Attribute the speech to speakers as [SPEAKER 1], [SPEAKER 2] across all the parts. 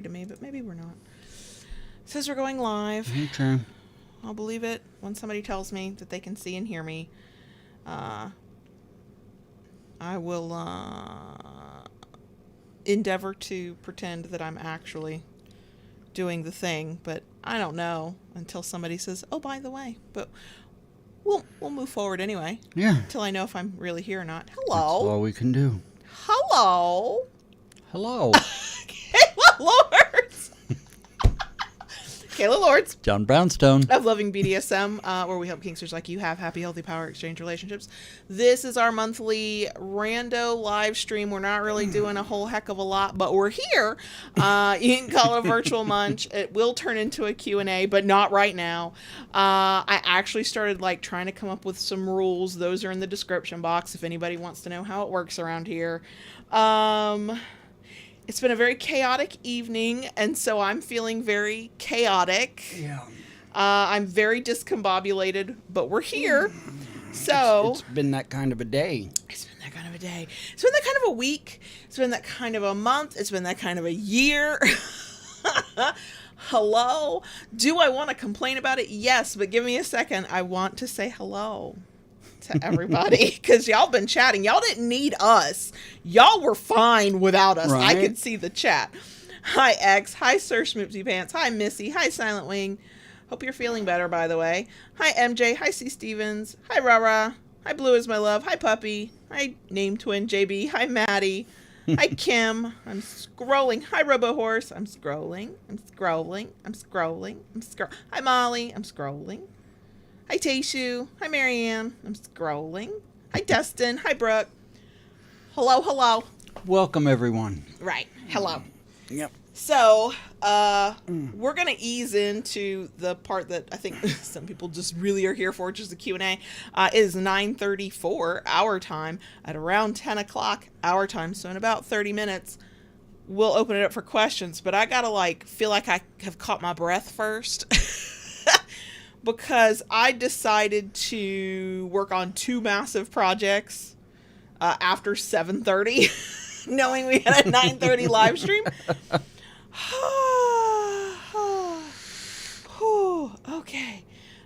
[SPEAKER 1] to me, but maybe we're not. It says we're going live.
[SPEAKER 2] Okay.
[SPEAKER 1] I'll believe it when somebody tells me that they can see and hear me. I will endeavor to pretend that I'm actually doing the thing, but I don't know until somebody says, "Oh, by the way." But we'll move forward anyway.
[SPEAKER 2] Yeah.
[SPEAKER 1] Until I know if I'm really here or not.
[SPEAKER 2] That's
[SPEAKER 1] Hello.
[SPEAKER 2] all we can do.
[SPEAKER 1] Hello.
[SPEAKER 2] Hello.
[SPEAKER 1] Kayla Lords. Kayla Lords.
[SPEAKER 2] John Brownstone.
[SPEAKER 1] Of Loving BDSM, where we help kinksters like you have happy, healthy power exchange relationships. This is our monthly rando live stream. We're not really doing a whole heck of a lot, but we're here. You can call it a virtual munch. It will turn into a Q&A, but not right now. I actually started trying to come up with some rules. Those are in the description box if anybody wants to know how it works around here. It's been a very chaotic evening, and so I'm feeling very chaotic.
[SPEAKER 2] Yeah.
[SPEAKER 1] I'm very discombobulated, but we're here. So
[SPEAKER 2] It's been that kind of a day.
[SPEAKER 1] It's been that kind of a day. It's been that kind of a week. It's been that kind of a month. It's been that kind of a year. Hello. Do I want to complain about it? Yes, but give me a second. I want to say hello to everybody because y'all been chatting. Y'all didn't need us. Y'all were fine without us.
[SPEAKER 2] Right?
[SPEAKER 1] I could see the chat. Hi X. Hi Sir Schmoopsy Pants. Hi Missy. Hi Silent Wing. Hope you're feeling better, by the way. Hi MJ. Hi C Stevens. Hi Rara. Hi Blue is my love. Hi Puppy. Hi Name Twin JB. Hi Maddie. Hi Kim. I'm scrolling. Hi Robo Horse. I'm scrolling. I'm scrolling. I'm scrolling. I'm scrolling. Hi Molly. I'm scrolling. Hi Tayshu. Hi Marianne. I'm scrolling. Hi Dustin. Hi Brooke. Hello, hello.
[SPEAKER 2] Welcome, everyone.
[SPEAKER 1] Right. Hello.
[SPEAKER 2] Yep.
[SPEAKER 1] So, we're going to ease into the part that I think some people just really are here for, which is the Q&A. It is 9:34 our time at around 10 o'clock our time. So in about 30 minutes, we'll open it up for questions. But I got to feel like I have caught my breath first. Because I decided to work on two massive projects after 7:30, knowing we had a 9:30 live stream.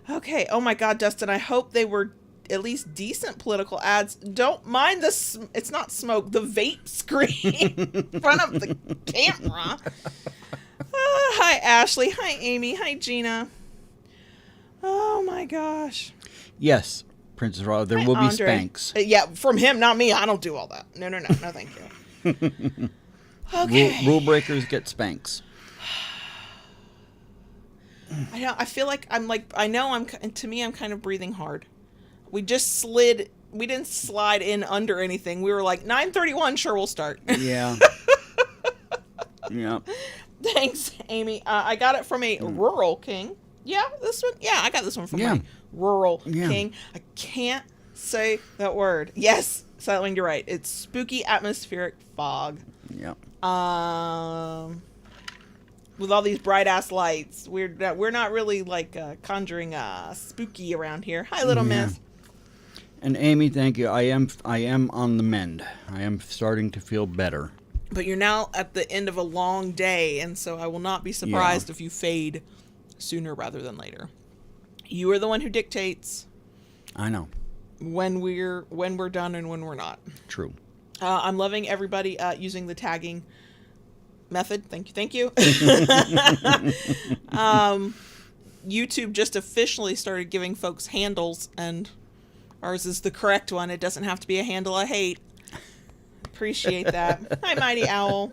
[SPEAKER 1] Okay. Oh my God, Dustin, I hope they were at least decent political ads. Don't mind it's not smoke, the vape screen in front of the camera. Hi, Ashley. Hi, Amy. Hi, Gina. Oh my gosh.
[SPEAKER 2] Yes, Princess Raw, there
[SPEAKER 1] Hi,
[SPEAKER 2] will be
[SPEAKER 1] Andre.
[SPEAKER 2] spanks.
[SPEAKER 1] Yeah, from him, not me. I don't do all that. No, thank you. Okay.
[SPEAKER 2] Rule breakers get spanks.
[SPEAKER 1] I know. I feel like to me, I'm kind of breathing hard. We just slid. We didn't slide in under anything. We were like 9:31. Sure, we'll start.
[SPEAKER 2] Yeah. Yeah.
[SPEAKER 1] Thanks, Amy. I got it from a rural king. Yeah, this one. Yeah, I got this one from my rural king. I can't say that word. Yes, Silent, you're right. It's spooky atmospheric fog.
[SPEAKER 2] Yep.
[SPEAKER 1] With all these bright ass lights, we're not really conjuring spooky around here. Hi, little miss.
[SPEAKER 2] And Amy, thank you. I am on the mend. I am starting to feel better.
[SPEAKER 1] But you're now at the end of a long day, and so I will not be surprised if you fade sooner rather than later. You are the one who dictates.
[SPEAKER 2] I know.
[SPEAKER 1] When we're done and when we're not.
[SPEAKER 2] True.
[SPEAKER 1] I'm loving everybody using the tagging method. Thank you. YouTube just officially started giving folks handles, and ours is the correct one. It doesn't have to be a handle I hate. Appreciate that. Hi, Mighty Owl.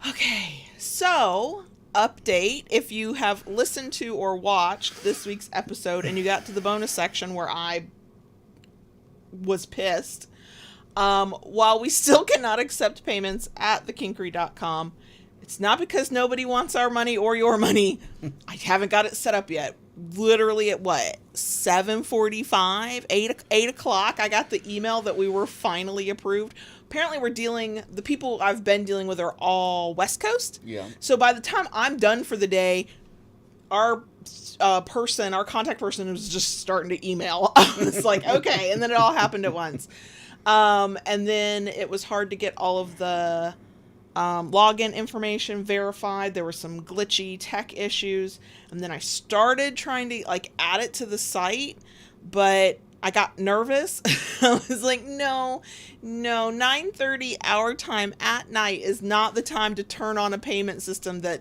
[SPEAKER 1] Okay, so update. If you have listened to or watched this week's episode and you got to the bonus section where I was pissed, while we still cannot accept payments at thekinkery.com, it's not because nobody wants our money or your money. I haven't got it set up yet. Literally at 7:45, 8 o'clock, I got the email that we were finally approved. Apparently the people I've been dealing with are all West Coast.
[SPEAKER 2] Yeah.
[SPEAKER 1] So by the time I'm done for the day, our contact person was just starting to email. It's like, okay. And then it all happened at once. And then it was hard to get all of the login information verified. There were some glitchy tech issues. And then I started trying to like add it to the site, but I got nervous. I was like, no, 9:30 our time at night is not the time to turn on a payment system that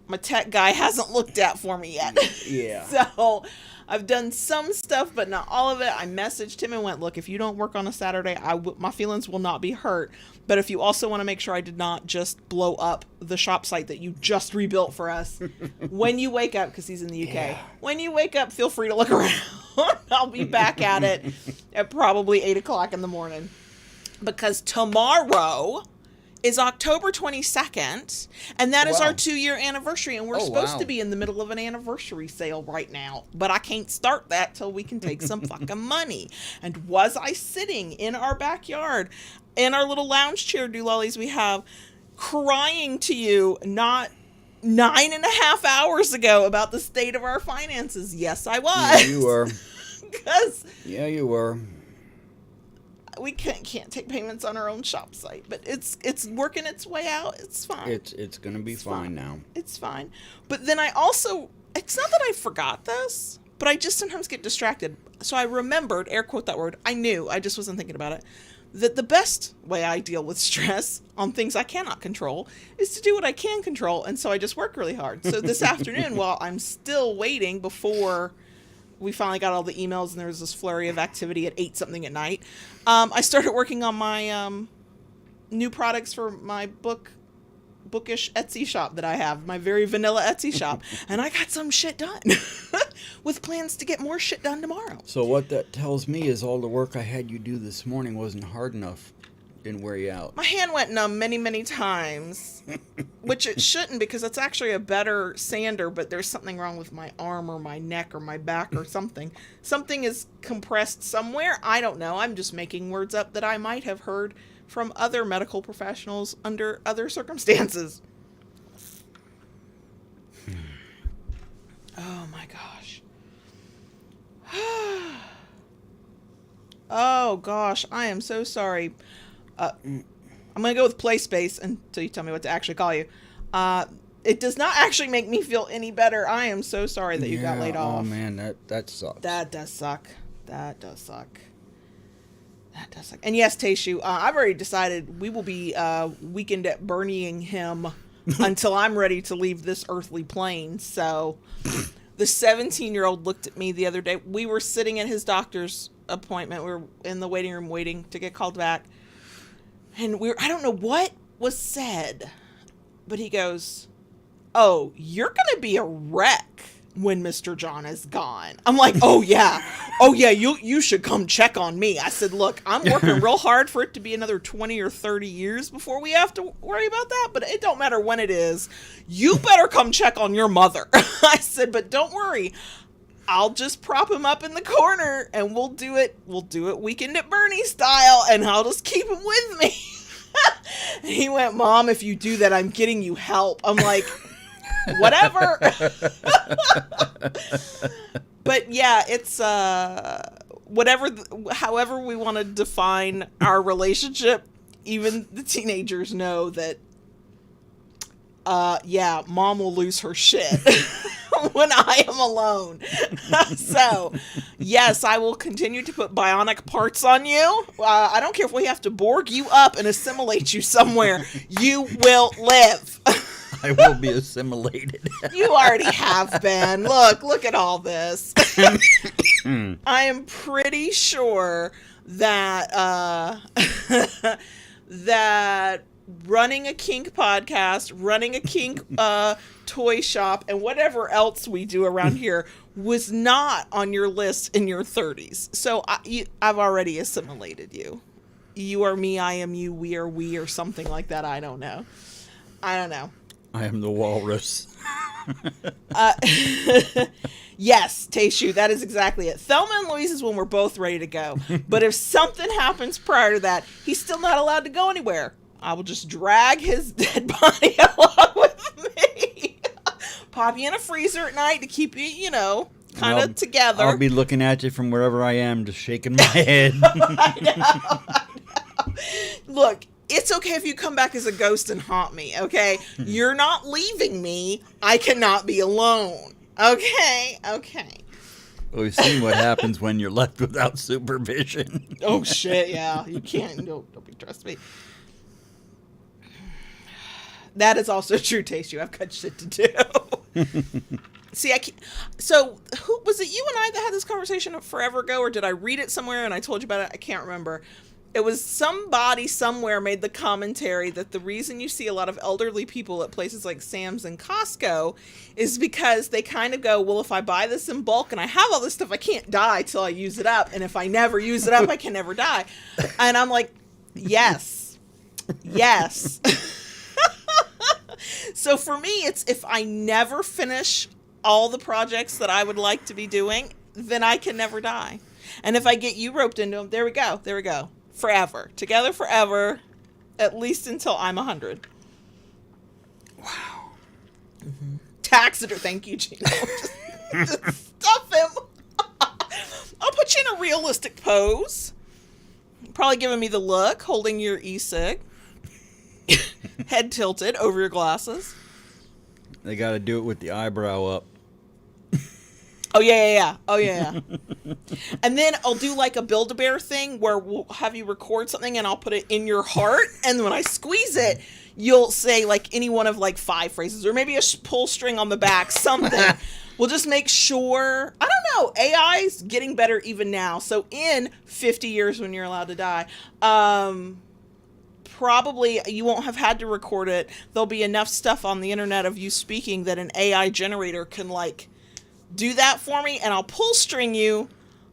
[SPEAKER 1] my tech guy hasn't looked at for me yet.
[SPEAKER 2] Yeah.
[SPEAKER 1] So I've done some stuff, but not all of it. I messaged him and went, look, if you don't work on a Saturday, my feelings will not be hurt. But if you also want to make sure I did not just blow up the shop site that you just rebuilt for us, when you wake up, because he's in the UK,
[SPEAKER 2] Yeah.
[SPEAKER 1] when you wake up, feel free to look around. I'll be back at it at probably 8 o'clock in the morning. Because tomorrow is October 22nd, and that is
[SPEAKER 2] Wow.
[SPEAKER 1] our 2-year anniversary, and we're supposed to be in the middle of an anniversary sale right now, but I can't start that till we can take some fucking money. And was I sitting in our backyard, in our little lounge chair doolollies we have, crying to you not 9.5 hours ago about the state of our finances? Yes, I was.
[SPEAKER 2] Yeah, you were.
[SPEAKER 1] Because
[SPEAKER 2] Yeah, you were.
[SPEAKER 1] we can't take payments on our own shop site, but it's working its way out. It's fine.
[SPEAKER 2] It's gonna be fine now.
[SPEAKER 1] It's fine. But then I also, it's not that I forgot this, but I just sometimes get distracted. So I remembered, air quote that word, I knew, I just wasn't thinking about it, that the best way I deal with stress on things I cannot control is to do what I can control. And so I just work really hard. So this afternoon, while I'm still waiting before we finally got all the emails and there was this flurry of activity at 8 something at night, I started working on my new products for my bookish Etsy shop that I have, my very vanilla Etsy shop, and I got some shit done with plans to get more shit done tomorrow.
[SPEAKER 2] So what that tells me is all the work I had you do this morning wasn't hard enough. Didn't wear you out.
[SPEAKER 1] My hand went numb many times, which it shouldn't, because it's actually a better sander, but there's something wrong with my arm or my neck or my back or something. Something is compressed somewhere. I don't know. I'm just making words up that I might have heard from other medical professionals under other circumstances. Oh my gosh. Oh gosh, I am so sorry. I'm going to go with play space until you tell me what to actually call you. It does not actually make me feel any better. I am so sorry that you got laid off.
[SPEAKER 2] Oh man, that sucks.
[SPEAKER 1] That does suck. That does suck. And yes, Tayshu, I've already decided we will be weekend at Bernieing him until I'm ready to leave this earthly plane. So the 17-year-old looked at me the other day. We were sitting at his doctor's appointment. We were in the waiting room waiting to get called back. And I don't know what was said, but he goes, "Oh, you're going to be a wreck when Mr. John is gone." I'm like, "Oh yeah, you should come check on me." I said, "Look, I'm working real hard for it to be another 20 or 30 years before we have to worry about that, but it don't matter when it is. You better come check on your mother." I said, "But don't worry. I'll just prop him up in the corner and we'll do it weekend at Bernie style, and I'll just keep him with me." And he went, "Mom, if you do that, I'm getting you help." I'm like, whatever. But yeah, it's however we want to define our relationship, even the teenagers know that yeah, Mom will lose her shit when I am alone. So yes, I will continue to put bionic parts on you. I don't care if we have to Borg you up and assimilate you somewhere. You will live.
[SPEAKER 2] I will be assimilated.
[SPEAKER 1] You already have been. Look at all this. I am pretty sure that that running a kink podcast, running a kink toy shop, and whatever else we do around here was not on your list in your 30s. So I've already assimilated you. You are me, I am you, we are we, or something like that. I don't know.
[SPEAKER 2] I am the walrus.
[SPEAKER 1] Yes, Tayshu, that is exactly it. Thelma and Louise is when we're both ready to go. But if something happens prior to that, he's still not allowed to go anywhere. I will just drag his dead body along with me. Pop you in a freezer at night to keep you, kind of together.
[SPEAKER 2] I'll be looking at you from wherever I am, just shaking my head.
[SPEAKER 1] I know. Look, It's okay if you come back as a ghost and haunt me, okay? You're not leaving me. I cannot be alone. Okay? Okay.
[SPEAKER 2] Well, we've seen what happens when you're left without supervision.
[SPEAKER 1] Oh, shit, yeah. You can't. Don't trust me. That is also true, Taste. You have got shit to do. See, I can't. So, who was it? You and I that had this conversation forever ago, or did I read it somewhere and I told you about it? I can't remember. It was somebody somewhere made the commentary that the reason you see a lot of elderly people at places like Sam's and Costco is because they kind of go, well, if I buy this in bulk and I have all this stuff, I can't die till I use it up. And if I never use it up, I can never die. And I'm like, yes. Yes. So for me, it's if I never finish all the projects that I would like to be doing, then I can never die. And if I get you roped into them, there we go. There we go. Forever. Together forever. At least until I'm 100.
[SPEAKER 2] Wow.
[SPEAKER 1] Mm-hmm. Taxidermy. Thank you, Gino. Just stuff him. I'll put you in a realistic pose. Probably giving me the look, holding your e-cig. Head tilted over your glasses.
[SPEAKER 2] They got to do it with the eyebrow up.
[SPEAKER 1] Oh, yeah. Oh, yeah. And then I'll do like a Build-A-Bear thing where we'll have you record something and I'll put it in your heart. And when I squeeze it, you'll say like any one of like 5 phrases or maybe a pull string on the back, something. We'll just make sure. I don't know. AI's getting better even now. So in 50 years when you're allowed to die, probably you won't have had to record it. There'll be enough stuff on the internet of you speaking that an AI generator can like do that for me, and I'll pull string you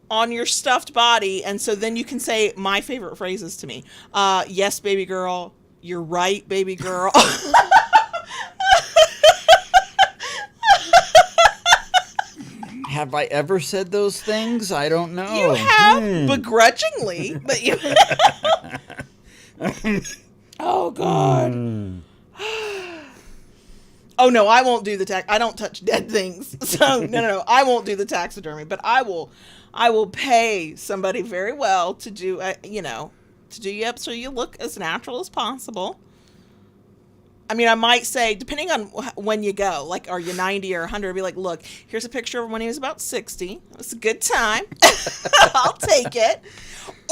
[SPEAKER 1] on your stuffed body, and so then you can say my favorite phrases to me. Yes, baby girl. You're right, baby girl.
[SPEAKER 2] Have I ever said those things? I don't know.
[SPEAKER 1] You have, begrudgingly, but you. Oh God. Oh no, I won't do the I don't touch dead things. So no, I won't do the taxidermy. But I will pay somebody very well to do, to do you up so you look as natural as possible. I mean, I might say, depending on when you go, like, are you 90 or 100? I'll be like, look, here's a picture of when he was about 60. It was a good time. I'll take it.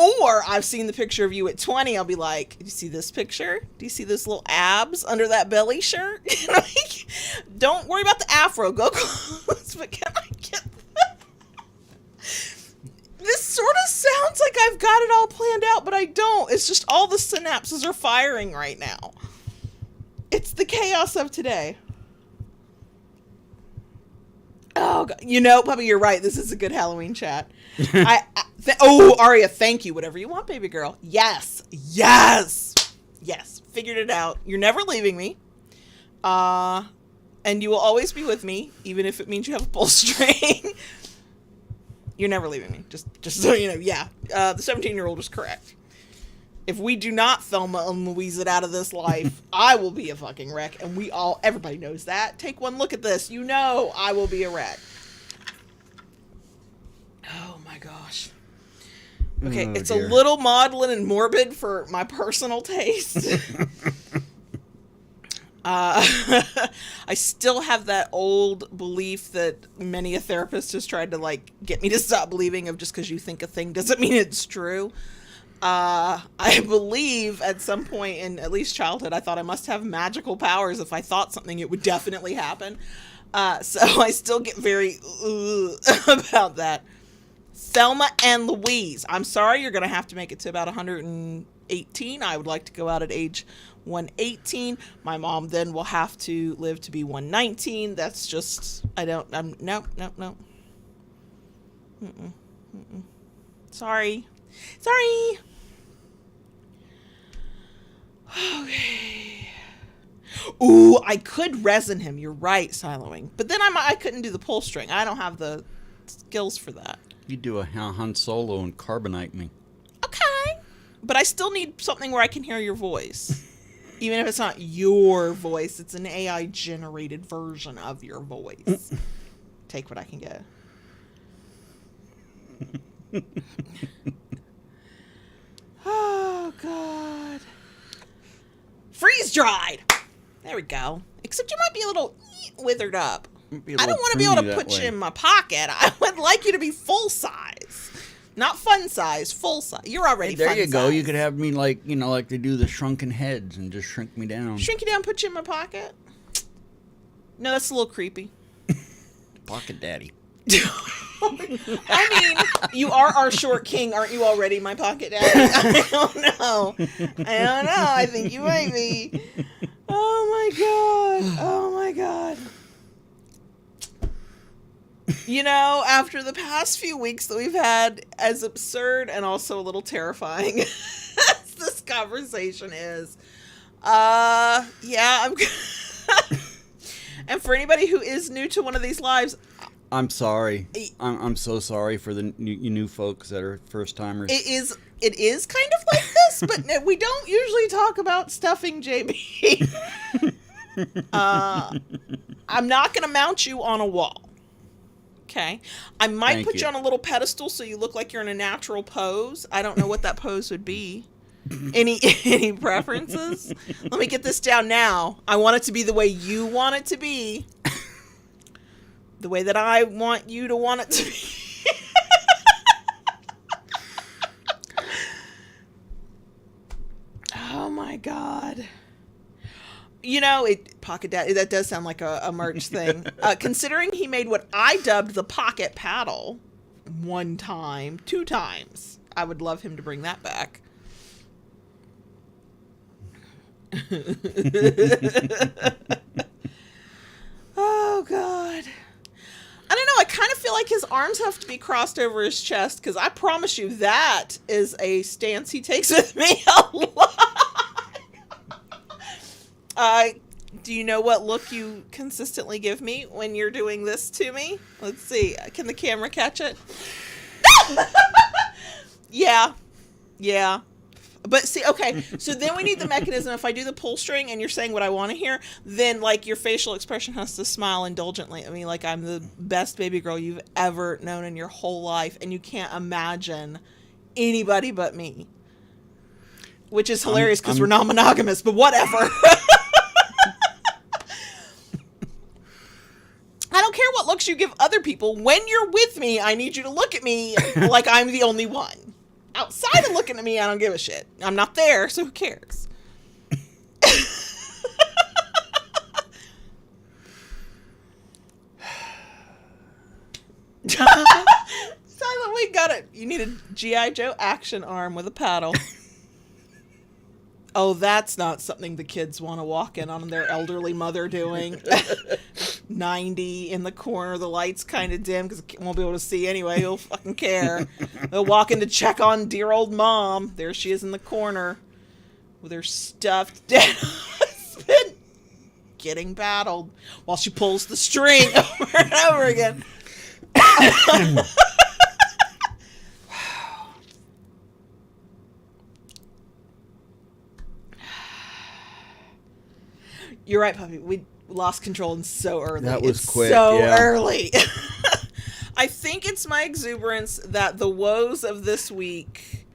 [SPEAKER 1] Or I've seen the picture of you at 20. I'll be like, do you see this picture? Do you see this little abs under that belly shirt? Don't worry about the afro. Go close. But can I get that? This sort of sounds like I've got it all planned out, but I don't. It's just all the synapses are firing right now. It's the chaos of today. Oh, God. Puppy, you're right. This is a good Halloween chat. Aria, thank you. Whatever you want, baby girl. Yes. Figured it out. You're never leaving me. And you will always be with me, even if it means you have a pull string. You're never leaving me. Just so you know. Yeah. The 17-year-old was correct. If we do not Thelma and Louise it out of this life, I will be a fucking wreck. And everybody knows that. Take one look at this. You know I will be a wreck. Oh my gosh. Okay, it's dear. A little maudlin and morbid for my personal taste. I still have that old belief that many a therapist has tried to like get me to stop believing of just because you think a thing doesn't mean it's true. I believe at some point in at least childhood, I thought I must have magical powers. If I thought something, it would definitely happen. So I still get very about that. Thelma and Louise. I'm sorry, you're going to have to make it to about 118. I would like to go out at age 118. My mom then will have to live to be 119. That's just, no. Sorry. Okay. Ooh, I could resin him. You're right, siloing. But then I couldn't do the pull string. I don't have the skills for that.
[SPEAKER 2] You do a Han Solo and carbonite me.
[SPEAKER 1] Okay. But I still need something where I can hear your voice. Even if it's not your voice, it's an AI-generated version of your voice. Take what I can get. Oh, God. freeze dried. There we go. Except you might be a little withered up. I don't want to be able to put you in my pocket. I would like you to be full size. Not fun size, full size. You're already fun size.
[SPEAKER 2] There you go. You could have me like they do the shrunken heads and just shrink me down.
[SPEAKER 1] Shrink you down, put you in my pocket? No, that's a little creepy.
[SPEAKER 2] Pocket daddy.
[SPEAKER 1] I mean, you are our short king. Aren't you already my pocket daddy? I don't know. I think you might be. Oh my god. After the past few weeks that we've had, as absurd and also a little terrifying as this conversation is, I'm and for anybody who is new to one of these lives,
[SPEAKER 2] I'm sorry. I'm so sorry for the new folks that are first timers.
[SPEAKER 1] It is kind of like this, but we don't usually talk about stuffing JB. I'm not going to mount you on a wall. Okay. I might put you on a little pedestal so you look like you're in a natural pose. I don't know what that pose would be. Any preferences? Let me get this down now. I want it to be the way you want it to be. The way that I want you to want it to be. Oh my god. Pocket Daddy, that does sound like a merch thing. Considering he made what I dubbed the pocket paddle 2 times, I would love him to bring that back. Oh god. I don't know, I kind of feel like his arms have to be crossed over his chest, because I promise you that is a stance he takes with me a lot. Do you know what look you consistently give me when you're doing this to me? Let's see. Can the camera catch it? Yeah. But see, okay, so then we need the mechanism. If I do the pull string and you're saying what I want to hear, then, like, your facial expression has to smile indulgently at me like I'm the best baby girl you've ever known in your whole life, and you can't imagine anybody but me. Which is hilarious because we're not monogamous, but whatever. I don't care what looks you give other people. When you're with me, I need you to look at me like I'm the only one. Outside of looking at me, I don't give a shit. I'm not there, so who cares? Silent, we got it. You need a G.I. Joe action arm with a paddle. Oh, that's not something the kids want to walk in on their elderly mother doing. 90 in the corner, the light's kind of dim because won't be able to see anyway. Who'll fucking care? They'll walk in to check on dear old mom. There she is in the corner with her stuffed dead husband getting battled while she pulls the string over and over again. You're right, puppy. We lost control and so early.
[SPEAKER 2] That was quick.
[SPEAKER 1] So early. I think it's my exuberance that the woes of this week,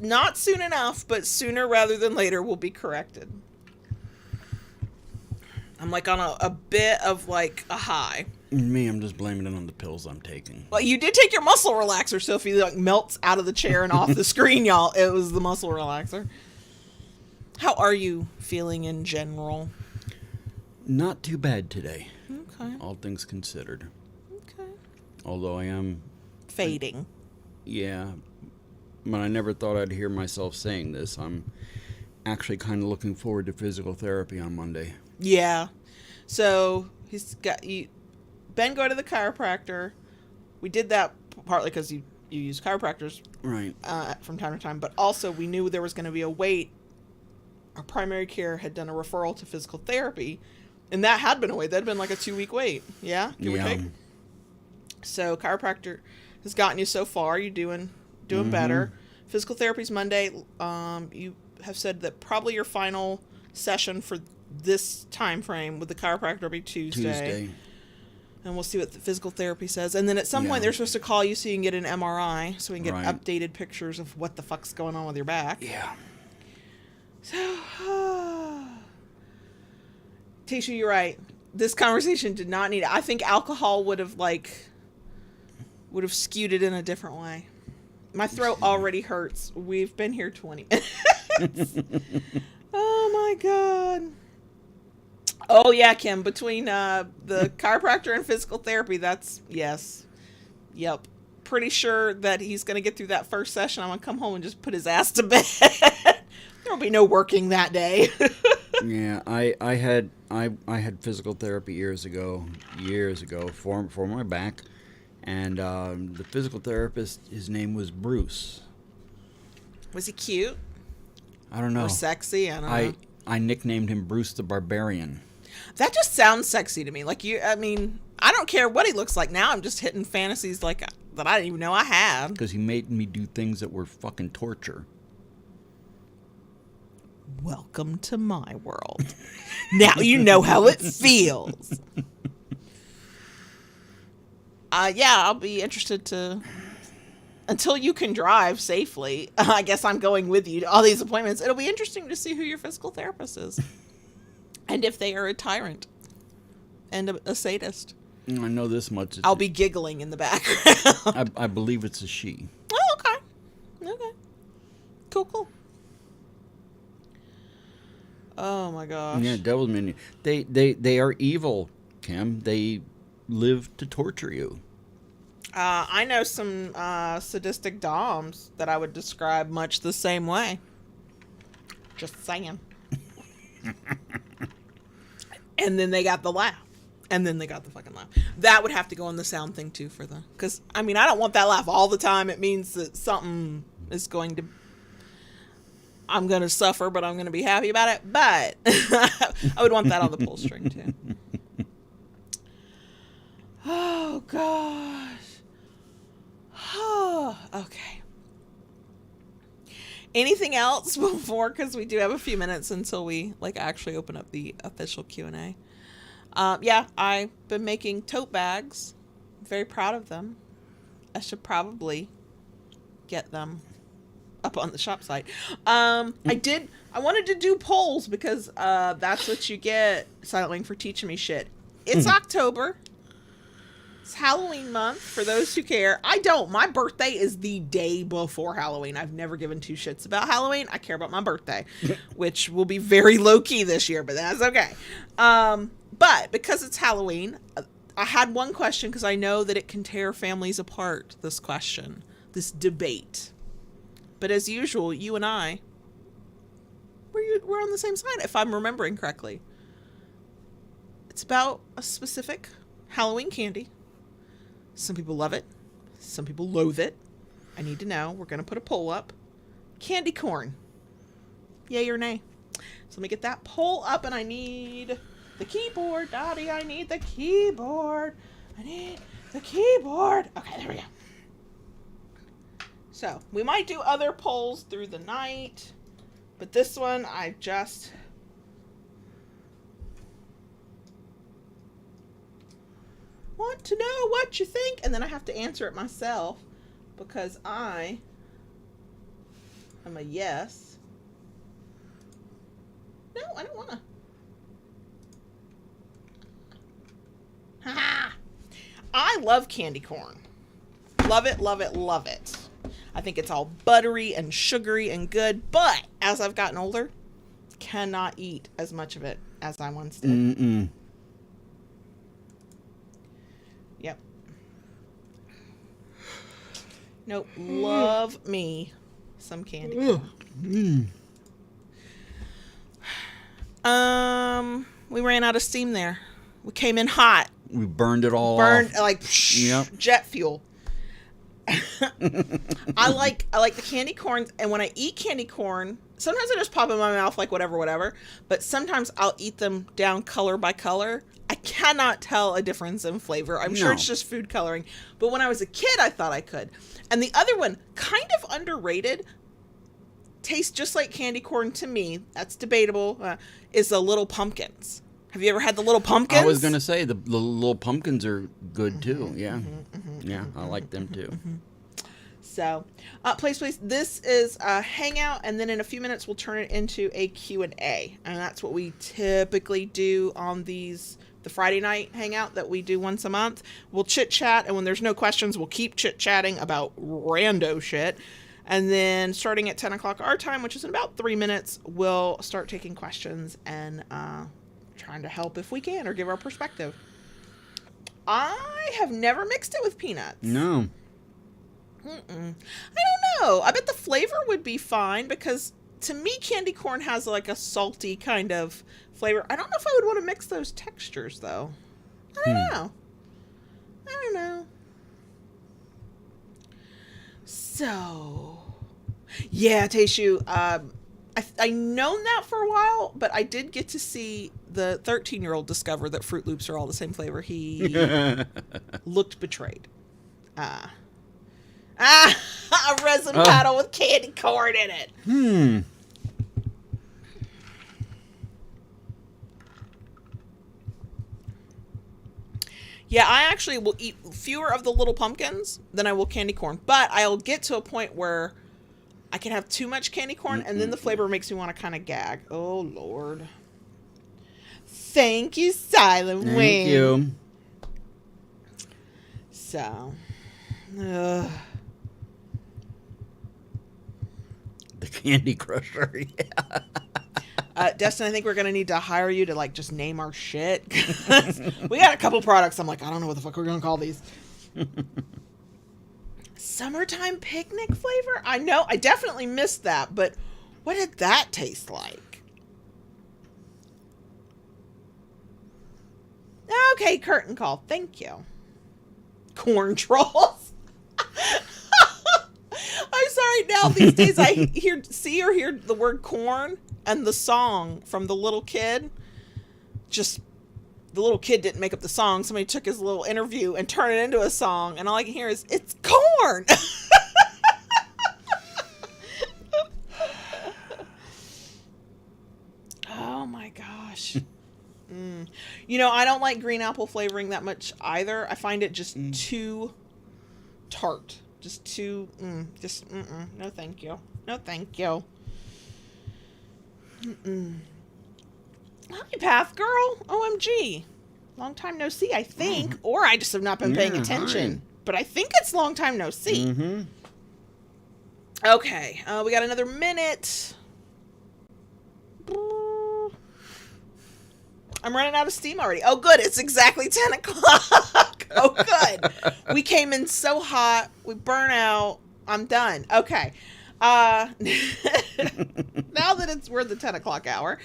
[SPEAKER 1] not soon enough, but sooner rather than later, will be corrected. I'm like on a bit of like a high.
[SPEAKER 2] Me, I'm just blaming it on the pills I'm taking.
[SPEAKER 1] Well, you did take your muscle relaxer, so if he like melts out of the chair and off the screen, y'all, it was the muscle relaxer. How are you feeling in general?
[SPEAKER 2] Not too bad today.
[SPEAKER 1] Okay.
[SPEAKER 2] All things considered.
[SPEAKER 1] Okay.
[SPEAKER 2] Although I am...
[SPEAKER 1] Fading.
[SPEAKER 2] Yeah. But I never thought I'd hear myself saying this. I'm actually kind of looking forward to physical therapy on Monday.
[SPEAKER 1] Yeah. So, he's got... Ben go to the chiropractor. We did that partly because you use chiropractors.
[SPEAKER 2] Right.
[SPEAKER 1] From time to time. But also, we knew there was going to be a wait. Our primary care had done a referral to physical therapy, and that had been a wait. That had been like a 2-week wait. Yeah? Give or take? So chiropractor has gotten you so far. You're doing better. Physical therapy's Monday. You have said that probably your final session for this time frame with the chiropractor will be Tuesday. And we'll see what the physical therapy says. And then at some point, they're supposed to call you so you can get an MRI, so we can get updated pictures of what the fuck's going on with your back.
[SPEAKER 2] Yeah.
[SPEAKER 1] So, Tasha, you're right. This conversation did not need it. I think alcohol would have skewed it in a different way. My throat already hurts. We've been here 20 minutes. Oh my God. Oh yeah, Kim, between the chiropractor and physical therapy, yes. Yep. Pretty sure that he's going to get through that first session. I'm going to come home and just put his ass to bed. There'll be no working that day.
[SPEAKER 2] Yeah, I had physical therapy years ago for my back, and the physical therapist, his name was Bruce.
[SPEAKER 1] Was he cute?
[SPEAKER 2] I don't know.
[SPEAKER 1] Or sexy? I don't know.
[SPEAKER 2] I nicknamed him Bruce the Barbarian.
[SPEAKER 1] That just sounds sexy to me. Like I don't care what he looks like now. I'm just hitting fantasies like that I didn't even know I had.
[SPEAKER 2] Because he made me do things that were fucking torture.
[SPEAKER 1] Welcome to my world. Now you know how it feels. Yeah, I'll be interested to... Until you can drive safely, I guess I'm going with you to all these appointments. It'll be interesting to see who your physical therapist is. And if they are a tyrant and a sadist.
[SPEAKER 2] I know this much.
[SPEAKER 1] I'll be giggling in the background.
[SPEAKER 2] I believe it's a she.
[SPEAKER 1] Oh, okay. Okay. Cool. Oh my gosh.
[SPEAKER 2] Yeah, devil's minion. They are evil, Kim. They live to torture you.
[SPEAKER 1] I know some sadistic doms that I would describe much the same way. Just saying. And then they got the laugh. And then they got the fucking laugh. That would have to go on the sound thing too for them. Because, I don't want that laugh all the time. It means that something is going to... I'm going to suffer, but I'm going to be happy about it. But I would want that on the pull string too. Oh, gosh. Oh, okay. Anything else before? Because we do have a few minutes until we actually open up the official Q&A. Yeah, I've been making tote bags. I'm very proud of them. I should probably get them up on the shop site. I wanted to do polls because that's what you get, Silent Wing, for teaching me shit. It's October. It's Halloween month, for those who care. I don't. My birthday is the day before Halloween. I've never given two shits about Halloween. I care about my birthday, which will be very low-key this year, but that's okay. But because it's Halloween, I had one question because I know that it can tear families apart, this question, this debate. But as usual, you and I, we're on the same side, if I'm remembering correctly. It's about a specific Halloween candy. Some people love it. Some people loathe it. I need to know. We're going to put a poll up. Candy corn. Yay or nay? So let me get that poll up, and I need the keyboard. Daddy, I need the keyboard. I need the keyboard. Okay, there we go. So we might do other polls through the night, but this one I just... want to know what you think, and then I have to answer it myself because I am a yes. No, I don't want to. Ha! I love candy corn. Love it, love it, love it. I think it's all buttery and sugary and good, but as I've gotten older, cannot eat as much of it as I once did.
[SPEAKER 2] Mm-mm.
[SPEAKER 1] Yep. Nope. Love me some candy. We ran out of steam there. We came in hot.
[SPEAKER 2] We burned it all
[SPEAKER 1] Burned
[SPEAKER 2] off.
[SPEAKER 1] like jet fuel. I like the candy corns, and when I eat candy corn, sometimes I just pop in my mouth like whatever, but sometimes I'll eat them down color by color. I cannot tell a difference in flavor. I'm sure it's just food coloring. But when I was a kid, I thought I could. And the other one, kind of underrated, tastes just like candy corn to me. That's debatable. Is the little pumpkins. Have you ever had the little pumpkins?
[SPEAKER 2] I was going to say the little pumpkins are good too. Yeah. Yeah, I like them too.
[SPEAKER 1] So, place. This is a hangout, and then in a few minutes we'll turn it into a Q&A, and that's what we typically do on the Friday night hangout that we do once a month. We'll chit chat, and when there's no questions, we'll keep chit chatting about rando shit. And then starting at 10 o'clock our time, which is in about 3 minutes, we'll start taking questions and trying to help if we can or give our perspective. I have never mixed it with peanuts.
[SPEAKER 2] No.
[SPEAKER 1] I don't know. I bet the flavor would be fine because to me, candy corn has like a salty kind of flavor. I don't know if I would want to mix those textures though. I don't know. So, yeah, Taishu, I known that for a while, but I did get to see the 13-year-old discover that Fruit Loops are all the same flavor. He looked betrayed. A resin paddle with candy corn in it. Yeah, I actually will eat fewer of the little pumpkins than I will candy corn. But I'll get to a point where I can have too much candy corn, and then the flavor makes me want to kind of gag. Oh, Lord. Thank you, Silent Wing.
[SPEAKER 2] Thank you.
[SPEAKER 1] So,
[SPEAKER 2] the Candy Crusher, yeah.
[SPEAKER 1] Destin, I think we're going to need to hire you to, like, just name our shit. We got a couple products. I'm like, I don't know what the fuck we're going to call these. Summertime picnic flavor? I know. I definitely missed that, but what did that taste like? Okay, curtain call. Thank you. Corn trolls. I'm sorry. Now these days I see or hear the word corn and the song from the little kid. Just the little kid didn't make up the song. Somebody took his little interview and turned it into a song, and all I can hear is it's corn. Oh my gosh. You know, I don't like green apple flavoring that much either. I find it just too tart. Just too, no thank you. No thank you. Hi, Path Girl. OMG. Long time no see, I think. Or I just have not been paying attention. Hi. But I think it's long time no see. Mm-hmm. Okay. We got another minute. I'm running out of steam already. Oh, good. It's exactly 10 o'clock. Oh, good. We came in so hot. We burn out. I'm done. Okay. Now that we're the 10 o'clock hour,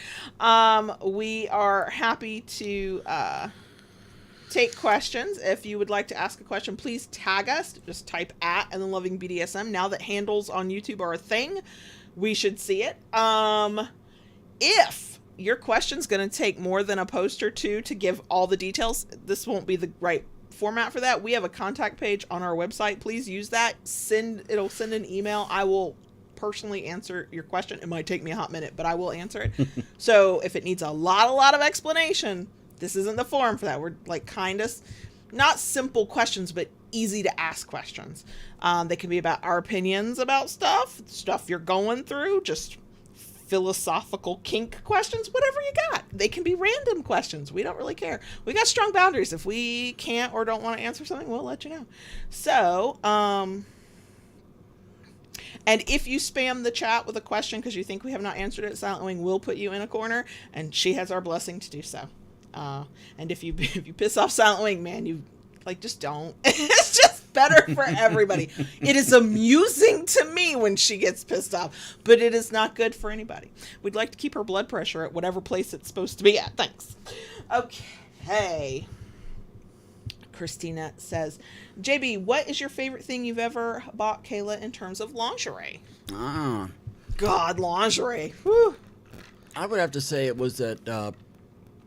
[SPEAKER 1] we are happy to take questions. If you would like to ask a question, please tag us. Just type @ and then Loving BDSM. Now that handles on YouTube are a thing, we should see it. If your question's going to take more than a post or two to give all the details, this won't be the right format for that. We have a contact page on our website. Please use that. It'll send an email. I will personally answer your question. It might take me a hot minute, but I will answer it. So if it needs a lot of explanation, this isn't the forum for that. We're like kind of not simple questions, but easy to ask questions. They can be about our opinions about stuff you're going through, just philosophical kink questions, whatever you got. They can be random questions. We don't really care. We got strong boundaries. If we can't or don't want to answer something, we'll let you know. So, and if you spam the chat with a question because you think we have not answered it, Silent Wing will put you in a corner, and she has our blessing to do so. And if you piss off Silent Wing, man, you like just don't. It's just better for everybody. It is amusing to me when she gets pissed off, but it is not good for anybody. We'd like to keep her blood pressure at whatever place it's supposed to be at. Thanks. Okay. Christina says, JB, what is your favorite thing you've ever bought Kayla in terms of lingerie? God, lingerie. Whew.
[SPEAKER 2] I would have to say it was that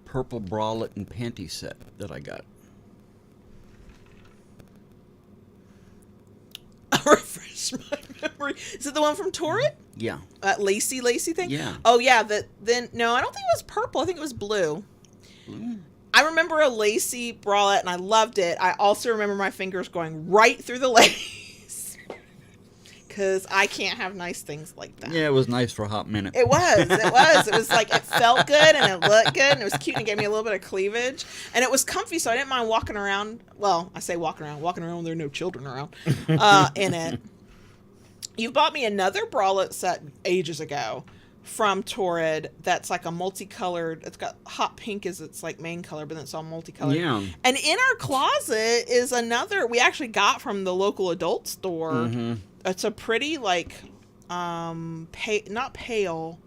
[SPEAKER 2] purple bralette and panty set that I got.
[SPEAKER 1] Refresh my memory. Is it the one from Torrid?
[SPEAKER 2] Yeah.
[SPEAKER 1] That lacy thing?
[SPEAKER 2] Yeah.
[SPEAKER 1] Oh, yeah. No, I don't think it was purple. I think it was blue. I remember a lacy bralette, and I loved it. I also remember my fingers going right through the lace. because I can't have nice things like that.
[SPEAKER 2] Yeah, it was nice for a hot minute.
[SPEAKER 1] It was like, it felt good and it looked good and it was cute and it gave me a little bit of cleavage and it was comfy, so I didn't mind walking around. Well, I say walking around when there are no children around in it. You bought me another bralette set ages ago from Torrid that's like a multicolored, it's got hot pink as its like main color, but then it's all multicolored.
[SPEAKER 2] Yeah.
[SPEAKER 1] And in our closet is another we actually got from the local adult store.
[SPEAKER 2] Mm-hmm.
[SPEAKER 1] It's a pretty like not pale,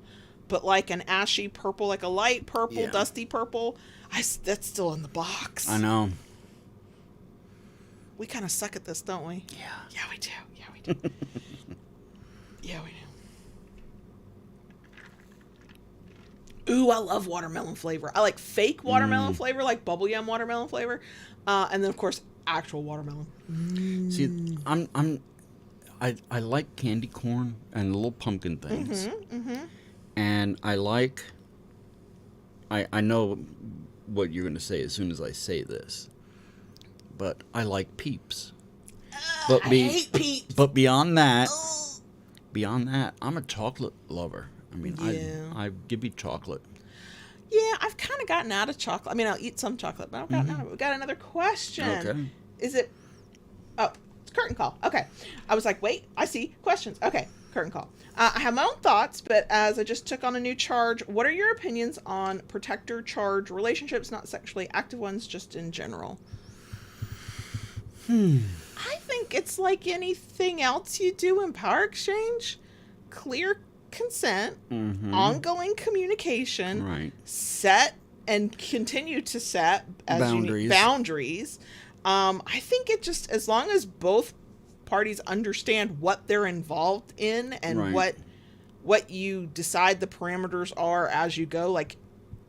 [SPEAKER 1] but like an ashy purple, like a light purple, dusty purple. That's still in the box.
[SPEAKER 2] I know.
[SPEAKER 1] We kind of suck at this, don't we?
[SPEAKER 2] Yeah.
[SPEAKER 1] Yeah, we do. Yeah, we do. Yeah, we do. Ooh, I love watermelon flavor. I like fake watermelon flavor, like bubblegum watermelon flavor, and then of course actual watermelon.
[SPEAKER 2] See, I like candy corn and little pumpkin things, and I like. I know what you're going to say as soon as I say this, but I like Peeps.
[SPEAKER 1] I hate Peeps.
[SPEAKER 2] But beyond that, I'm a chocolate lover. I mean, I give you chocolate.
[SPEAKER 1] Yeah, I've kind of gotten out of chocolate. I mean, I'll eat some chocolate, but I've gotten out of it. We've got another question.
[SPEAKER 2] Okay.
[SPEAKER 1] Is it... Oh, it's curtain call. Okay. I was like, wait, I see questions. Okay, curtain call. I have my own thoughts, but as I just took on a new charge, what are your opinions on protector charge relationships, not sexually active ones, just in general? I think it's like anything else you do in power exchange. Clear consent, ongoing communication,
[SPEAKER 2] Right.
[SPEAKER 1] set and continue to set as boundaries. I think it just, as long as both parties understand what they're involved in and what you decide the parameters are as you go, like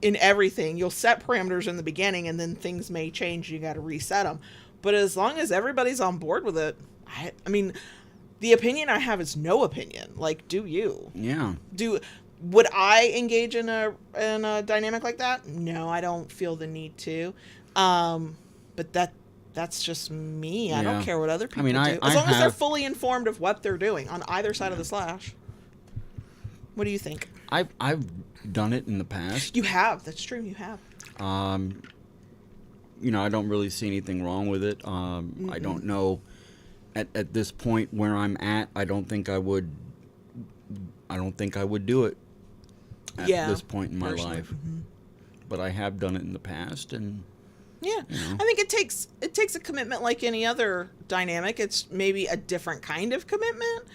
[SPEAKER 1] in everything, you'll set parameters in the beginning and then things may change. You got to reset them. But as long as everybody's on board with it, I mean, the opinion I have is no opinion. Like, do you?
[SPEAKER 2] Yeah.
[SPEAKER 1] Would I engage in a dynamic like that? No, I don't feel the need to. But that's just me. I don't care what other people do. As long as they're fully informed of what they're doing on either side of the slash. What do you think?
[SPEAKER 2] I've done it in the past.
[SPEAKER 1] You have. That's true. You have.
[SPEAKER 2] I don't really see anything wrong with it. I don't know. At this point where I'm at, I don't think I would do it at this point in my life. But I have done it in the past, and I think it takes a commitment like any other dynamic. It's maybe a different kind of commitment.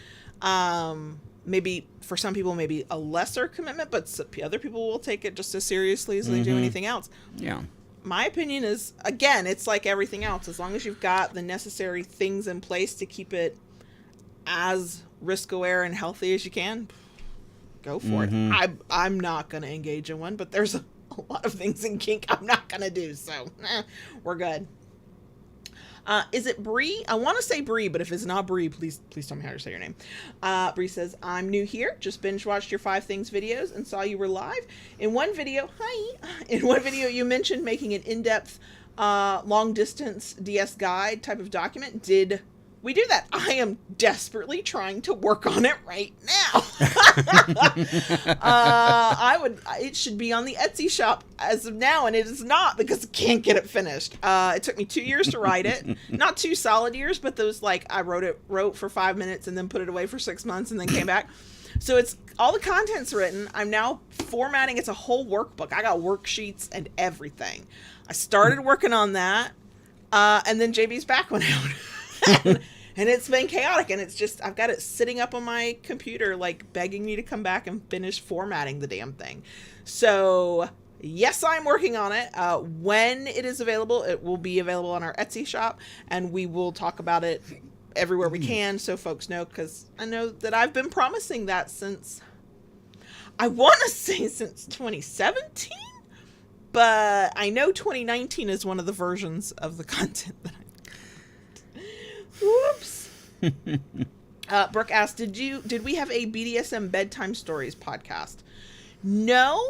[SPEAKER 2] Maybe for some people, maybe a lesser commitment, but other people will take it just as seriously as they do anything else. Yeah.
[SPEAKER 1] My opinion is, again, it's like everything else. As long as you've got the necessary things in place to keep it as risk-aware and healthy as you can, go for it. I'm not going to engage in one, but there's a lot of things in kink I'm not going to do, so we're good. Is it Bree? I want to say Bree, but if it's not Bree, please tell me how to say your name. Bree says, I'm new here. Just binge watched your 5 Things videos and saw you were live. In one video, you mentioned making an in-depth, long-distance DS guide type of document. Did we do that? I am desperately trying to work on it right now. It should be on the Etsy shop as of now, and it is not because I can't get it finished. It took me 2 years to write it. Not 2 solid years, but those like I wrote for 5 minutes and then put it away for 6 months and then came back. So it's all the content's written. I'm now formatting. It's a whole workbook. I got worksheets and everything. I started working on that, and then JB's back went out. And it's been chaotic, and it's just, I've got it sitting up on my computer, like begging me to come back and finish formatting the damn thing. So yes, I'm working on it. When it is available, it will be available on our Etsy shop, and we will talk about it everywhere we can so folks know, because I know that I've been promising that since, I want to say since 2017, but I know 2019 is one of the versions of the content that Whoops. Brooke asked, did we have a BDSM bedtime stories podcast? No.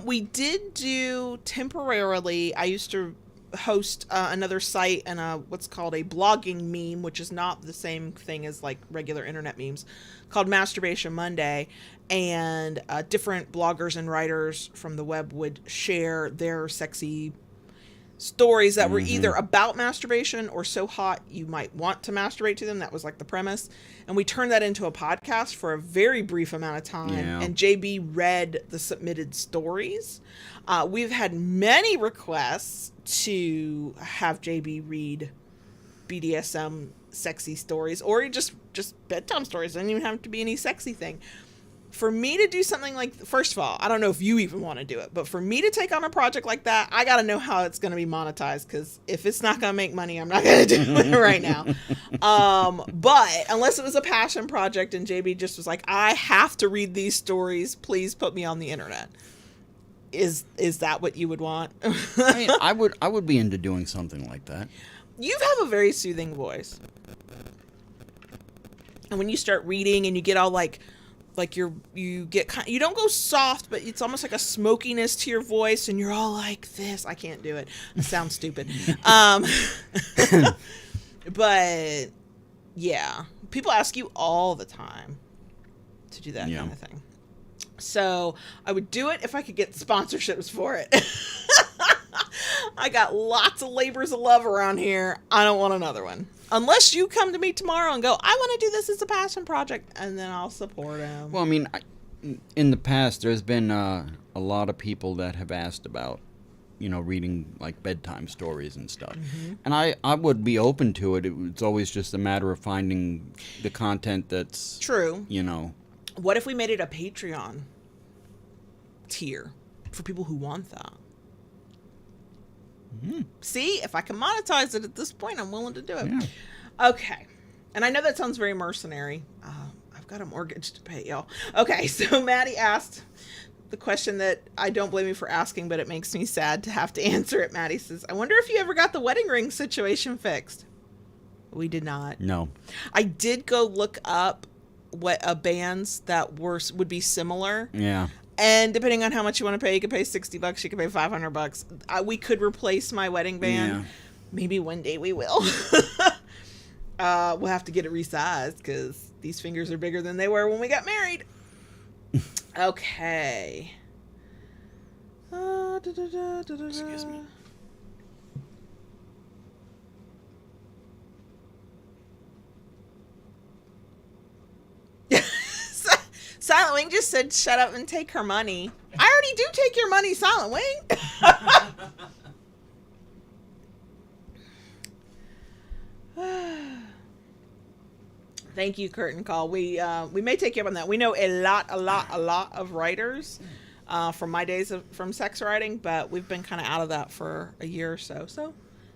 [SPEAKER 1] We did do temporarily. I used to host another site and what's called a blogging meme, which is not the same thing as like regular internet memes, called Masturbation Monday. And different bloggers and writers from the web would share their sexy stories that were either about masturbation or so hot you might want to masturbate to them. That was like the premise. And we turned that into a podcast for a very brief amount of time. Yeah. And JB read the submitted stories. We've had many requests to have JB read BDSM sexy stories, or just bedtime stories. It doesn't even have to be any sexy thing. For me to do something like, first of all, I don't know if you even want to do it, but for me to take on a project like that, I got to know how it's going to be monetized, because if it's not going to make money, I'm not going to do it right now. But unless it was a passion project and JB just was like, I have to read these stories, please put me on the internet. Is that what you would want?
[SPEAKER 2] I mean, I would be into doing something like that.
[SPEAKER 1] You have a very soothing voice. And when you start reading and you get all like you don't go soft, but it's almost like a smokiness to your voice, and you're all like this. I can't do it. It sounds stupid. But yeah, people ask you all the time to do that kind of thing. So I would do it if I could get sponsorships for it. I got lots of labors of love around here. I don't want another one. Unless you come to me tomorrow and go, I want to do this as a passion project, and then I'll support him.
[SPEAKER 2] Well, I mean, in the past, there's been a lot of people that have asked about, reading like bedtime stories and stuff. Mm-hmm. And I would be open to it. It's always just a matter of finding the content that's
[SPEAKER 1] true. What if we made it a Patreon tier for people who want that? Mm-hmm. See, if I can monetize it at this point, I'm willing to do it. Yeah. Okay. And I know that sounds very mercenary. I've got a mortgage to pay, y'all. Okay, so Maddie asked the question that I don't blame you for asking, but it makes me sad to have to answer it. Maddie says, I wonder if you ever got the wedding ring situation fixed. We did not.
[SPEAKER 2] No.
[SPEAKER 1] I did go look up what bands that would be similar.
[SPEAKER 2] Yeah.
[SPEAKER 1] And depending on how much you want to pay, you could pay $60, you could pay $500. We could replace my wedding band. Yeah. Maybe one day we will. We'll have to get it resized because these fingers are bigger than they were when we got married. Okay.
[SPEAKER 2] Excuse me.
[SPEAKER 1] Silent Wing just said, shut up and take her money. I already do take your money, Silent Wing. Thank you, Curtain Call. We may take you up on that. We know a lot of writers from my days from sex writing, but we've been kind of out of that for a year or so. So,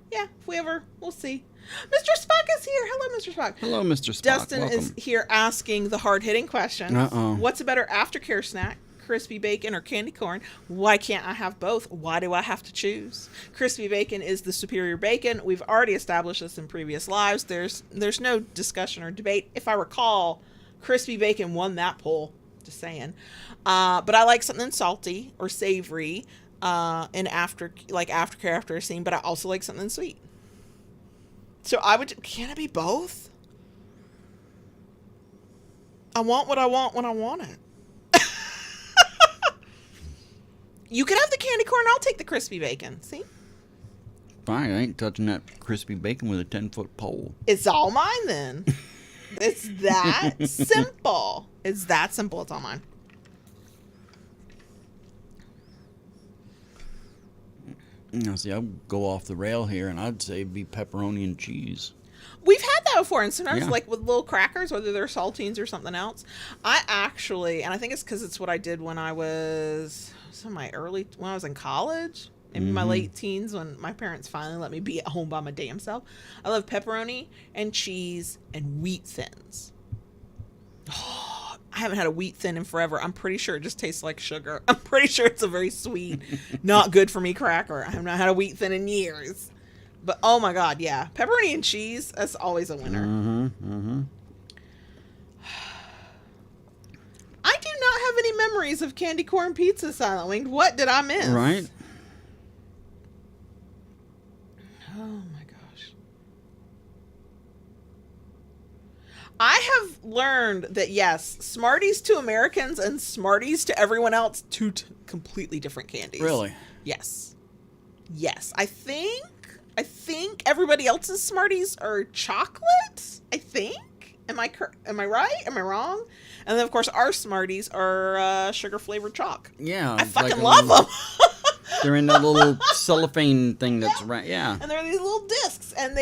[SPEAKER 1] yeah, if we ever, we'll see. Mr. Spock is here. Hello, Mr. Spock.
[SPEAKER 2] Hello, Mr. Spock.
[SPEAKER 1] Dustin
[SPEAKER 2] Welcome.
[SPEAKER 1] is here asking the hard-hitting questions.
[SPEAKER 2] Uh-oh.
[SPEAKER 1] What's a better aftercare snack? Crispy bacon or candy corn? Why can't I have both? Why do I have to choose? Crispy bacon is the superior bacon. We've already established this in previous lives. There's no discussion or debate. If I recall, crispy bacon won that poll. Just saying. But I like something salty or savory in aftercare after a scene, but I also like something sweet. So can it be both? I want what I want when I want it. You can have the candy corn, I'll take the crispy bacon. See?
[SPEAKER 2] Fine, I ain't touching that crispy bacon with a 10-foot pole.
[SPEAKER 1] It's all mine then. It's that simple. It's that simple. It's all mine.
[SPEAKER 2] See, I'll go off the rail here, and I'd say it'd be pepperoni and cheese.
[SPEAKER 1] We've had that before, and sometimes like with little crackers, whether they're saltines or something else. I actually, and I think it's because it's what I did when I was when I was in college, maybe my late teens, when my parents finally let me be at home by my damn self. I love pepperoni and cheese and wheat thins. Oh, I haven't had a wheat thin in forever. I'm pretty sure it just tastes like sugar. I'm pretty sure it's a very sweet, not good for me cracker. I have not had a wheat thin in years. But oh my God, yeah. Pepperoni and cheese, that's always a winner. I do not have any memories of candy corn pizza, Silent Wing. What did I miss?
[SPEAKER 2] Right.
[SPEAKER 1] Oh my gosh. I have learned that, yes, Smarties to Americans and Smarties to everyone else, two completely different candies.
[SPEAKER 2] Really?
[SPEAKER 1] Yes. Yes. I think everybody else's Smarties are chocolate. I think. Am I right? Am I wrong? And then, of course, our Smarties are sugar-flavored chalk.
[SPEAKER 2] Yeah.
[SPEAKER 1] I fucking love them.
[SPEAKER 2] They're in that little cellophane thing that's right. Yeah.
[SPEAKER 1] And they're these little discs, and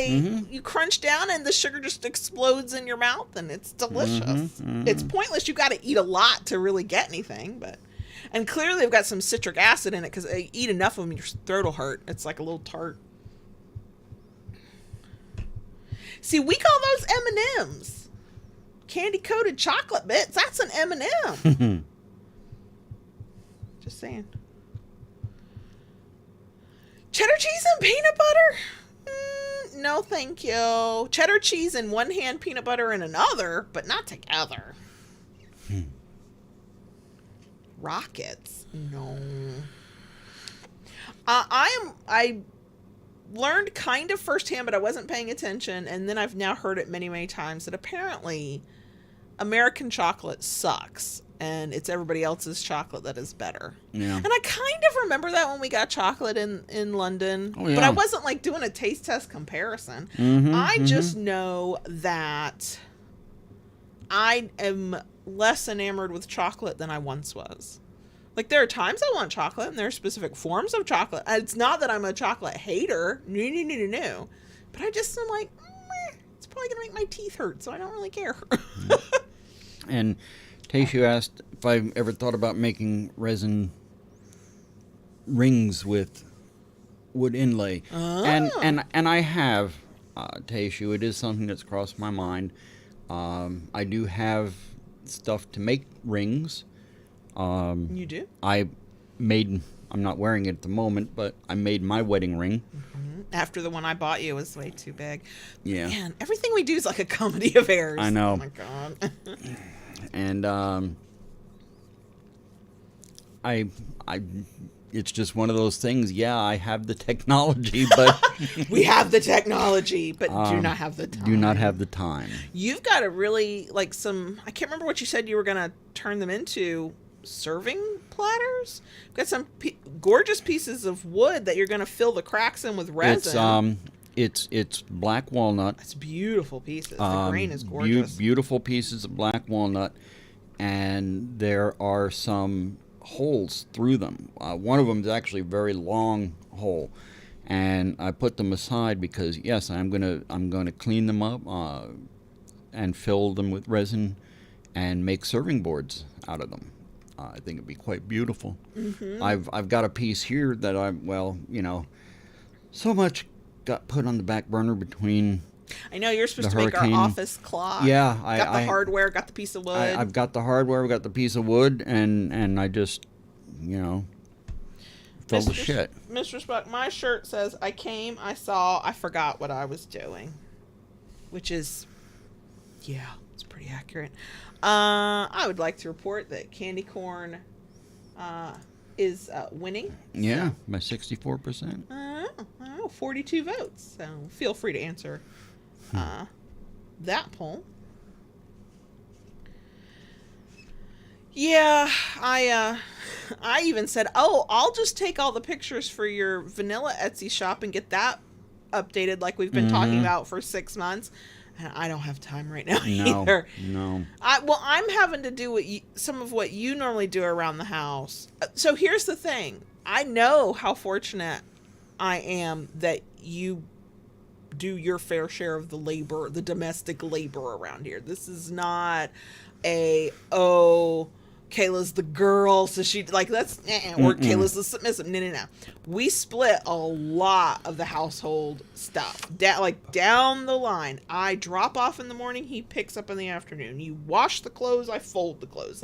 [SPEAKER 1] you crunch down, and the sugar just explodes in your mouth, and it's delicious. It's pointless. You got to eat a lot to really get anything, and clearly they've got some citric acid in it because you eat enough of them, your throat will hurt. It's like a little tart. See, we call those M&Ms. Candy-coated chocolate bits. That's an M&M. Just saying. Cheddar cheese and peanut butter? No, thank you. Cheddar cheese in one hand, peanut butter in another, but not together. Rockets? No. I learned kind of firsthand, but I wasn't paying attention, and then I've now heard it many, many times that apparently American chocolate sucks, and it's everybody else's chocolate that is better.
[SPEAKER 2] Yeah.
[SPEAKER 1] And I kind of remember that when we got chocolate in London,
[SPEAKER 2] oh, yeah.
[SPEAKER 1] But I wasn't like doing a taste test comparison. I just know that I am less enamored with chocolate than I once was. Like, there are times I want chocolate, and there are specific forms of chocolate. It's not that I'm a chocolate hater. No. But I just am like, it's probably going to make my teeth hurt, so I don't really care.
[SPEAKER 2] And Tayshu asked if I ever thought about making resin rings with wood inlay.
[SPEAKER 1] Oh.
[SPEAKER 2] And I have, Tayshu. It is something that's crossed my mind. I do have stuff to make rings.
[SPEAKER 1] You do?
[SPEAKER 2] I'm not wearing it at the moment, but I made my wedding ring.
[SPEAKER 1] After the one I bought you was way too big.
[SPEAKER 2] Yeah.
[SPEAKER 1] Man, everything we do is like a comedy of errors.
[SPEAKER 2] I know.
[SPEAKER 1] Oh my God.
[SPEAKER 2] And it's just one of those things. Yeah, I have the technology, but
[SPEAKER 1] we have the technology, but do not have the time.
[SPEAKER 2] Do not have the time.
[SPEAKER 1] You've got to really I can't remember what you said you were going to turn them into. Serving platters. We've got some gorgeous pieces of wood that you're going to fill the cracks in with resin.
[SPEAKER 2] It's black walnut.
[SPEAKER 1] It's beautiful pieces. The grain is gorgeous.
[SPEAKER 2] Beautiful pieces of black walnut, and there are some holes through them. One of them is actually a very long hole, and I put them aside because yes, I'm gonna clean them up and fill them with resin and make serving boards out of them. I think it'd be quite beautiful. I've got a piece here that so much got put on the back burner between.
[SPEAKER 1] I know you're supposed to make our office clock.
[SPEAKER 2] Yeah,
[SPEAKER 1] got the hardware, got the piece of wood.
[SPEAKER 2] I've got the hardware, got the piece of wood, and I just, filled the shit.
[SPEAKER 1] Mr. Spock, my shirt says, "I came, I saw, I forgot what I was doing," which is, yeah, it's pretty accurate. I would like to report that Candy Corn is winning.
[SPEAKER 2] Yeah, by 64%.
[SPEAKER 1] 42 votes. So feel free to answer that poll. Yeah, I even said, I'll just take all the pictures for your vanilla Etsy shop and get that updated like we've been talking about for 6 months. And I don't have time right now either.
[SPEAKER 2] No.
[SPEAKER 1] I'm having to do some of what you normally do around the house. So here's the thing. I know how fortunate I am that you do your fair share of the labor, the domestic labor around here. This is not Kayla's the girl, so she that's or Kayla's the submissive. No. We split a lot of the household stuff. Down the line. I drop off in the morning, he picks up in the afternoon. You wash the clothes, I fold the clothes.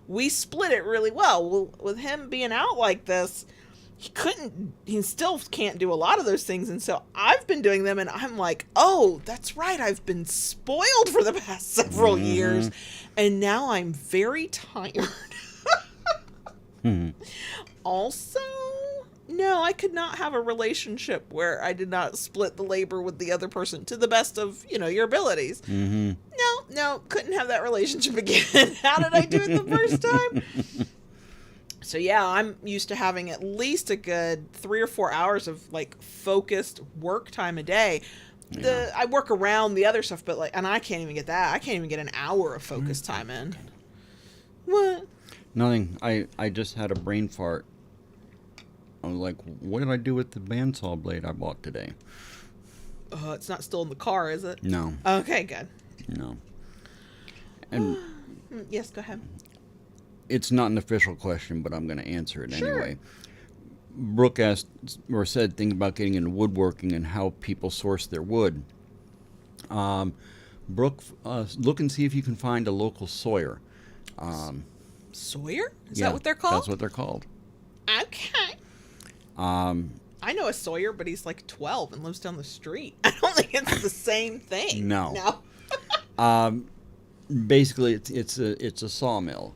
[SPEAKER 1] We split it really well. Well, with him being out like this, he still can't do a lot of those things, and so I've been doing them, and I'm like, oh, that's right, I've been spoiled for the past several years, and now I'm very tired. Also, no, I could not have a relationship where I did not split the labor with the other person to the best of, your abilities.
[SPEAKER 2] Mm-hmm.
[SPEAKER 1] No, couldn't have that relationship again. How did I do it the first time? So yeah, I'm used to having at least a good 3 or 4 hours of like focused work time a day. Yeah. I work around the other stuff, but and I can't even get that. I can't even get an hour of focused time in. What?
[SPEAKER 2] Nothing. I just had a brain fart. I was like, what did I do with the bandsaw blade I bought today?
[SPEAKER 1] It's not still in the car, is it?
[SPEAKER 2] No.
[SPEAKER 1] Okay, good.
[SPEAKER 2] No. And
[SPEAKER 1] yes, go ahead.
[SPEAKER 2] It's not an official question, but I'm going to answer it anyway. Brooke asked or said things about getting into woodworking and how people source their wood. Brooke, look and see if you can find a local sawyer.
[SPEAKER 1] Sawyer? Is that what they're called?
[SPEAKER 2] That's what they're called.
[SPEAKER 1] Okay. I know a sawyer, but he's like 12 and lives down the street. I don't think it's the same thing.
[SPEAKER 2] No. Basically, it's a sawmill.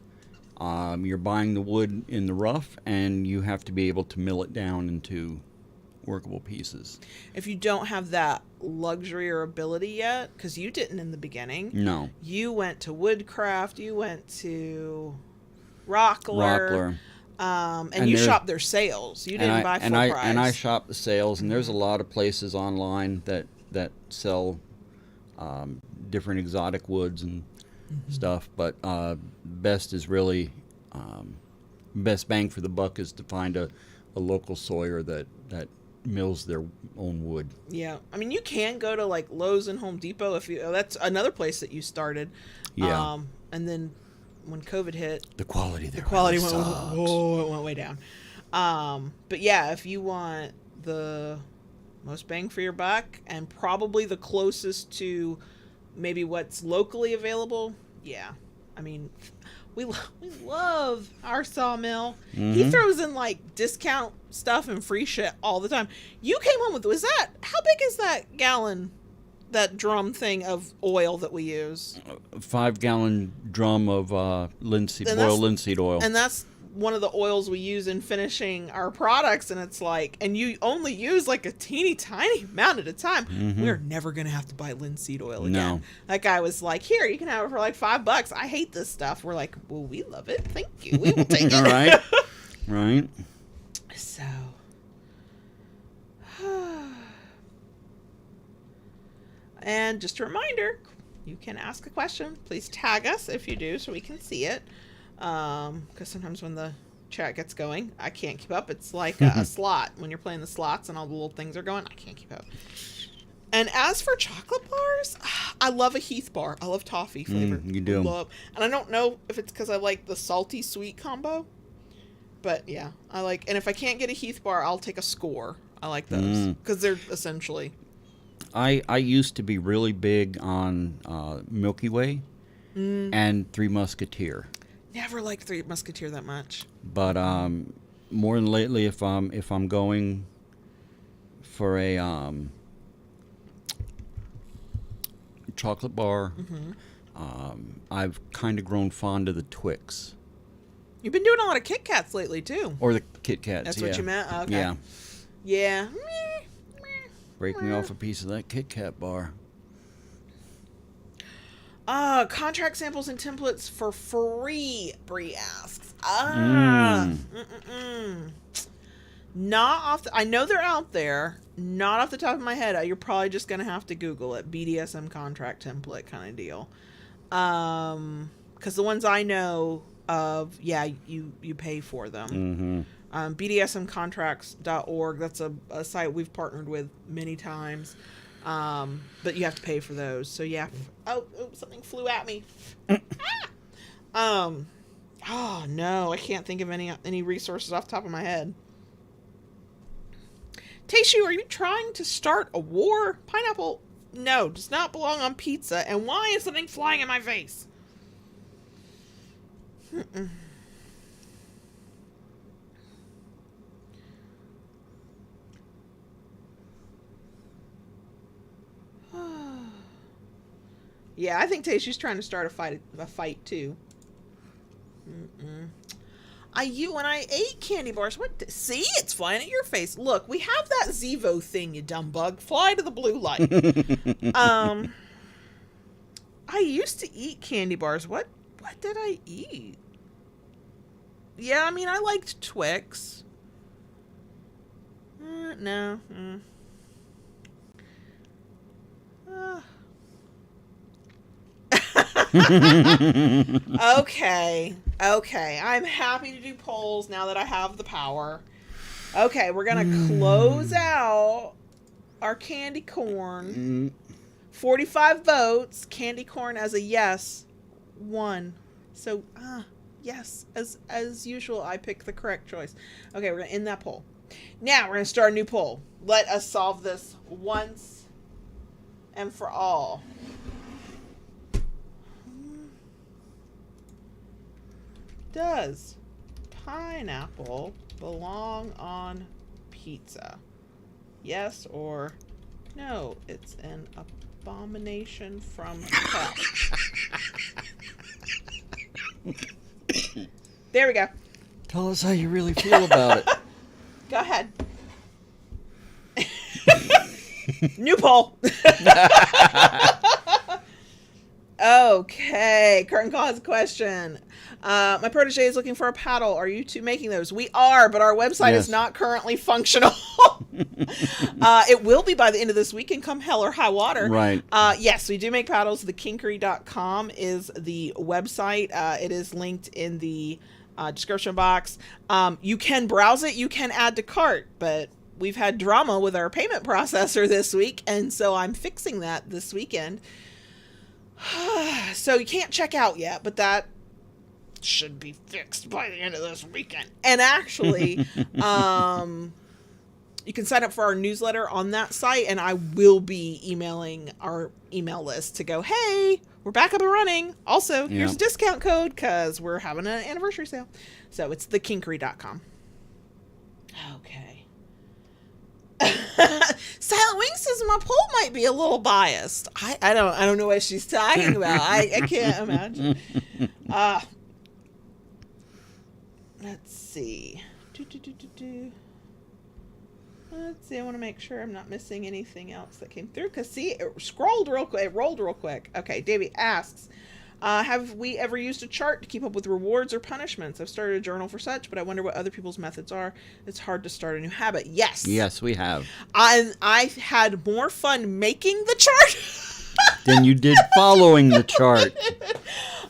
[SPEAKER 2] You're buying the wood in the rough, and you have to be able to mill it down into workable pieces.
[SPEAKER 1] If you don't have that luxury or ability yet, because you didn't in the beginning.
[SPEAKER 2] No.
[SPEAKER 1] You went to Woodcraft. You went to Rockler. And you shopped their sales. You didn't buy full price.
[SPEAKER 2] And I shop the sales, and there's a lot of places online that sell different exotic woods and stuff. But best is really best bang for the buck is to find a local sawyer that mills their own wood.
[SPEAKER 1] Yeah, I mean you can go to like Lowe's and Home Depot if you. That's another place that you started.
[SPEAKER 2] Yeah.
[SPEAKER 1] And then when COVID hit,
[SPEAKER 2] the quality
[SPEAKER 1] went
[SPEAKER 2] sucks.
[SPEAKER 1] it went way down. But yeah, if you want the most bang for your buck and probably the closest to maybe what's locally available, yeah. I mean, we love our sawmill. Mm-hmm. He throws in like discount stuff and free shit all the time. You came home with, how big is that gallon, that drum thing of oil that we use?
[SPEAKER 2] A 5-gallon drum of linseed oil. And
[SPEAKER 1] that's one of the oils we use in finishing our products, and it's like, and you only use like a teeny tiny amount at a time. Mm-hmm. We're never gonna have to buy linseed oil again. No. That guy was like, here, you can have it for like $5. I hate this stuff. We're like, well, we love it, thank you, we will take it.
[SPEAKER 2] right
[SPEAKER 1] So and just a reminder, you can ask a question. Please tag us if you do so we can see it. Because sometimes when the chat gets going, I can't keep up. It's like a slot. When you're playing the slots and all the little things are going, I can't keep up. And as for chocolate bars, I love a Heath bar. I love toffee flavor.
[SPEAKER 2] You do.
[SPEAKER 1] And I don't know if it's because I like the salty sweet combo. But yeah, I like, and if I can't get a Heath bar, I'll take a Score. I like those because they're essentially.
[SPEAKER 2] I used to be really big on Milky Way and Three Musketeer.
[SPEAKER 1] Never liked Three Musketeer that much.
[SPEAKER 2] But more than lately, if I'm going for a chocolate bar, I've kind of grown fond of the Twix.
[SPEAKER 1] You've been doing a lot of Kit Kats lately too.
[SPEAKER 2] Or the Kit Kats.
[SPEAKER 1] That's what you meant. Okay.
[SPEAKER 2] Yeah.
[SPEAKER 1] Yeah.
[SPEAKER 2] Break me off a piece of that Kit Kat bar.
[SPEAKER 1] Contract samples and templates for free, Bree asks. Not off I know they're out there. Not off the top of my head. You're probably just going to have to Google it. BDSM contract template kind of deal. Because the ones I know of, you pay for them. BDSMcontracts.org. That's a site we've partnered with many times. But you have to pay for those. So yeah. Oh, something flew at me. Oh no, I can't think of any resources off the top of my head. Teishu, are you trying to start a war? Pineapple, no, does not belong on pizza. And why is something flying in my face? Yeah, I think Tayshu's trying to start a fight too. When I ate candy bars, see, it's flying at your face. Look, we have that Zevo thing, you dumb bug. Fly to the blue light. I used to eat candy bars. What did I eat? Yeah, I mean, I liked Twix. No. Okay. I'm happy to do polls now that I have the power. Okay, we're gonna close out our candy corn. 45 votes. Candy corn as a yes. 1. So, yes. As usual, I pick the correct choice. Okay, we're gonna end that poll. Now we're gonna start a new poll. Let us solve this once and for all. Does pineapple belong on pizza? Yes or no? It's an abomination from hell. There we go.
[SPEAKER 2] Tell us how you really feel about it.
[SPEAKER 1] Go ahead. New poll. Okay. Curtain call has a question. My protege is looking for a paddle. Are you two making those? We are, but our website is not currently functional. It will be by the end of this week, and come hell or high water.
[SPEAKER 2] Right.
[SPEAKER 1] Yes, we do make paddles. Thekinkery.com is the website. It is linked in the description box. You can browse it. You can add to cart, but we've had drama with our payment processor this week, and so I'm fixing that this weekend. So you can't check out yet, but that should be fixed by the end of this weekend. And actually, you can sign up for our newsletter on that site, and I will be emailing our email list to go, hey, we're back up and running. Also, here's a discount code because we're having an anniversary sale. So it's thekinkery.com. Okay. Silent Wing says my poll might be a little biased. I don't know what she's talking about. I can't imagine. Let's see. Let's see. I want to make sure I'm not missing anything else that came through. Because, see, it rolled real quick. Okay, Davey asks, have we ever used a chart to keep up with rewards or punishments? I've started a journal for such, but I wonder what other people's methods are. It's hard to start a new habit. Yes.
[SPEAKER 2] Yes, we have.
[SPEAKER 1] I had more fun making the chart
[SPEAKER 2] than you did following the chart.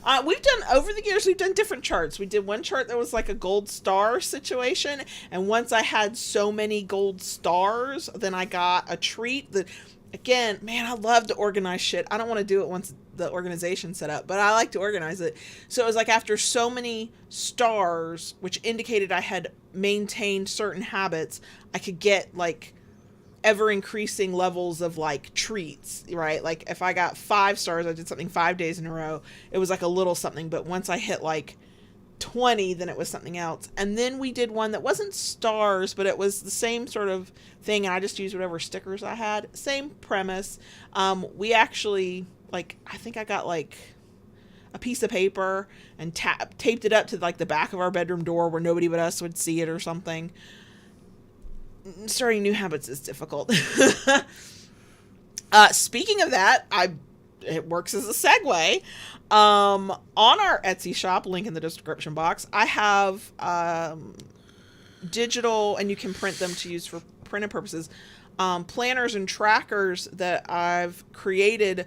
[SPEAKER 1] Over the years, we've done different charts. We did one chart that was like a gold star situation. And once I had so many gold stars, then I got a treat that, again, man, I love to organize shit. I don't want to do it once the organization's set up, but I like to organize it. So it was like after so many stars, which indicated I had maintained certain habits, I could get like ever increasing levels of like treats, right? Like if I got 5 stars, I did something 5 days in a row. It was like a little something, but once I hit like 20, then it was something else. And then we did one that wasn't stars, but it was the same sort of thing, and I just used whatever stickers I had. Same premise. We actually, like, I think I got like a piece of paper and taped it up to like the back of our bedroom door where nobody but us would see it or something. Starting new habits is difficult. Speaking of that, it works as a segue. On our Etsy shop, link in the description box, I have digital, and you can print them to use for printed purposes, planners and trackers that I've created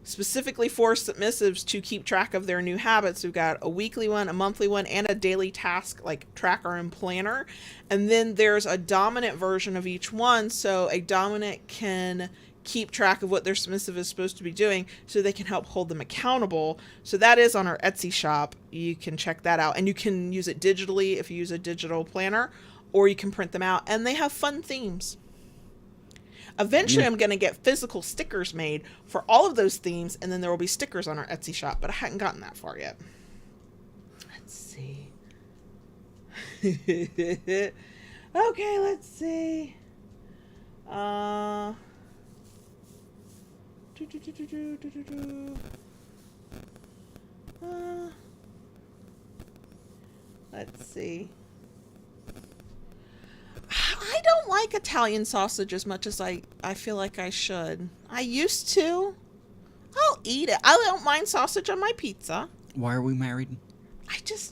[SPEAKER 1] specifically for submissives to keep track of their new habits. We've got a weekly one, a monthly one, and a daily task like tracker and planner. And then there's a dominant version of each one, so a dominant can keep track of what their submissive is supposed to be doing so they can help hold them accountable. So that is on our Etsy shop. You can check that out, and you can use it digitally if you use a digital planner, or you can print them out, and they have fun themes. Eventually, I'm going to get physical stickers made for all of those themes, and then there will be stickers on our Etsy shop, but I hadn't gotten that far yet. Let's see. Okay, let's see. Let's see. I don't like Italian sausage as much as I feel like I should. I used to. I'll eat it. I don't mind sausage on my pizza.
[SPEAKER 2] Why are we married?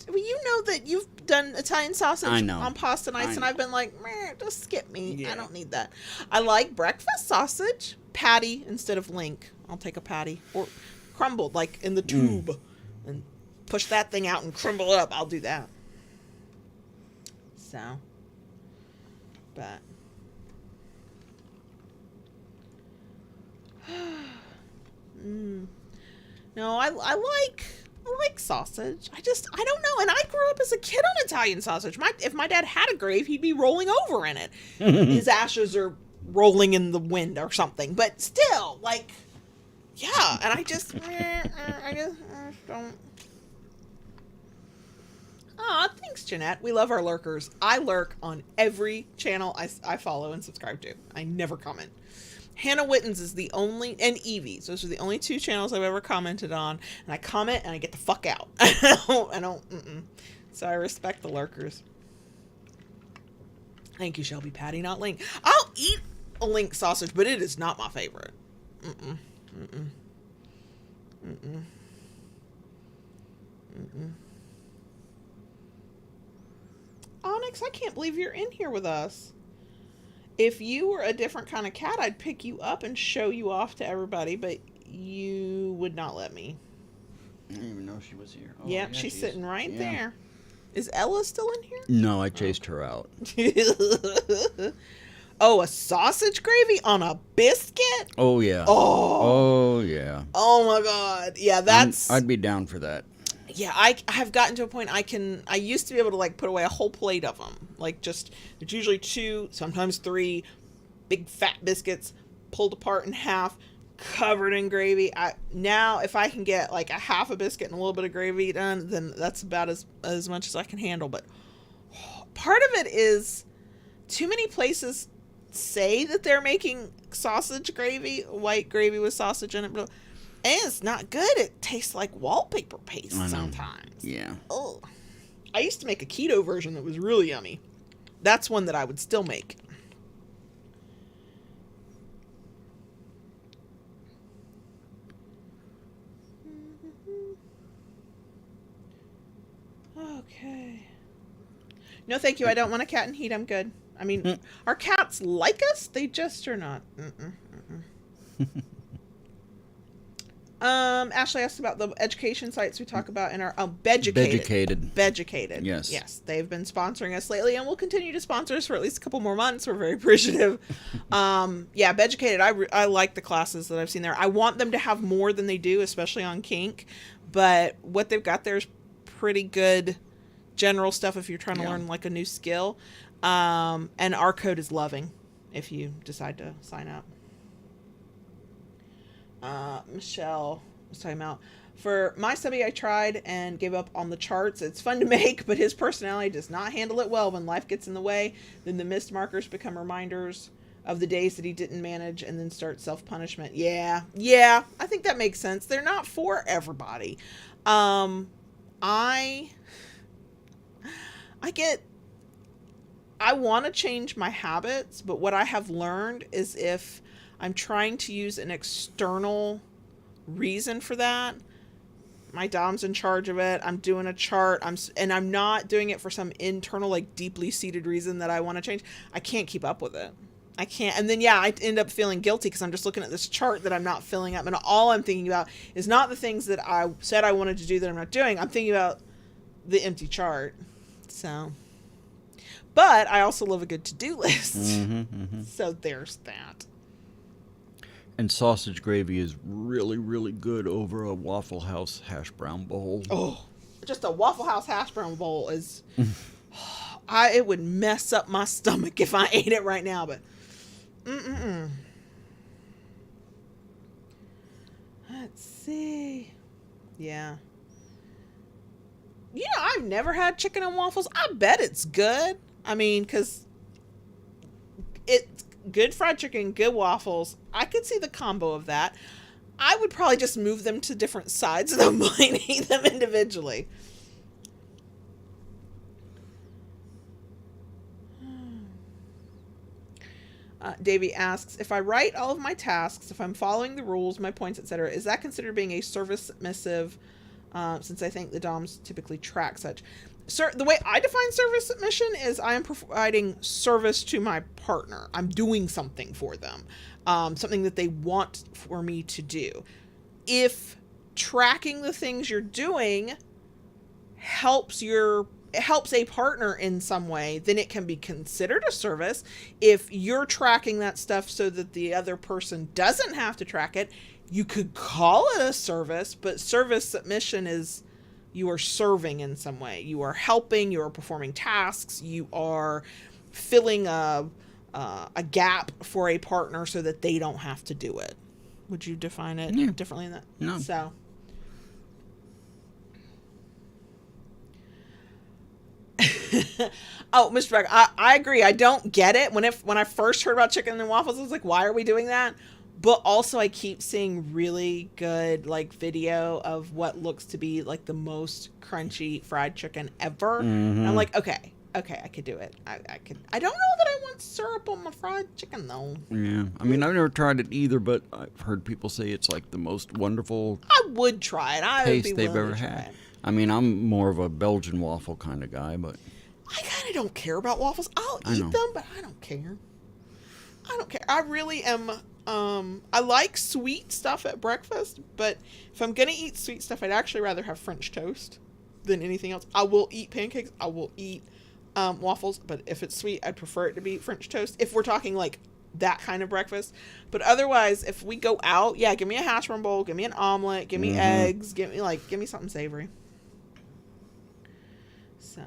[SPEAKER 1] Well, you know that you've done Italian sausage on pasta nights, and I've been like, meh, just skip me. Yeah. I don't need that. I like breakfast sausage, patty instead of link. I'll take a patty, or crumbled, like in the tube, and push that thing out and crumble it up. I'll do that. So, but. No, I like sausage. I don't know. And I grew up as a kid on Italian sausage. If my dad had a grave, he'd be rolling over in it. His ashes are rolling in the wind or something. But still, like, yeah. And I just don't. Aw, thanks, Jeanette. We love our lurkers. I lurk on every channel I follow and subscribe to. I never comment. Hannah Wittens is the only, and Evie's. Those are the only two channels I've ever commented on. And I comment and I get the fuck out. I don't. So I respect the lurkers. Thank you, Shelby Patty, not Link. I'll eat a Link sausage, but it is not my favorite. Onyx, I can't believe you're in here with us. If you were a different kind of cat, I'd pick you up and show you off to everybody, but you would not let me.
[SPEAKER 2] I didn't even know she was here.
[SPEAKER 1] Oh, yeah, she's sitting right there. Is Ella still in here?
[SPEAKER 2] No, I chased her out.
[SPEAKER 1] Oh, a sausage gravy on a biscuit?
[SPEAKER 2] Oh, yeah.
[SPEAKER 1] Oh,
[SPEAKER 2] yeah.
[SPEAKER 1] Oh, my God. Yeah,
[SPEAKER 2] I'd be down for that.
[SPEAKER 1] Yeah, I have gotten to a point I used to be able to, like, put away a whole plate of them. Like, there's usually 2, sometimes 3 big fat biscuits pulled apart in half, covered in gravy. Now, if I can get, like, a half a biscuit and a little bit of gravy done, then that's about as much as I can handle. But part of it is too many places say that they're making sausage gravy, white gravy with sausage in it, but and it's not good. It tastes like wallpaper paste sometimes.
[SPEAKER 2] Yeah.
[SPEAKER 1] Oh, I used to make a keto version that was really yummy. That's one that I would still make. Okay. No, thank you. I don't want a cat in heat. I'm good. I mean, our cats like us. They just are not. Ashley asked about the education sites we talk about in our Beducated. Yes, they've been sponsoring us lately and will continue to sponsor us for at least a couple more months. We're very appreciative. Beducated. I like the classes that I've seen there. I want them to have more than they do, especially on kink, but what they've got there is pretty good general stuff if you're trying to learn like a new skill. And our code is loving if you decide to sign up. Michelle was talking about, for my subby, I tried and gave up on the charts. It's fun to make, but his personality does not handle it well. When life gets in the way, then the missed markers become reminders of the days that he didn't manage and then start self-punishment. Yeah, I think that makes sense. They're not for everybody. I want to change my habits, but what I have learned is if I'm trying to use an external reason for that, my dom's in charge of it, I'm doing a chart, I'm not doing it for some internal, like, deeply seated reason that I want to change, I can't keep up with it. I can't. And then, I end up feeling guilty because I'm just looking at this chart that I'm not filling up, and all I'm thinking about is not the things that I said I wanted to do that I'm not doing. I'm thinking about the empty chart. So, but I also love a good to-do list. So there's that.
[SPEAKER 2] And sausage gravy is really, really good over a Waffle House hash brown bowl.
[SPEAKER 1] Oh, just a Waffle House hash brown bowl is... it would mess up my stomach if I ate it right now, but... Let's see. Yeah. I've never had chicken and waffles. I bet it's good. I mean, because it's good fried chicken, good waffles. I could see the combo of that. I would probably just move them to different sides of the plate and eat them individually. Davey asks, if I write all of my tasks, if I'm following the rules, my points, etc., is that considered being a service submissive? Since I think the DOMs typically track such. The way I define service submission is I am providing service to my partner. I'm doing something for them, something that they want for me to do. If tracking the things you're doing helps a partner in some way, then it can be considered a service. If you're tracking that stuff so that the other person doesn't have to track it, you could call it a service, but service submission is you are serving in some way. You are helping, you are performing tasks, you are filling a gap for a partner so that they don't have to do it. Would you define it differently than that?
[SPEAKER 2] No.
[SPEAKER 1] So. Oh, Mr. Beck, I agree. I don't get it. When I first heard about chicken and waffles, I was like, why are we doing that? But also I keep seeing really good like video of what looks to be like the most crunchy fried chicken ever.
[SPEAKER 2] Mm-hmm.
[SPEAKER 1] And I'm like, okay, I could do it. I could. I don't know that I want syrup on my fried chicken though.
[SPEAKER 2] Yeah. I mean, I've never tried it either, but I've heard people say it's like the most wonderful
[SPEAKER 1] I would try it.
[SPEAKER 2] taste they've ever had. I mean, I'm more of a Belgian waffle kind of guy, but
[SPEAKER 1] I kind of don't care about waffles. I'll eat them, but I don't care. I really am. I like sweet stuff at breakfast, but if I'm going to eat sweet stuff, I'd actually rather have French toast than anything else. I will eat pancakes. I will eat waffles, but if it's sweet, I'd prefer it to be French toast. If we're talking like that kind of breakfast. But otherwise, if we go out, yeah, give me a hash brown bowl, give me an omelet, give me eggs, give me something savory. So.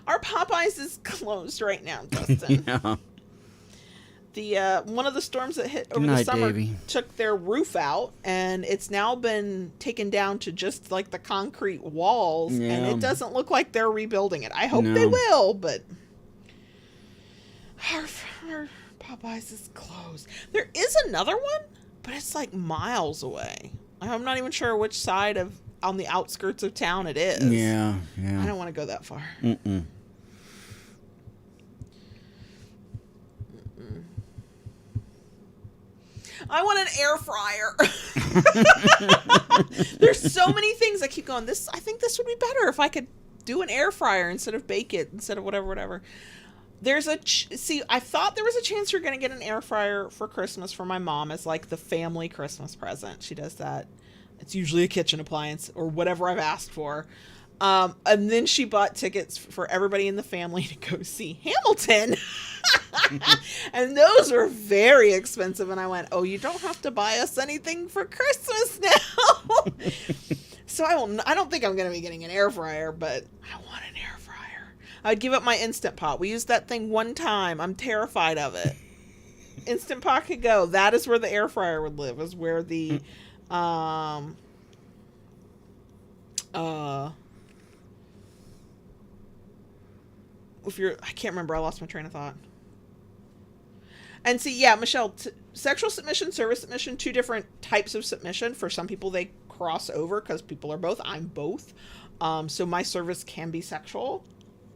[SPEAKER 1] Our Popeyes is closed right now, Dustin.
[SPEAKER 2] yeah.
[SPEAKER 1] The one of the storms that hit over the summer took their roof out, and it's now been taken down to just like the concrete walls, and it doesn't look like they're rebuilding it. I hope they will, but our Popeyes is closed. There is another one, but it's like miles away. I'm not even sure which side on the outskirts of town it is.
[SPEAKER 2] Yeah.
[SPEAKER 1] I don't want to go that far.
[SPEAKER 2] Mm-mm.
[SPEAKER 1] I want an air fryer. There's so many things I keep going, I think this would be better if I could do an air fryer instead of bake it, instead of whatever. There's I thought there was a chance you're going to get an air fryer for Christmas for my mom as like the family Christmas present. She does that. It's usually a kitchen appliance or whatever I've asked for. And then she bought tickets for everybody in the family to go see Hamilton. And those were very expensive. And I went, oh, you don't have to buy us anything for Christmas now. So I don't think I'm going to be getting an air fryer, but I want an air fryer. I'd give up my Instant Pot. We used that thing one time. I'm terrified of it. Instant Pot could go. That is where the air fryer would live, is where the, I can't remember. I lost my train of thought. And see, yeah, Michelle, sexual submission, service submission, two different types of submission. For some people, they cross over because people are both. I'm both. So my service can be sexual,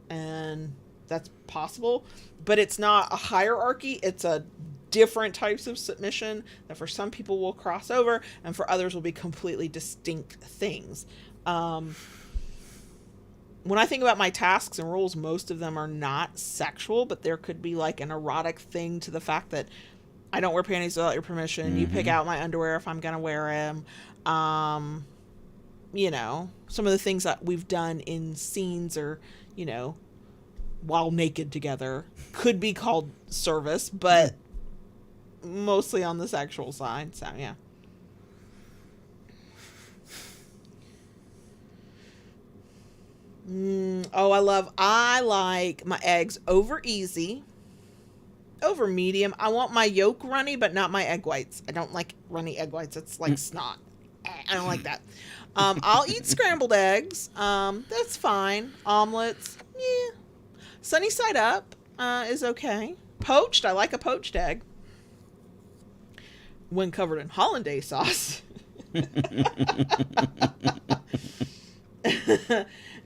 [SPEAKER 1] and that's possible. But it's not a hierarchy. It's a different types of submission that for some people will cross over, and for others will be completely distinct things. When I think about my tasks and rules, most of them are not sexual, but there could be like an erotic thing to the fact that I don't wear panties without your permission. Mm-hmm. You pick out my underwear if I'm going to wear them. You know, some of the things that we've done in scenes or, you know, while naked together could be called service, but mostly on the sexual side. So, yeah. I like my eggs over easy, over medium. I want my yolk runny, but not my egg whites. I don't like runny egg whites. It's like snot. I don't like that. I'll eat scrambled eggs. That's fine. Omelets, yeah. Sunny side up is okay. Poached, I like a poached egg when covered in hollandaise sauce.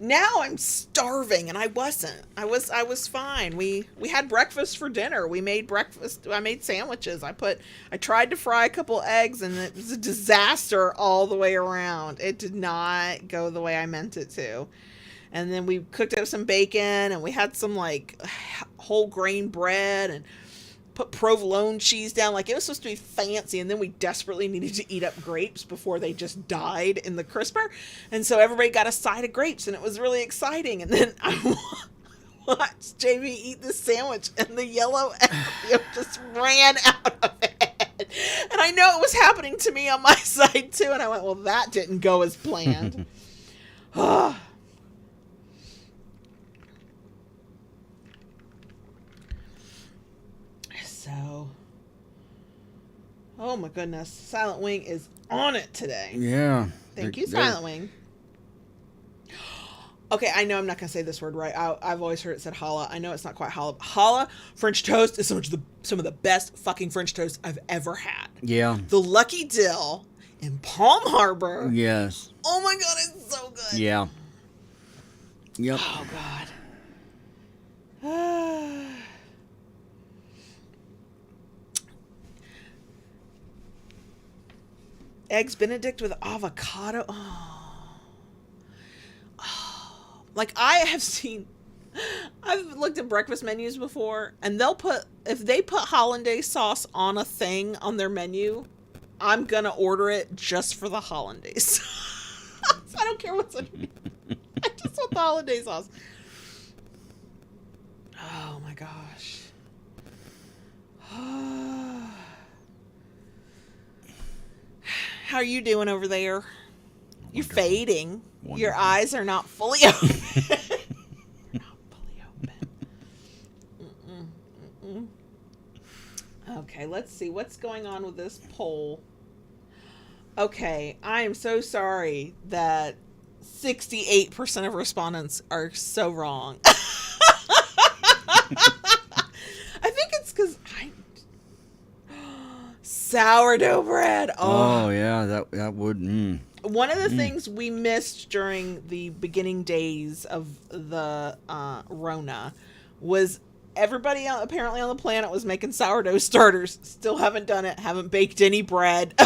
[SPEAKER 1] Now I'm starving, and I wasn't. I was fine. We had breakfast for dinner. We made breakfast. I made sandwiches. I tried to fry a couple eggs, and it was a disaster all the way around. It did not go the way I meant it to. And then we cooked up some bacon, and we had some like whole grain bread, and put provolone cheese down. Like, it was supposed to be fancy, and then we desperately needed to eat up grapes before they just died in the crisper. And so everybody got a side of grapes, and it was really exciting. And then I watched Jamie eat this sandwich, and the yellow embryo just ran out of it. And I know it was happening to me on my side too, and I went, well, that didn't go as planned. So, oh my goodness, Silent Wing is on it today.
[SPEAKER 2] Yeah.
[SPEAKER 1] Thank you, Silent Wing. Okay, I know I'm not going to say this word right. I've always heard it said challah. I know it's not quite challah. Challah French toast is some of the best fucking French toast I've ever had.
[SPEAKER 2] Yeah.
[SPEAKER 1] The Lucky Dill in Palm Harbor.
[SPEAKER 2] Yes.
[SPEAKER 1] Oh my God, it's so good.
[SPEAKER 2] Yeah. Yep.
[SPEAKER 1] Oh God. Eggs Benedict with avocado. Oh. Like, I've looked at breakfast menus before, and if they put hollandaise sauce on a thing on their menu, I'm gonna order it just for the hollandaise sauce. I don't care what's in it. I just want the hollandaise sauce. Oh my gosh. How are you doing over there? You're fading. Wonderful. Your eyes are not fully open. Not fully open. Okay, let's see. What's going on with this poll? Okay, I am so sorry that 68% of respondents are so wrong. I think it's because sourdough bread.
[SPEAKER 2] Oh yeah, that would.
[SPEAKER 1] One of the things we missed during the beginning days of the Rona was everybody apparently on the planet was making sourdough starters. Still haven't done it. Haven't baked any bread.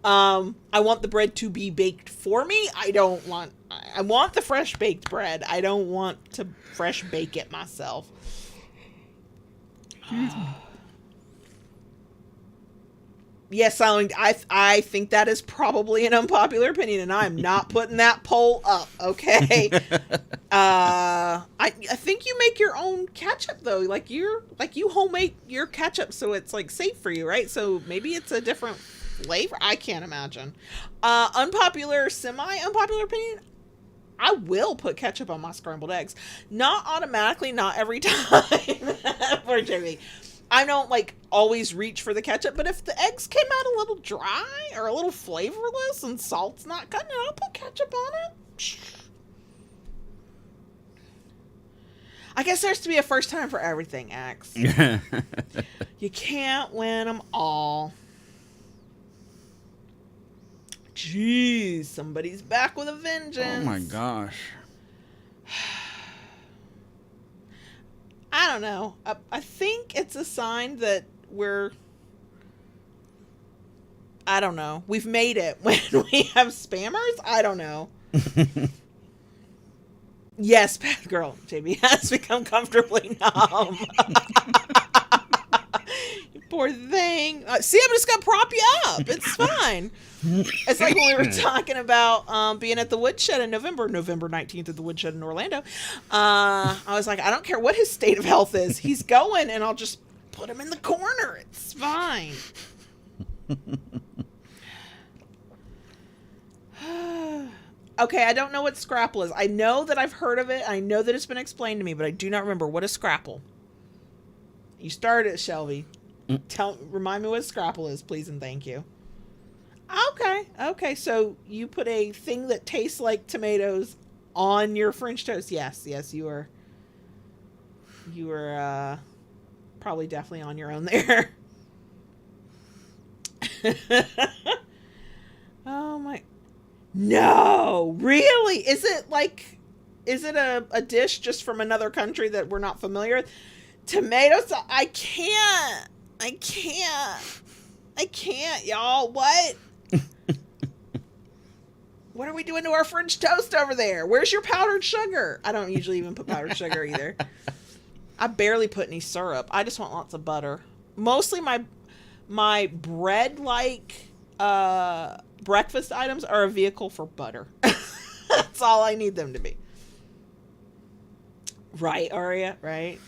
[SPEAKER 1] I want the bread to be baked for me. I want the fresh baked bread. I don't want to fresh bake it myself. Yes, Silent, I think that is probably an unpopular opinion, and I'm not putting that poll up, okay? I think you make your own ketchup, though. Like you homemade your ketchup, so it's, like, safe for you, right? So maybe it's a different flavor. I can't imagine. Semi-unpopular opinion, I will put ketchup on my scrambled eggs. Not automatically, not every time. Poor Jamie. I don't, like, always reach for the ketchup, but if the eggs came out a little dry or a little flavorless and salt's not cutting it, I'll put ketchup on it. I guess there has to be a first time for everything, X. You can't win them all. Jeez, somebody's back with a vengeance.
[SPEAKER 2] Oh my gosh.
[SPEAKER 1] I don't know. I think it's a sign that I don't know. We've made it when we have spammers. I don't know. Yes, bad girl. JB has become comfortably numb. You poor thing. See, I'm just going to prop you up. It's fine. It's like when we were talking about being at the Woodshed in November 19th at the Woodshed in Orlando. I was like, I don't care what his state of health is. He's going, and I'll just put him in the corner. It's fine. Okay, I don't know what scrapple is. I know that I've heard of it. I know that it's been explained to me, but I do not remember. What is scrapple? You started it, Shelby. Remind me what scrapple is, please and thank you. Okay, so you put a thing that tastes like tomatoes on your French toast. Yes, you were probably definitely on your own there. Oh my. No, really? Is it a dish just from another country that we're not familiar with? Tomato sauce? I can't, y'all. What? What are we doing to our French toast over there? Where's your powdered sugar? I don't usually even put powdered sugar either. I barely put any syrup. I just want lots of butter. Mostly my bread breakfast items are a vehicle for butter. That's all I need them to be. Right, Aria? Right?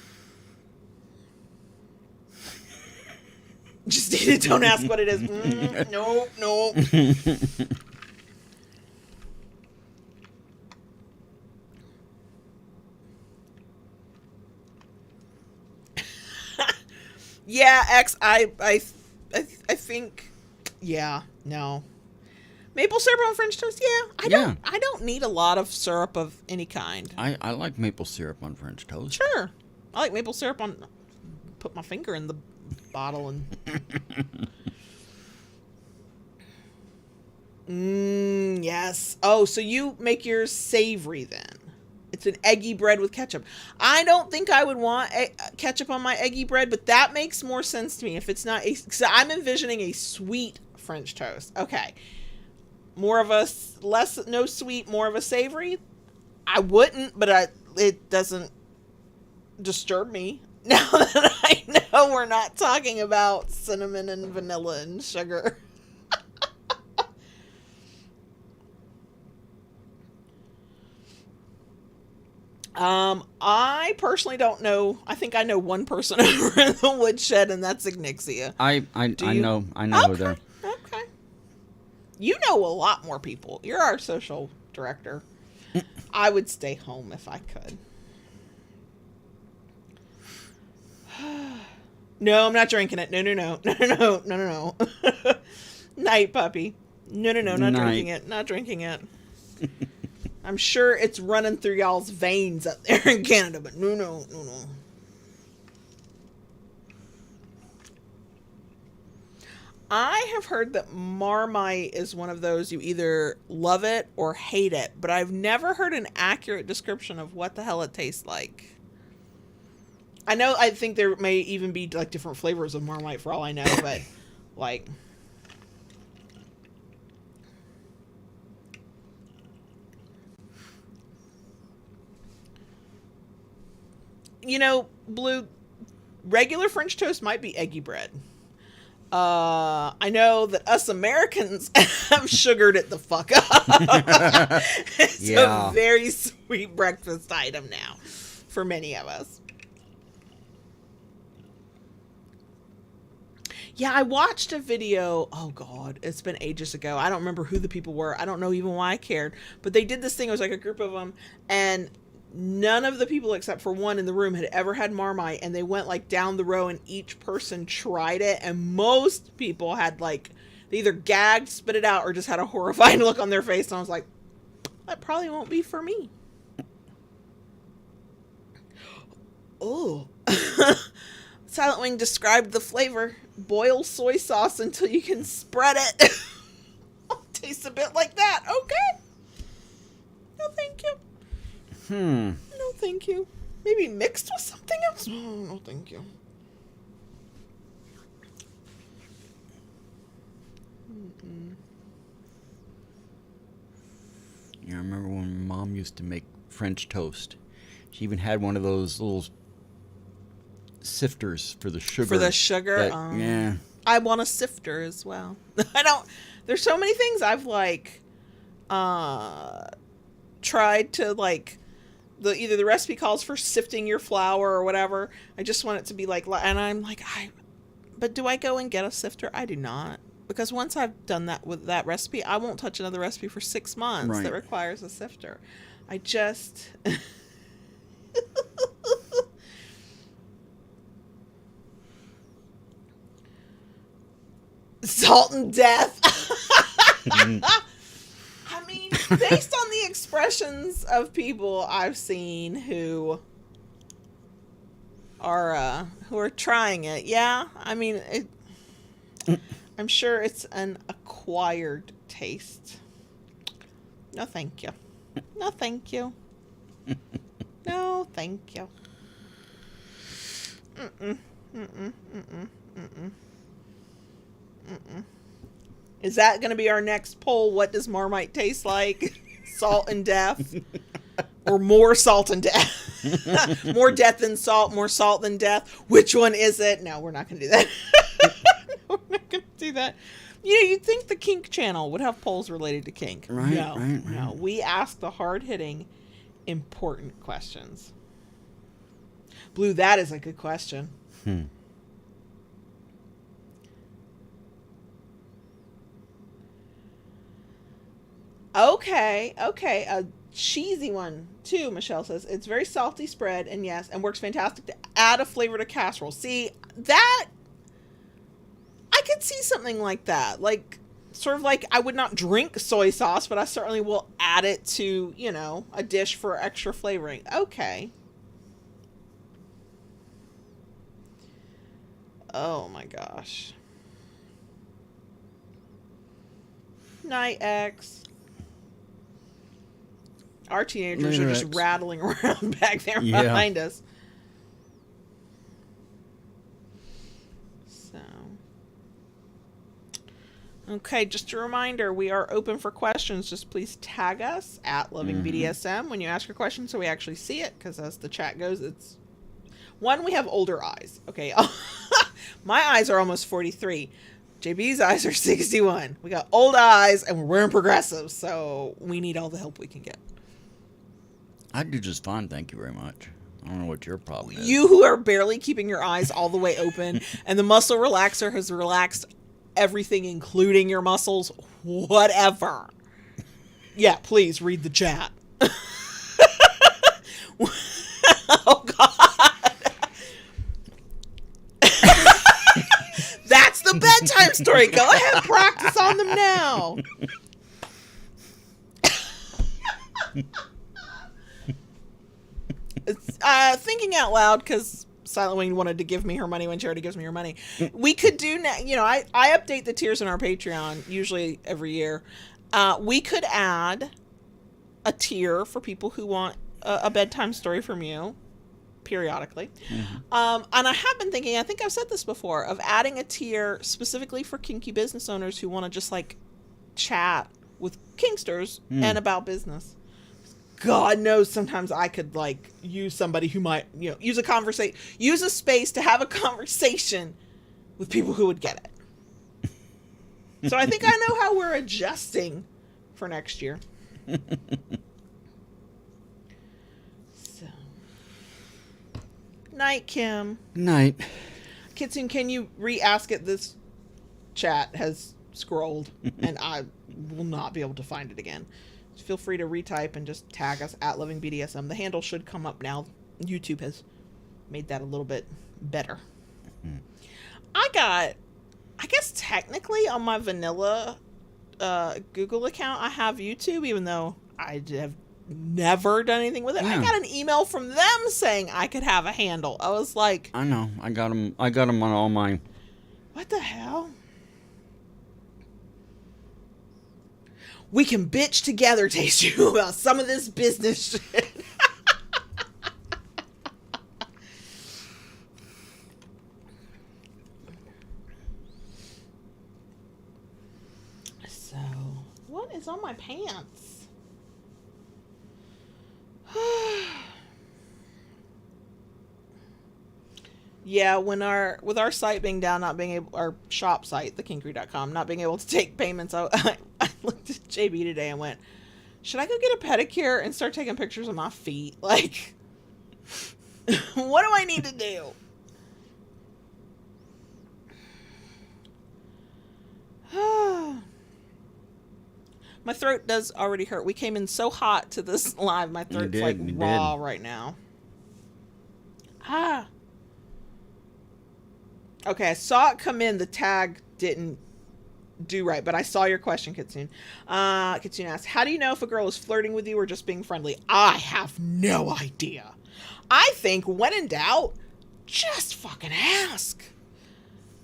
[SPEAKER 1] Just eat it. Don't ask what it is. Nope. Yeah, X. I think. Yeah. No. Maple syrup on French toast? Yeah. I don't need a lot of syrup of any kind.
[SPEAKER 2] I like maple syrup on French toast.
[SPEAKER 1] Sure. I like maple syrup on... Put my finger in the bottle and... yes. Oh, so you make yours savory then. It's an eggy bread with ketchup. I don't think I would want ketchup on my eggy bread, but that makes more sense to me. If it's not... So I'm envisioning a sweet French toast. Okay. More of a no sweet, more of a savory. I wouldn't, but it doesn't disturb me now that I know we're not talking about cinnamon and vanilla and sugar. I personally don't know. I think I know one person over in the woodshed, and that's Ignixia.
[SPEAKER 2] I know
[SPEAKER 1] okay.
[SPEAKER 2] her.
[SPEAKER 1] Okay. You know a lot more people. You're our social director. I would stay home if I could. No, I'm not drinking it. No. Night, puppy. No, not drinking it. Not drinking it. I'm sure it's running through y'all's veins up there in Canada, but no. I have heard that Marmite is one of those you either love it or hate it, but I've never heard an accurate description of what the hell it tastes like. I think there may even be like different flavors of Marmite for all I know, but like... You know, Blue, regular French toast might be eggy bread. I know that us Americans have sugared it the fuck up. It's a very sweet breakfast item now for many of us. Yeah, I watched a video. Oh, God, it's been ages ago. I don't remember who the people were. I don't know even why I cared. But they did this thing. It was like a group of them. And none of the people except for one in the room had ever had Marmite, and they went like down the row and each person tried it, and most people had like they either gagged, spit it out, or just had a horrified look on their face. And I was like, that probably won't be for me. Oh. Silent Wing described the flavor. Boil soy sauce until you can spread it. Tastes a bit like that. Okay. No, thank you. No, thank you. Maybe mixed with something else? Oh, no, thank you.
[SPEAKER 2] Yeah, I remember when Mom used to make French toast. She even had one of those little sifters for the sugar.
[SPEAKER 1] For the sugar?
[SPEAKER 2] Yeah.
[SPEAKER 1] I want a sifter as well. There's so many things I've like tried to like either the recipe calls for sifting your flour or whatever. I just want it to be like, and I'm like, but do I go and get a sifter? I do not. Because once I've done that with that recipe, I won't touch another recipe for 6 months that requires a sifter. I just... Salt and death. I mean, based on the expressions of people I've seen who are trying it, yeah. I mean, I'm sure it's an acquired taste. No, thank you. No, thank you. No, thank you. Mm-mm. Mm-mm. Mm-mm. Mm-mm. Mm-mm. Is that going to be our next poll? What does Marmite taste like? Salt and death? Or more salt and death? More death than salt, more salt than death. Which one is it? No, we're not going to do that. No, we're not going to do that. You'd think the Kink channel would have polls related to kink.
[SPEAKER 2] Right,
[SPEAKER 1] No,
[SPEAKER 2] right.
[SPEAKER 1] no. We ask the hard-hitting, important questions. Blue, that is a good question. Okay. A cheesy one too, Michelle says. It's very salty spread, and yes, and works fantastic to add a flavor to casserole. See, that I could see something like that. Like, sort of like I would not drink soy sauce, but I certainly will add it to, a dish for extra flavoring. Okay. Oh my gosh. Night X. Our teenagers are just rattling around back there behind us. So. Okay, just a reminder, we are open for questions. Just please tag us at Loving BDSM when you ask your question so we actually see it, because as the chat goes, it's... One, we have older eyes. Okay, my eyes are almost 43. JB's eyes are 61. We got old eyes and we're wearing progressives, so we need all the help we can get.
[SPEAKER 2] I do just fine, thank you very much. I don't know what your problem is.
[SPEAKER 1] You who are barely keeping your eyes all the way open, and the muscle relaxer has relaxed everything, including your muscles, whatever. Yeah, please read the chat. Oh, God. That's the bedtime story. Go ahead, practice on them now. Thinking out loud, because Silent Wing wanted to give me her money when she already gives me her money. We could do now. I update the tiers in our Patreon usually every year. We could add a tier for people who want a bedtime story from you periodically. And I have been thinking, I think I've said this before, of adding a tier specifically for kinky business owners who want to just like chat with kinksters and about business. God knows sometimes I could like use somebody who might, use a space to have a conversation with people who would get it. So I think I know how we're adjusting for next year. So, night, Kim.
[SPEAKER 2] Night.
[SPEAKER 1] Kitsune, can you re-ask it? This chat has scrolled and I will not be able to find it again. Feel free to retype and just tag us at Loving BDSM. The handle should come up now. YouTube has made that a little bit better. I guess technically on my vanilla Google account, I have YouTube, even though I have never done anything with it. Yeah. I got an email from them saying I could have a handle. I was like...
[SPEAKER 2] I know. I got them on all mine.
[SPEAKER 1] What the hell? We can bitch together, Taste You, about some of this business shit. So, what is on my pants? Yeah, with our site being down, our shop site, thekinkery.com, not being able to take payments, I looked at JB today and went, should I go get a pedicure and start taking pictures of my feet? Like, what do I need to do? My throat does already hurt. We came in so hot to this live, my throat's raw right now. Okay, I saw it come in. The tag didn't do right, but I saw your question, Kitsune. Kitsune asked, how do you know if a girl is flirting with you or just being friendly? I have no idea. I think when in doubt, just fucking ask.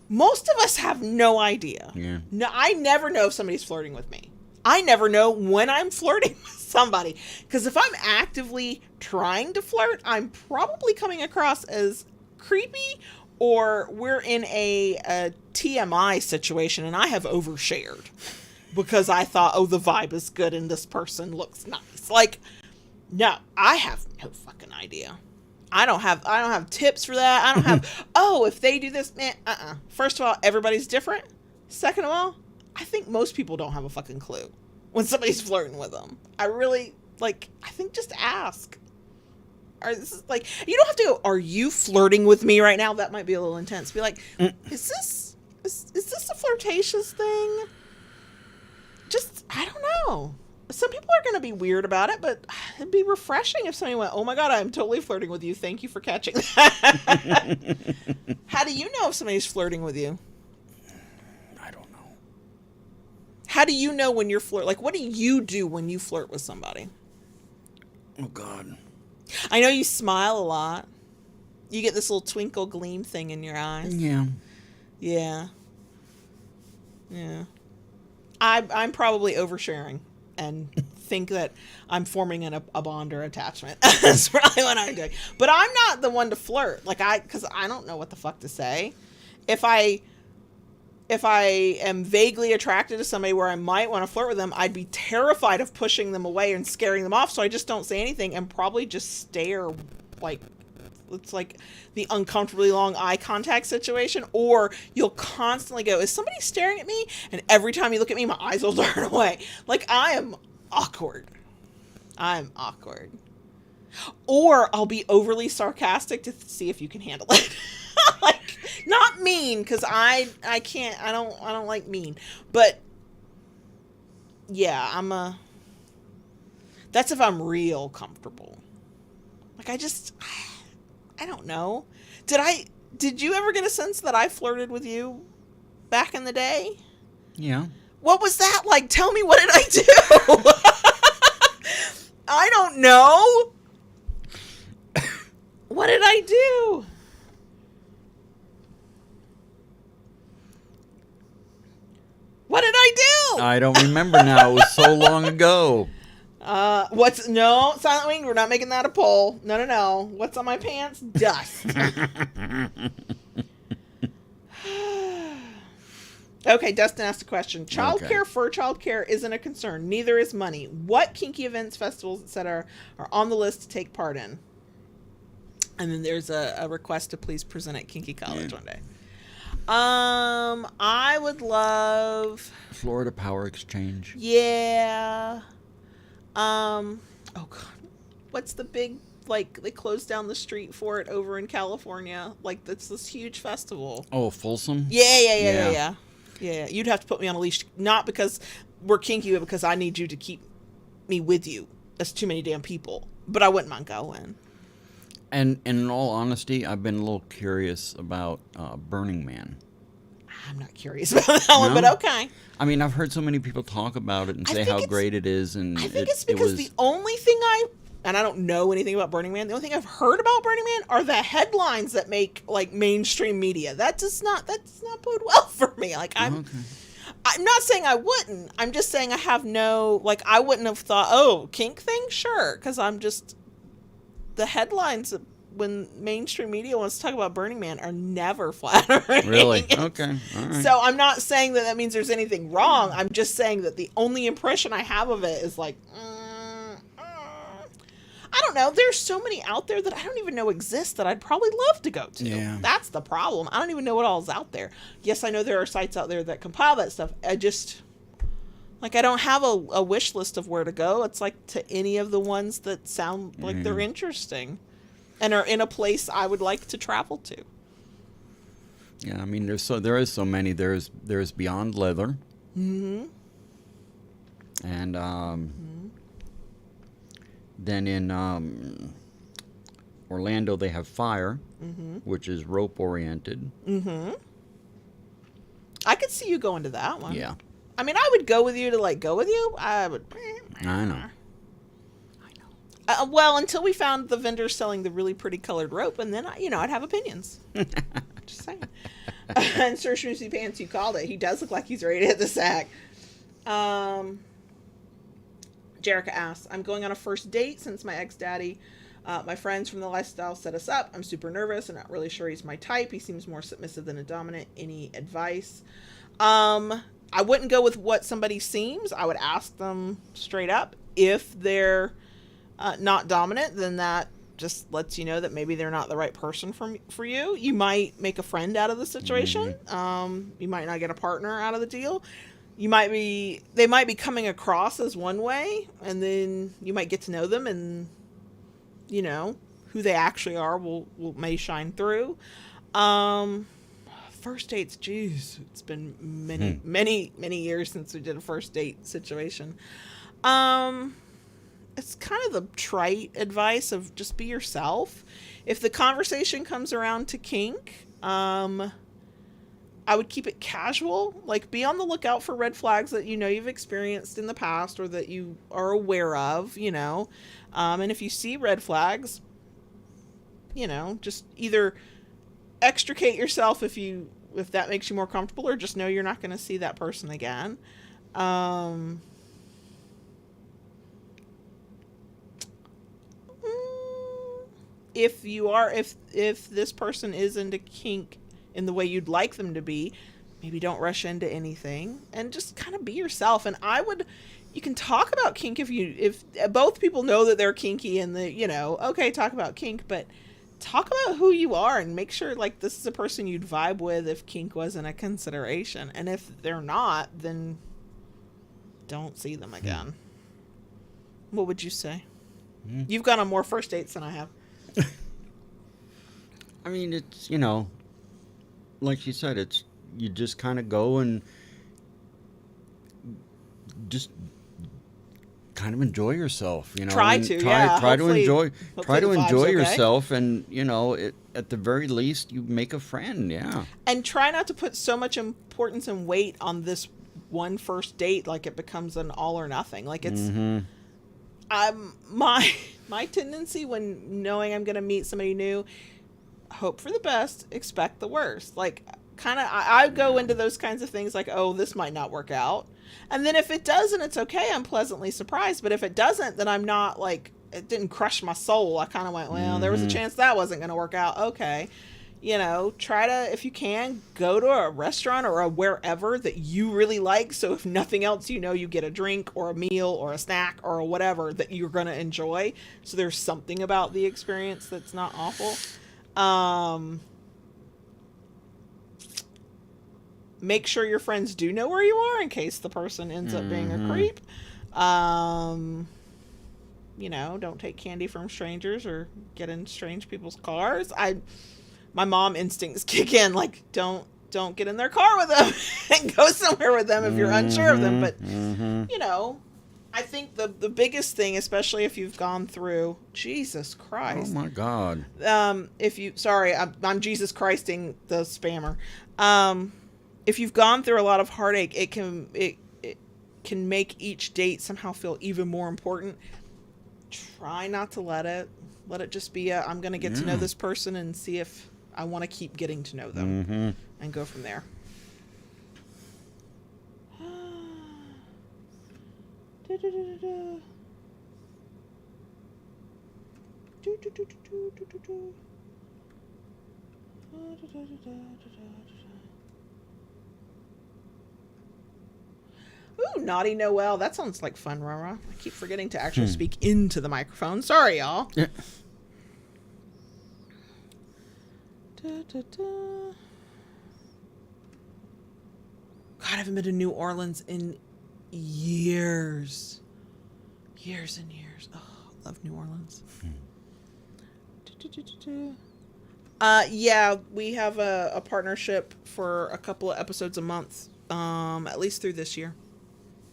[SPEAKER 1] Most of us have no idea.
[SPEAKER 2] Yeah.
[SPEAKER 1] No, I never know if somebody's flirting with me. I never know when I'm flirting with somebody. Because if I'm actively trying to flirt, I'm probably coming across as creepy, or we're in a TMI situation and I have overshared because I thought, oh, the vibe is good and this person looks nice. Like, no, I have no fucking idea. I don't have tips for that. I don't have, oh, if they do this, man, First of all, everybody's different. Second of all, I think most people don't have a fucking clue when somebody's flirting with them. I think just ask. Or this is like, you don't have to go, are you flirting with me right now? That might be a little intense. Be like, is this a flirtatious thing? Just, I don't know. Some people are going to be weird about it, but it'd be refreshing if somebody went, oh my God, I'm totally flirting with you. Thank you for catching that. How do you know if somebody's flirting with you?
[SPEAKER 2] I don't know.
[SPEAKER 1] How do you know when you're like, what do you do when you flirt with somebody?
[SPEAKER 2] Oh God.
[SPEAKER 1] I know you smile a lot. You get this little twinkle gleam thing in your eyes.
[SPEAKER 2] Yeah.
[SPEAKER 1] Yeah. Yeah. I'm probably oversharing and think that I'm forming a bond or attachment. That's probably what I'm doing. But I'm not the one to flirt. Because I don't know what the fuck to say. If I am vaguely attracted to somebody where I might want to flirt with them, I'd be terrified of pushing them away and scaring them off. So I just don't say anything and probably just stare. Like, it's like the uncomfortably long eye contact situation. Or you'll constantly go, is somebody staring at me? And every time you look at me, my eyes will turn away. Like, I am awkward. I'm awkward. Or I'll be overly sarcastic to see if you can handle it. Like, not mean, because I can't, I don't like mean. But yeah, that's if I'm real comfortable. Like, I don't know. Did you ever get a sense that I flirted with you back in the day?
[SPEAKER 2] Yeah.
[SPEAKER 1] What was that like? Tell me, what did I do? I don't know. What did I do? What did I do?
[SPEAKER 2] I don't remember now. It was so long ago.
[SPEAKER 1] No, Silent Wing, we're not making that a poll. No. What's on my pants? Dust. Okay, Dustin asked a question. Childcare for childcare isn't a concern. Neither is money. What kinky events, festivals, etc. are on the list to take part in? And then there's a request to please present at Kinky College one day. I would love
[SPEAKER 2] Florida Power Exchange.
[SPEAKER 1] Yeah. Oh God, what's the big, like, they closed down the street for it over in California? Like, that's this huge festival.
[SPEAKER 2] Oh, Folsom?
[SPEAKER 1] Yeah. You'd have to put me on a leash, not because we're kinky, but because I need you to keep me with you. That's too many damn people. But I wouldn't mind going.
[SPEAKER 2] And in all honesty, I've been a little curious about Burning Man.
[SPEAKER 1] I'm not curious about that one, but okay.
[SPEAKER 2] I mean, I've heard so many people talk about it and say how great it is. And
[SPEAKER 1] I think it's because the only thing and I don't know anything about Burning Man, the only thing I've heard about Burning Man are the headlines that make, like, mainstream media. That does not bode well for me. Like, I'm not saying I wouldn't. I'm just saying I have no, like, I wouldn't have thought, oh, kink thing? Sure. Because I'm just, the headlines when mainstream media wants to talk about Burning Man are never flattering.
[SPEAKER 2] Really? Okay. All right.
[SPEAKER 1] So I'm not saying that means there's anything wrong. I'm just saying that the only impression I have of it is like, I don't know. There's so many out there that I don't even know exist that I'd probably love to go to.
[SPEAKER 2] Yeah.
[SPEAKER 1] That's the problem. I don't even know what all is out there. Yes, I know there are sites out there that compile that stuff. I don't have a wish list of where to go. It's like to any of the ones that sound like they're interesting and are in a place I would like to travel to.
[SPEAKER 2] Yeah, I mean, there is so many. There's Beyond Leather.
[SPEAKER 1] Mm-hmm.
[SPEAKER 2] And then in Orlando they have Fire, which is rope oriented. Mm-hmm.
[SPEAKER 1] I could see you going to that one.
[SPEAKER 2] Yeah.
[SPEAKER 1] I mean, I would go with you to, like, go with you. I would.
[SPEAKER 2] I know.
[SPEAKER 1] Well, until we found the vendors selling the really pretty colored rope, and then I'd have opinions. Just saying. And Sir Schmoosey Pants, you called it. He does look like he's ready to hit the sack. Jerica asks, I'm going on a first date since my ex-daddy, my friends from the lifestyle set us up. I'm super nervous. I'm not really sure he's my type. He seems more submissive than a dominant. Any advice? I wouldn't go with what somebody seems. I would ask them straight up. If they're not dominant, then that just lets you know that maybe they're not the right person for you. You might make a friend out of the situation. You might not get a partner out of the deal. They might be coming across as one way, and then you might get to know them, and you know who they actually are may shine through. First dates, geez, it's been many years since we did a first date situation. It's kind of the trite advice of just be yourself. If the conversation comes around to kink, I would keep it casual. Like, be on the lookout for red flags that you've experienced in the past or that you are aware of, and if you see red flags, just either extricate yourself if that makes you more comfortable, or just know you're not going to see that person again. If this person is into kink in the way you'd like them to be, maybe don't rush into anything and just kind of be yourself. And you can talk about kink if both people know that they're kinky and okay, talk about kink, but talk about who you are and make sure like this is a person you'd vibe with if kink wasn't a consideration. And if they're not, then don't see them again. What would you say? You've gone on more first dates than I have.
[SPEAKER 2] I mean, it's, like she said, you just kind of go and just kind of enjoy yourself,
[SPEAKER 1] Try to
[SPEAKER 2] enjoy yourself, and at the very least you make a friend.
[SPEAKER 1] And try not to put so much importance and weight on this one first date like it becomes an all or nothing. Like it's my tendency when knowing I'm going to meet somebody new, hope for the best, expect the worst. Like kind of I go into those kinds of things like, oh, this might not work out. And then if it does and it's okay, I'm pleasantly surprised. But if it doesn't, then I'm not like, it didn't crush my soul. I kind of went, well, there was a chance that wasn't going to work out. Okay. Try to, if you can, go to a restaurant or a wherever that you really like. So if nothing else, you get a drink or a meal or a snack or whatever that you're going to enjoy. So there's something about the experience that's not awful. Make sure your friends do know where you are in case the person ends up being a creep. Don't take candy from strangers or get in strange people's cars. My mom instincts kick in, like, don't get in their car with them and go somewhere with them if you're unsure of them. But, I think the biggest thing, especially if you've gone through, Jesus Christ.
[SPEAKER 2] Oh my God.
[SPEAKER 1] I'm Jesus Christing the spammer. If you've gone through a lot of heartache, it can make each date somehow feel even more important. Try not to let it just be I'm going to get to know this person and see if I want to keep getting to know them and go from there. Ooh, Naughty Noel. That sounds like fun, Rara. I keep forgetting to actually speak into the microphone. Sorry, y'all.
[SPEAKER 2] Yeah.
[SPEAKER 1] God, I haven't been to New Orleans in years. Years and years. Oh, I love New Orleans. Yeah, we have a partnership for a couple of episodes a month, at least through this year.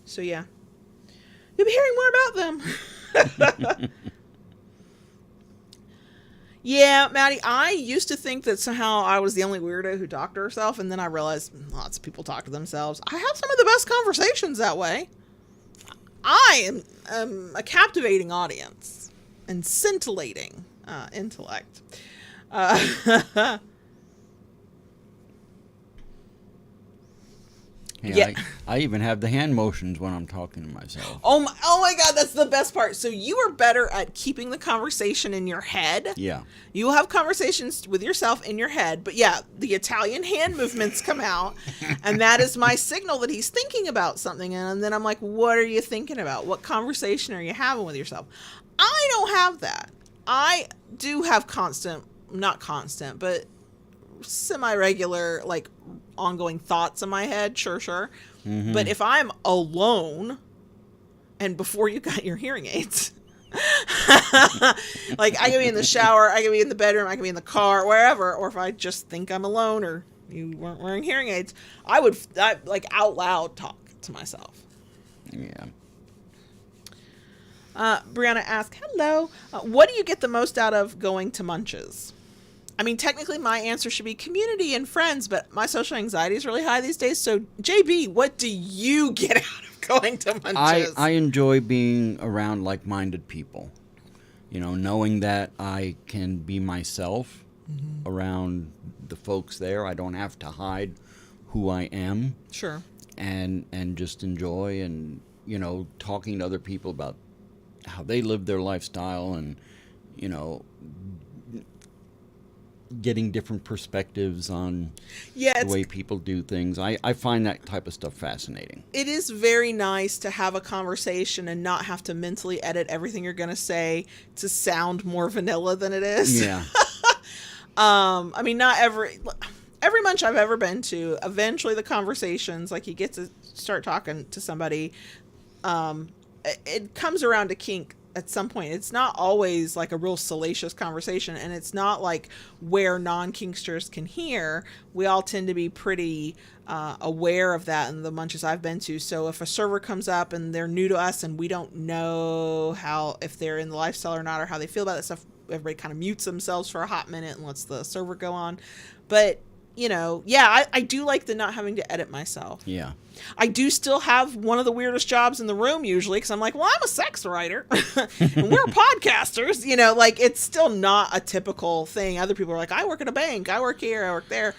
[SPEAKER 1] So yeah, you'll be hearing more about them. Yeah, Maddie, I used to think that somehow I was the only weirdo who talked to herself, and then I realized lots of people talk to themselves. I have some of the best conversations that way. I am a captivating audience and scintillating intellect.
[SPEAKER 2] Yeah. I even have the hand motions when I'm talking to myself.
[SPEAKER 1] Oh my God, that's the best part. So you are better at keeping the conversation in your head.
[SPEAKER 2] Yeah.
[SPEAKER 1] You will have conversations with yourself in your head, but yeah, the Italian hand movements come out, and that is my signal that he's thinking about something. And then I'm like, what are you thinking about? What conversation are you having with yourself? I don't have that. I do have not constant, but semi-regular, like, ongoing thoughts in my head. Sure. Mm-hmm. But if I'm alone, and before you got your hearing aids, like, I can be in the shower, I can be in the bedroom, I can be in the car, wherever, or if I just think I'm alone or you weren't wearing hearing aids, I like out loud talk to myself.
[SPEAKER 2] Yeah.
[SPEAKER 1] Brianna asked, hello, what do you get the most out of going to Munch's? I mean, technically my answer should be community and friends, but my social anxiety is really high these days. So, JB, what do you get out of going to Munch's?
[SPEAKER 2] I enjoy being around like-minded people. You know, knowing that I can be myself around the folks there. I don't have to hide who I am.
[SPEAKER 1] Sure.
[SPEAKER 2] And just enjoy and, you know, talking to other people about how they live their lifestyle and, you know, getting different perspectives on the way people do things. I find that type of stuff fascinating. It
[SPEAKER 1] is very nice to have a conversation and not have to mentally edit everything you're going to say to sound more vanilla than it is.
[SPEAKER 2] Yeah.
[SPEAKER 1] I mean, not every Munch I've ever been to, eventually the conversations, like you get to start talking to somebody, it comes around to kink at some point. It's not always like a real salacious conversation, and it's not like where non-kinksters can hear. We all tend to be pretty aware of that in the Munches I've been to. So if a server comes up and they're new to us and we don't know if they're in the lifestyle or not, or how they feel about that stuff, everybody kind of mutes themselves for a hot minute and lets the server go on. But, you know, yeah, I do like the not having to edit myself.
[SPEAKER 2] Yeah.
[SPEAKER 1] I do still have one of the weirdest jobs in the room usually, because I'm like, well, I'm a sex writer and we're podcasters, you know, like it's still not a typical thing. Other people are like, I work at a bank, I work here, I work there.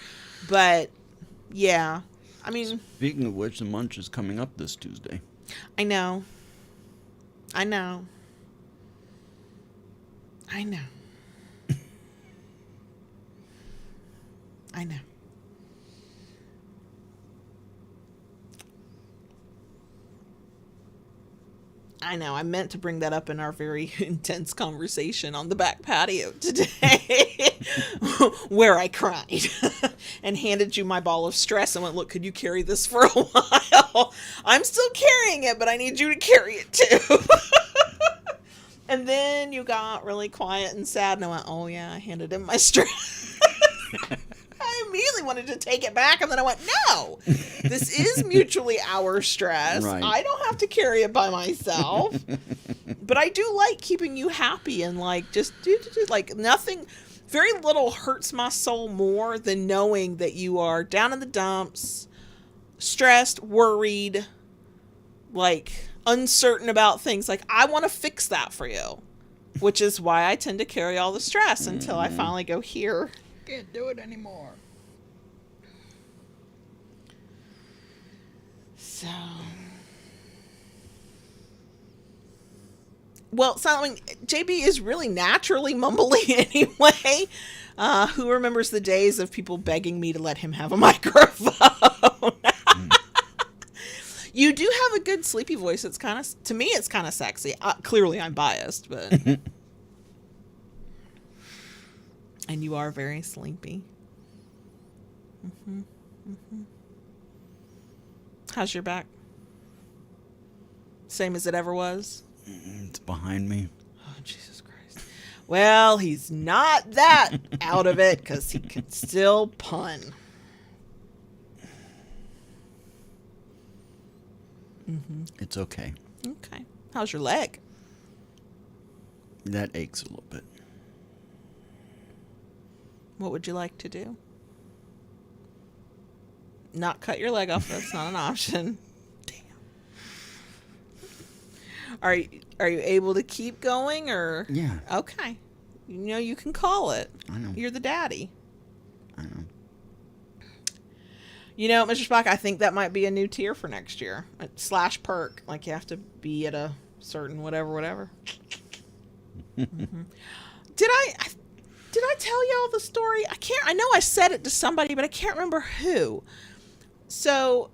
[SPEAKER 1] But yeah, I mean,
[SPEAKER 2] speaking of which, the Munch is coming up this Tuesday.
[SPEAKER 1] I know. I know. I meant to bring that up in our very intense conversation on the back patio today where I cried and handed you my ball of stress and went, look, could you carry this for a while? I'm still carrying it, but I need you to carry it too. And then you got really quiet and sad and I went, oh yeah, I handed him my stress. I immediately wanted to take it back, and then I went, no, this is mutually our stress. Right. I don't have to carry it by myself. But I do like keeping you happy and like just like nothing, very little hurts my soul more than knowing that you are down in the dumps, stressed, worried, like uncertain about things. Like I want to fix that for you, which is why I tend to carry all the stress until I finally go here.
[SPEAKER 2] Can't do it anymore.
[SPEAKER 1] So, well, Silent Wing, JB is really naturally mumbly anyway. Who remembers the days of people begging me to let him have a microphone? You do have a good sleepy voice. It's kind of, to me, it's kind of sexy. Clearly, I'm biased, but. And you are very sleepy. How's your back? Same as it ever was?
[SPEAKER 2] It's behind me.
[SPEAKER 1] Oh, Jesus Christ. Well, he's not that out of it because he can still pun.
[SPEAKER 2] It's okay.
[SPEAKER 1] Okay. How's your leg?
[SPEAKER 2] That aches a little bit.
[SPEAKER 1] What would you like to do? Not cut your leg off. That's not an option. Damn. Are you able to keep going or?
[SPEAKER 2] Yeah.
[SPEAKER 1] Okay. You know you can call it.
[SPEAKER 2] I know.
[SPEAKER 1] You're the daddy.
[SPEAKER 2] I know.
[SPEAKER 1] You know, Mr. Spock, I think that might be a new tier for next year. / perk. Like, you have to be at a certain whatever. Mm-hmm. Did I tell y'all the story? I know I said it to somebody, but I can't remember who. So,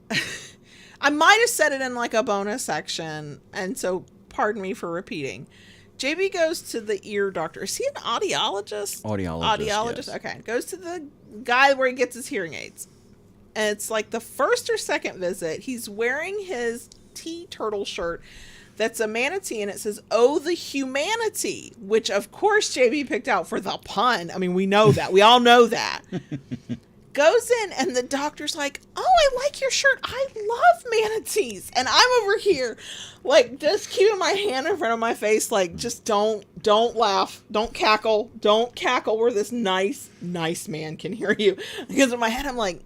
[SPEAKER 1] I might have said it in like a bonus section, and so pardon me for repeating. JB goes to the ear doctor. Is he an audiologist?
[SPEAKER 2] Audiologist. Yes.
[SPEAKER 1] Okay. Goes to the guy where he gets his hearing aids. And it's like the first or second visit, he's wearing his tea turtle shirt that's a manatee, and it says, "Oh, the humanity," which of course JB picked out for the pun. I mean, we know that. We all know that. Goes in, and the doctor's like, "Oh, I like your shirt. I love manatees." And I'm over here, like, just keeping my hand in front of my face, like, just don't laugh. Don't cackle where this nice man can hear you. Because in my head, I'm like,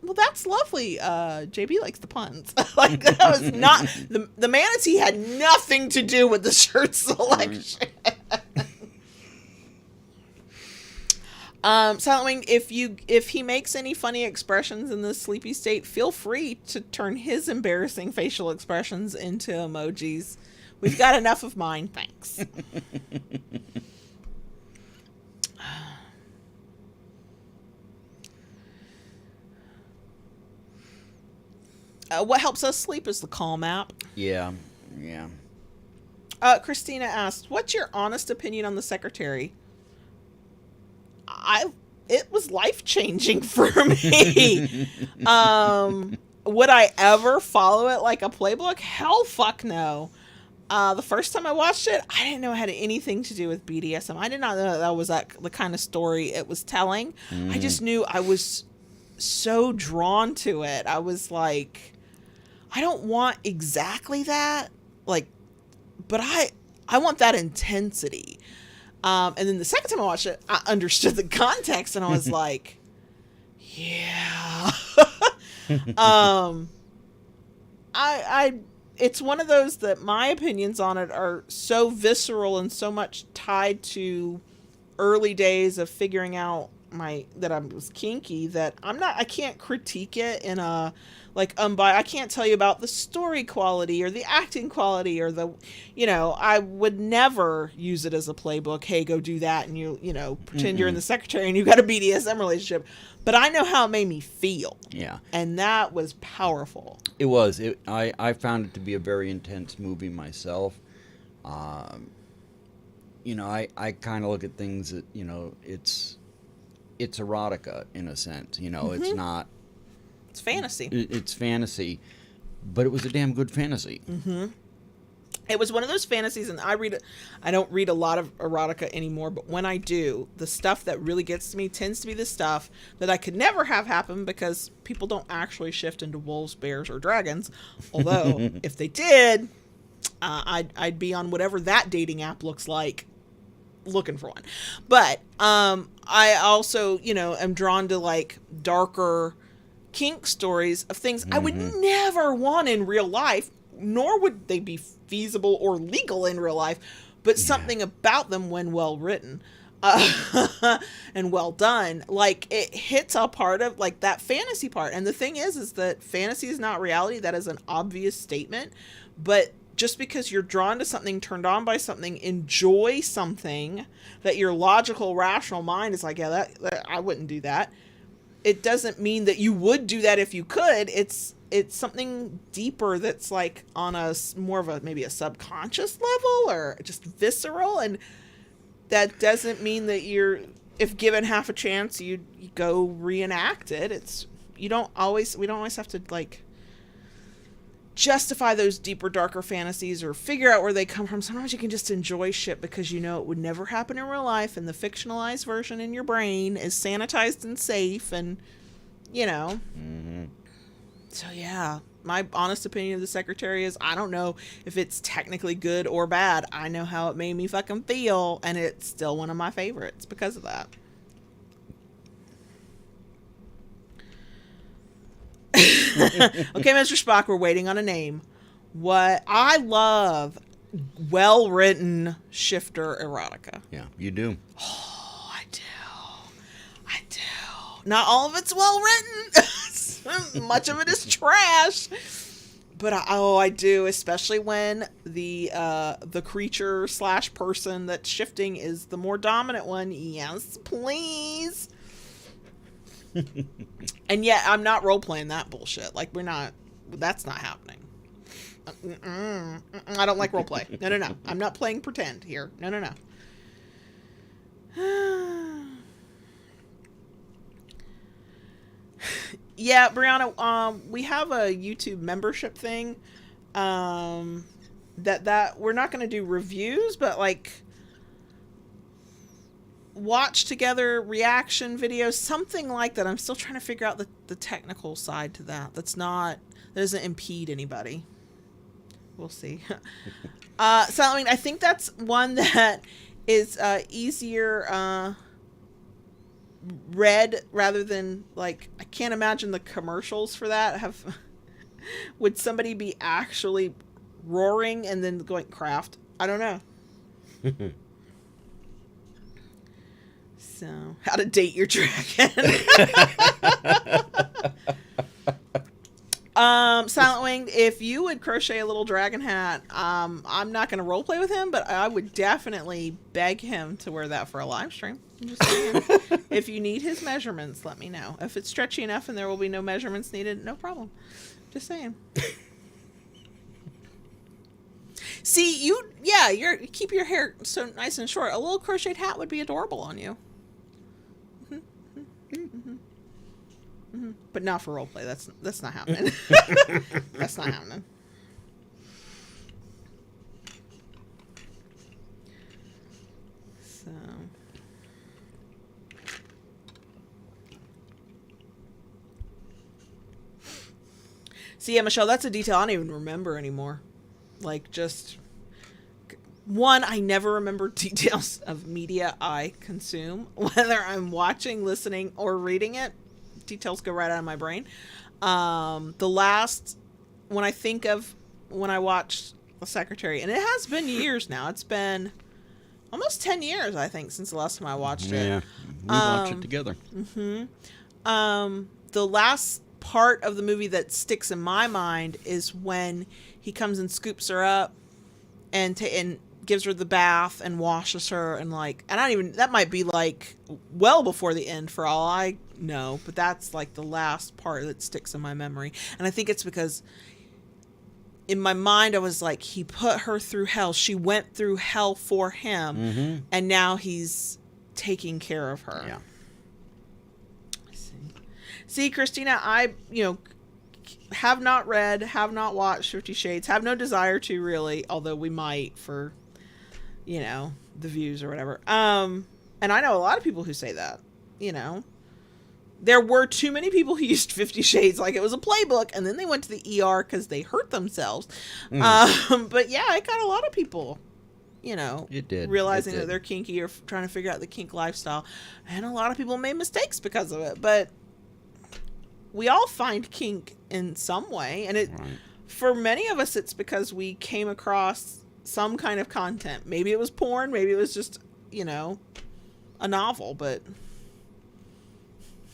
[SPEAKER 1] well, that's lovely. JB likes the puns. Like, that was not... The manatee had nothing to do with the shirt selection. Silent Wing, if he makes any funny expressions in this sleepy state, feel free to turn his embarrassing facial expressions into emojis. We've got enough of mine, thanks. What helps us sleep is the Calm app.
[SPEAKER 2] Yeah.
[SPEAKER 1] Christina asked, "What's your honest opinion on the secretary?" It was life-changing for me. Would I ever follow it like a playbook? Hell fuck no. The first time I watched it, I didn't know it had anything to do with BDSM. I did not know that was the kind of story it was telling. I just knew I was so drawn to it. I was like, I don't want exactly that, like, but I want that intensity. And then the second time I watched it, I understood the context, and I was like, yeah. It's one of those that my opinions on it are so visceral and so much tied to early days of figuring out that I was kinky, that I can't critique it in a like I can't tell you about the story quality or the acting quality or I would never use it as a playbook. Hey, go do that, and you pretend you're in the secretary and you got a BDSM relationship. But I know how it made me feel. Yeah. And that was powerful.
[SPEAKER 2] It was. I found it to be a very intense movie myself. I kind of look at things that, it's erotica in a sense. It's not.
[SPEAKER 1] It's fantasy.
[SPEAKER 2] It's fantasy, but it was a damn good fantasy.
[SPEAKER 1] Mm-hmm. It was one of those fantasies, and I don't read a lot of erotica anymore, but when I do, the stuff that really gets to me tends to be the stuff that I could never have happen because people don't actually shift into wolves, bears, or dragons. Although, if they did, I'd be on whatever that dating app looks like, looking for one. But I also, am drawn to like darker kink stories of things I would never want in real life, nor would they be feasible or legal in real life, but something about them when well written and well done, like it hits a part of like that fantasy part. And the thing is that fantasy is not reality. That is an obvious statement, but just because you're drawn to something, turned on by something, enjoy something that your logical, rational mind is like, yeah, that I wouldn't do that. It doesn't mean that you would do that if you could. It's something deeper that's like on a more of a maybe a subconscious level or just visceral, and that doesn't mean that if given half a chance you go reenact it. We don't always have to like justify those deeper, darker fantasies or figure out where they come from. Sometimes you can just enjoy shit because it would never happen in real life, and the fictionalized version in your brain is sanitized and safe, and So yeah, my honest opinion of the secretary is I don't know if it's technically good or bad. I know how it made me fucking feel, and it's still one of my favorites because of that. Okay, Mr. Spock, we're waiting on a name. What I love, well-written shifter erotica.
[SPEAKER 2] Yeah, you do.
[SPEAKER 1] Oh, I do. Not all of it's well-written. Much of it is trash. But I do, especially when the creature / person that's shifting is the more dominant one. Yes, please. And yet I'm not role playing that bullshit. Like that's not happening. I don't like role play. No. I'm not playing pretend here. No. Yeah, Brianna, we have a YouTube membership thing. That we're not going to do reviews, but like watch together reaction videos, something like that. I'm still trying to figure out the technical side to that. That doesn't impede anybody. We'll see. So I mean, I think that's one that is easier read rather than like, I can't imagine the commercials for that would somebody be actually roaring and then going craft? I don't know. So, how to date your dragon. Silent Wing, if you would crochet a little dragon hat, I'm not going to roleplay with him, but I would definitely beg him to wear that for a live stream. I'm just saying. If you need his measurements, let me know. If it's stretchy enough and there will be no measurements needed, no problem. Just saying. See, you keep your hair so nice and short. A little crocheted hat would be adorable on you. But not for roleplay. That's not happening. That's not happening. So. See, yeah, Michelle, that's a detail I don't even remember anymore. Like, just one, I never remember details of media I consume, whether I'm watching, listening, or reading it. Details go right out of my brain. The last, when I think of when I watched The Secretary, and it has been years now. It's been almost 10 years, I think, since the last time I watched it.
[SPEAKER 2] Yeah, we watched it together.
[SPEAKER 1] The last part of the movie that sticks in my mind is when he comes and scoops her up and gives her the bath and washes her, and like, and I don't even, that might be like well before the end for all I know, but that's like the last part that sticks in my memory. And I think it's because in my mind I was like, he put her through hell, she went through hell for him, and now he's taking care of her.
[SPEAKER 2] Yeah.
[SPEAKER 1] See, Christina, I have not read, have not watched 50 Shades, have no desire to really, although we might for the views or whatever. And I know a lot of people who say that, there were too many people who used 50 Shades like it was a playbook, and then they went to the ER because they hurt themselves. But yeah, I got a lot of people, realizing that they're kinky or trying to figure out the kink lifestyle. And a lot of people made mistakes because of it, but we all find kink in some way. And for many of us, it's because we came across some kind of content. Maybe it was porn, maybe it was just, a novel, but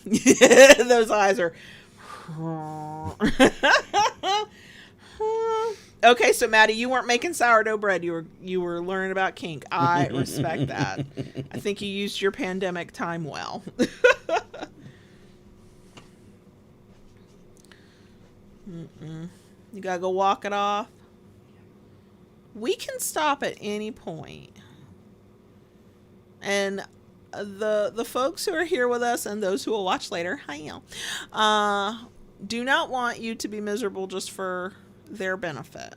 [SPEAKER 1] those eyes are okay. So Maddie, you weren't making sourdough bread, you were learning about kink. I respect that. I think you used your pandemic time well. You gotta go walk it off. We can stop at any point. And the folks who are here with us and those who will watch later, hi y'all, do not want you to be miserable just for their benefit.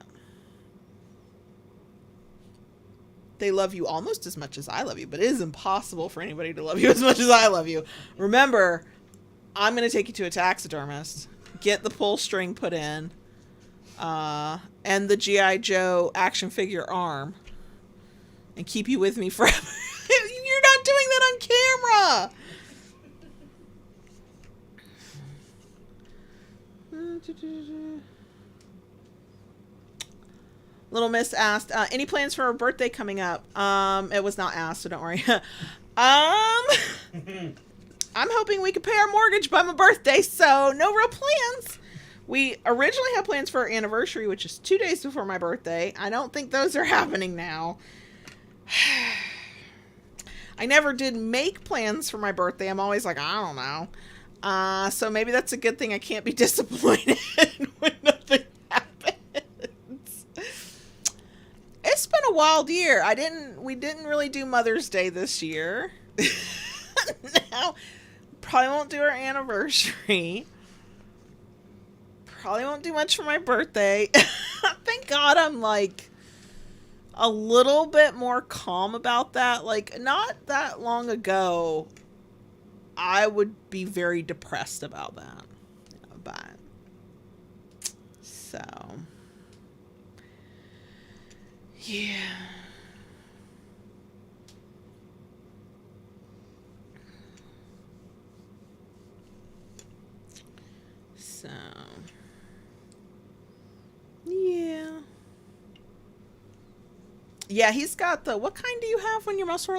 [SPEAKER 1] They love you almost as much as I love you, but it is impossible for anybody to love you as much as I love you. Remember, I'm going to take you to a taxidermist, get the pull string put in, and the G.I. Joe action figure arm, and keep you with me forever. You're not doing that on camera. Little Miss asked, any plans for her birthday coming up? It was not asked, so don't worry. I'm hoping we can pay our mortgage by my birthday, so no real plans. We originally had plans for our anniversary, which is 2 days before my birthday. I don't think those are happening now. I never did make plans for my birthday. I'm always like, I don't know. So maybe that's a good thing. I can't be disappointed when nothing happens. It's been a wild year. We didn't really do Mother's Day this year. Now, probably won't do our anniversary. Probably won't do much for my birthday. Thank God I'm like a little bit more calm about that. Like, not that long ago, I would be very depressed about that. But, so, yeah. So, yeah. Yeah, he's got the, what kind do you have when your muscle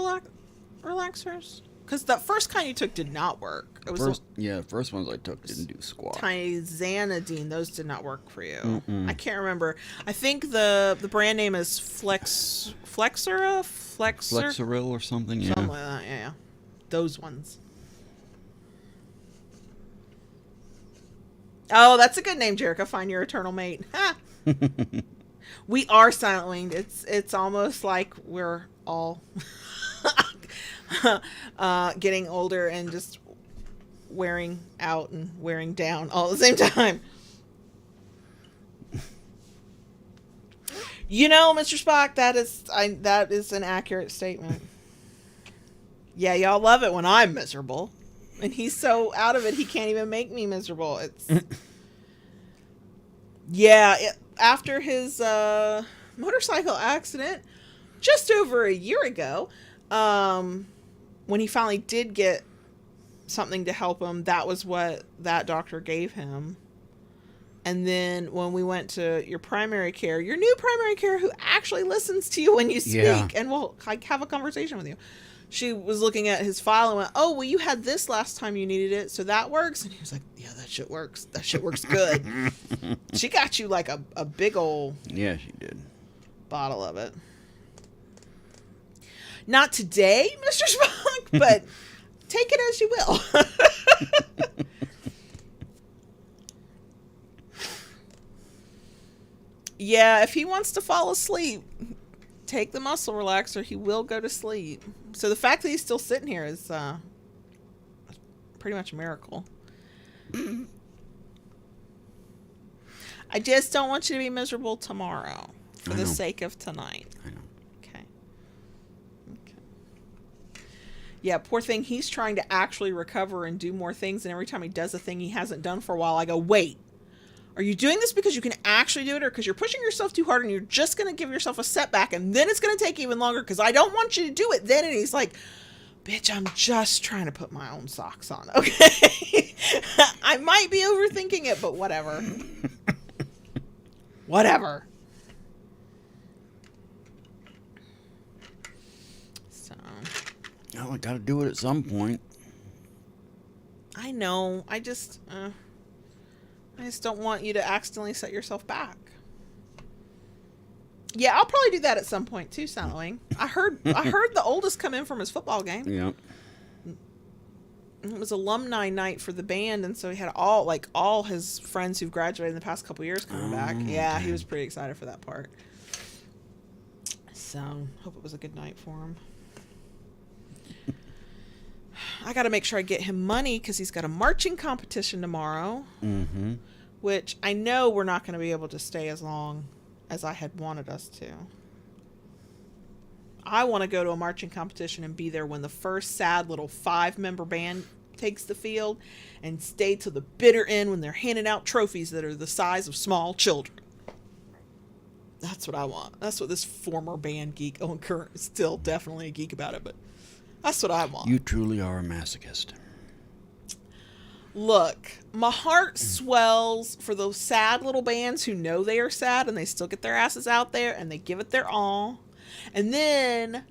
[SPEAKER 1] relaxers? Because the first kind you took did not work. It was
[SPEAKER 2] the first ones I took didn't do squat.
[SPEAKER 1] Tizanidine, those did not work for you. Mm-mm. I can't remember. I think the brand name is Flexeril
[SPEAKER 2] or something. Yeah,
[SPEAKER 1] something like that. Yeah, those ones. Oh, that's a good name, Jerica. Find your eternal mate. Ha! We are silent winged. It's almost like we're all getting older and just wearing out and wearing down all at the same time. You know, Mr. Spock, that is an accurate statement. Yeah, y'all love it when I'm miserable. And he's so out of it, he can't even make me miserable. It's after his motorcycle accident just over a year ago, when he finally did get something to help him, that was what that doctor gave him. And then when we went to your primary care, your new primary care, who actually listens to you when you speak and will like have a conversation with you, she was looking at his file and went, oh, well, you had this last time you needed it, so that works. And he was like, yeah, that shit works. That shit works good. She got you like a big old
[SPEAKER 2] she did
[SPEAKER 1] bottle of it. Not today, Mr. Spock, but take it as you will. Yeah, if he wants to fall asleep, take the muscle relaxer. He will go to sleep. So the fact that he's still sitting here is pretty much a miracle. I just don't want you to be miserable tomorrow for the sake of tonight.
[SPEAKER 2] I know.
[SPEAKER 1] Okay. Yeah, poor thing. He's trying to actually recover and do more things. And every time he does a thing he hasn't done for a while, I go, wait. Are you doing this because you can actually do it, or because you're pushing yourself too hard and you're just going to give yourself a setback and then it's going to take even longer because I don't want you to do it then? And he's like, bitch, I'm just trying to put my own socks on, okay? I might be overthinking it, but whatever. Whatever. So.
[SPEAKER 2] Oh, I got to do it at some point.
[SPEAKER 1] I know. I just don't want you to accidentally set yourself back. Yeah, I'll probably do that at some point too, Silent. I heard the oldest come in from his football game.
[SPEAKER 2] Yeah.
[SPEAKER 1] It was alumni night for the band, and so he had all his friends who've graduated in the past couple years coming back. Yeah, he was pretty excited for that part. So, hope it was a good night for him. I got to make sure I get him money because he's got a marching competition tomorrow.
[SPEAKER 2] Mm-hmm.
[SPEAKER 1] Which I know we're not going to be able to stay as long as I had wanted us to. I want to go to a marching competition and be there when the first sad little 5-member band takes the field and stay till the bitter end when they're handing out trophies that are the size of small children. That's what I want. That's what this former band geek, current, still definitely a geek about it, but that's what I want.
[SPEAKER 2] You truly are a masochist.
[SPEAKER 1] Look, my heart swells for those sad little bands who know they are sad and they still get their asses out there and they give it their all. And then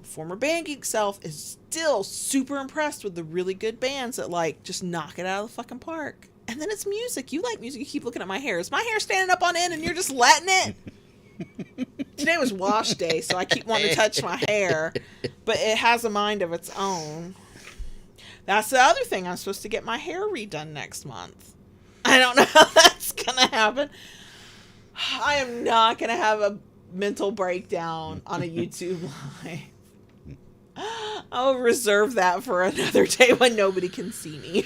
[SPEAKER 1] former band geek self is still super impressed with the really good bands that like just knock it out of the fucking park. And then it's music. You like music. You keep looking at my hair. Is my hair standing up on end and you're just letting it? Today was wash day, so I keep wanting to touch my hair, but it has a mind of its own. That's the other thing. I'm supposed to get my hair redone next month. I don't know how that's going to happen. I am not going to have a mental breakdown on a YouTube live. I'll reserve that for another day when nobody can see me.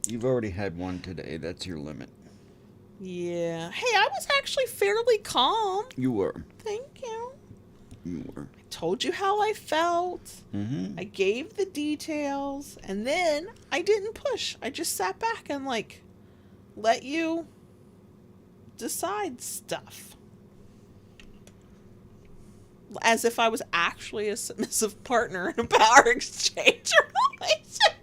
[SPEAKER 2] You've already had one today. That's your limit.
[SPEAKER 1] Yeah. Hey, I was actually fairly calm.
[SPEAKER 2] You were.
[SPEAKER 1] Thank you.
[SPEAKER 2] You were.
[SPEAKER 1] I told you how I felt.
[SPEAKER 2] Mm-hmm.
[SPEAKER 1] I gave the details. And then I didn't push. I just sat back and, like, let you decide stuff. As if I was actually a submissive partner in a power exchange relationship.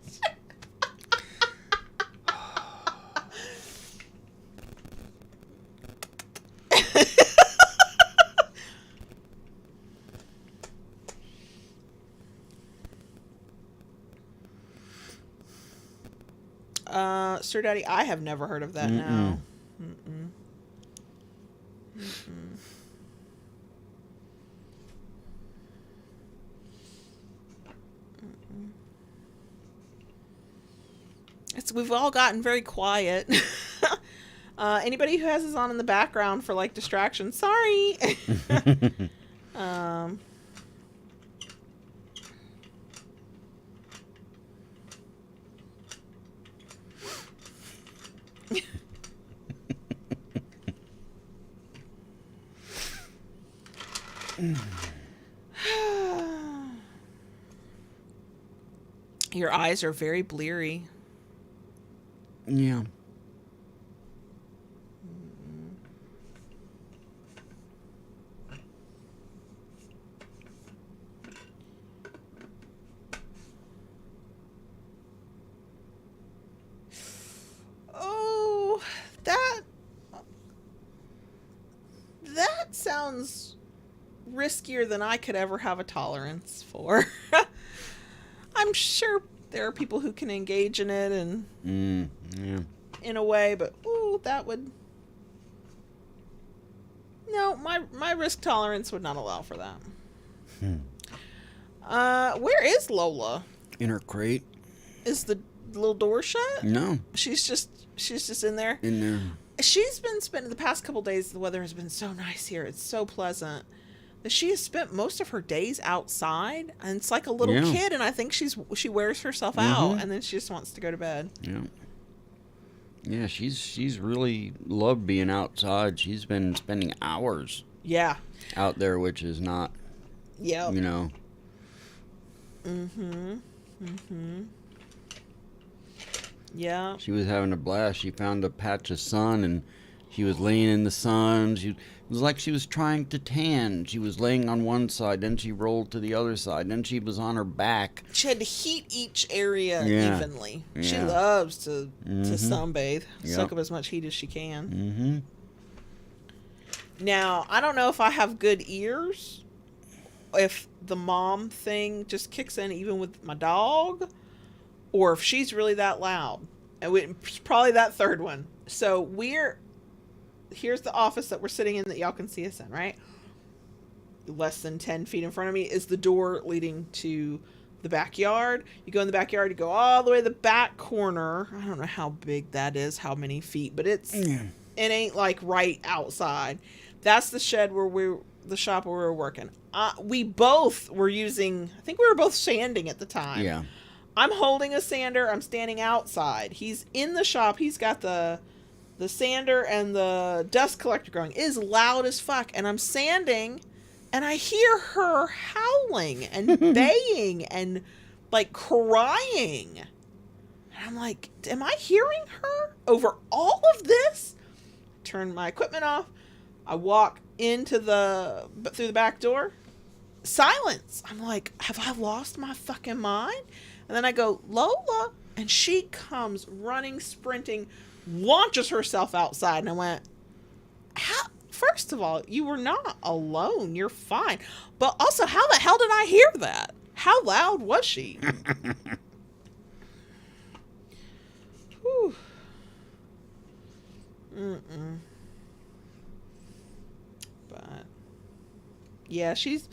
[SPEAKER 1] Sir Daddy, I have never heard of that. No. Mm-mm. Mm-mm. We've all gotten very quiet. Anybody who has us on in the background for like distraction, sorry. Your eyes are very bleary.
[SPEAKER 2] Yeah.
[SPEAKER 1] Oh, that sounds riskier than I could ever have a tolerance for. I'm sure there are people who can engage in it and
[SPEAKER 2] yeah.
[SPEAKER 1] in a way, but ooh, that would no, my risk tolerance would not allow for that. Where is Lola?
[SPEAKER 2] In her crate.
[SPEAKER 1] Is the little door shut?
[SPEAKER 2] No.
[SPEAKER 1] She's just in there.
[SPEAKER 2] In there.
[SPEAKER 1] She's been spending the past couple days. The weather has been so nice here. It's so pleasant. That she has spent most of her days outside, and it's like a little kid, and I think she wears herself out, and then she just wants to go to bed.
[SPEAKER 2] Yeah. Yeah, she's really loved being outside. She's been spending hours.
[SPEAKER 1] Yeah.
[SPEAKER 2] Out there, which is not.
[SPEAKER 1] Yeah.
[SPEAKER 2] You know.
[SPEAKER 1] Yeah.
[SPEAKER 2] She was having a blast. She found a patch of sun, and she was laying in the sun. It was like she was trying to tan. She was laying on one side, then she rolled to the other side, then she was on her back.
[SPEAKER 1] She had to heat each area evenly. Yeah. She loves to sunbathe, soak up as much heat as she can. Now, I don't know if I have good ears, if the mom thing just kicks in even with my dog, or if she's really that loud. And it's probably that third one. So here's the office that we're sitting in that y'all can see us in, right? Less than 10 feet in front of me is the door leading to the backyard. You go in the backyard, you go all the way to the back corner. I don't know how big that is, how many feet, but it ain't like right outside. That's the shed the shop where we were working. We both were using, I think we were both sanding at the time.
[SPEAKER 2] Yeah.
[SPEAKER 1] I'm holding a sander. I'm standing outside. He's in the shop. He's got the sander and the dust collector going. It is loud as fuck. And I'm sanding, and I hear her howling and baying and, like, crying. And I'm like, am I hearing her over all of this? Turn my equipment off. I walk through the back door. Silence. I'm like, have I lost my fucking mind? And then I go, Lola. And she comes running, sprinting, launches herself outside. And I went, first of all, you were not alone. You're fine. But also, how the hell did I hear that? How loud was she? Whew. But yeah, she's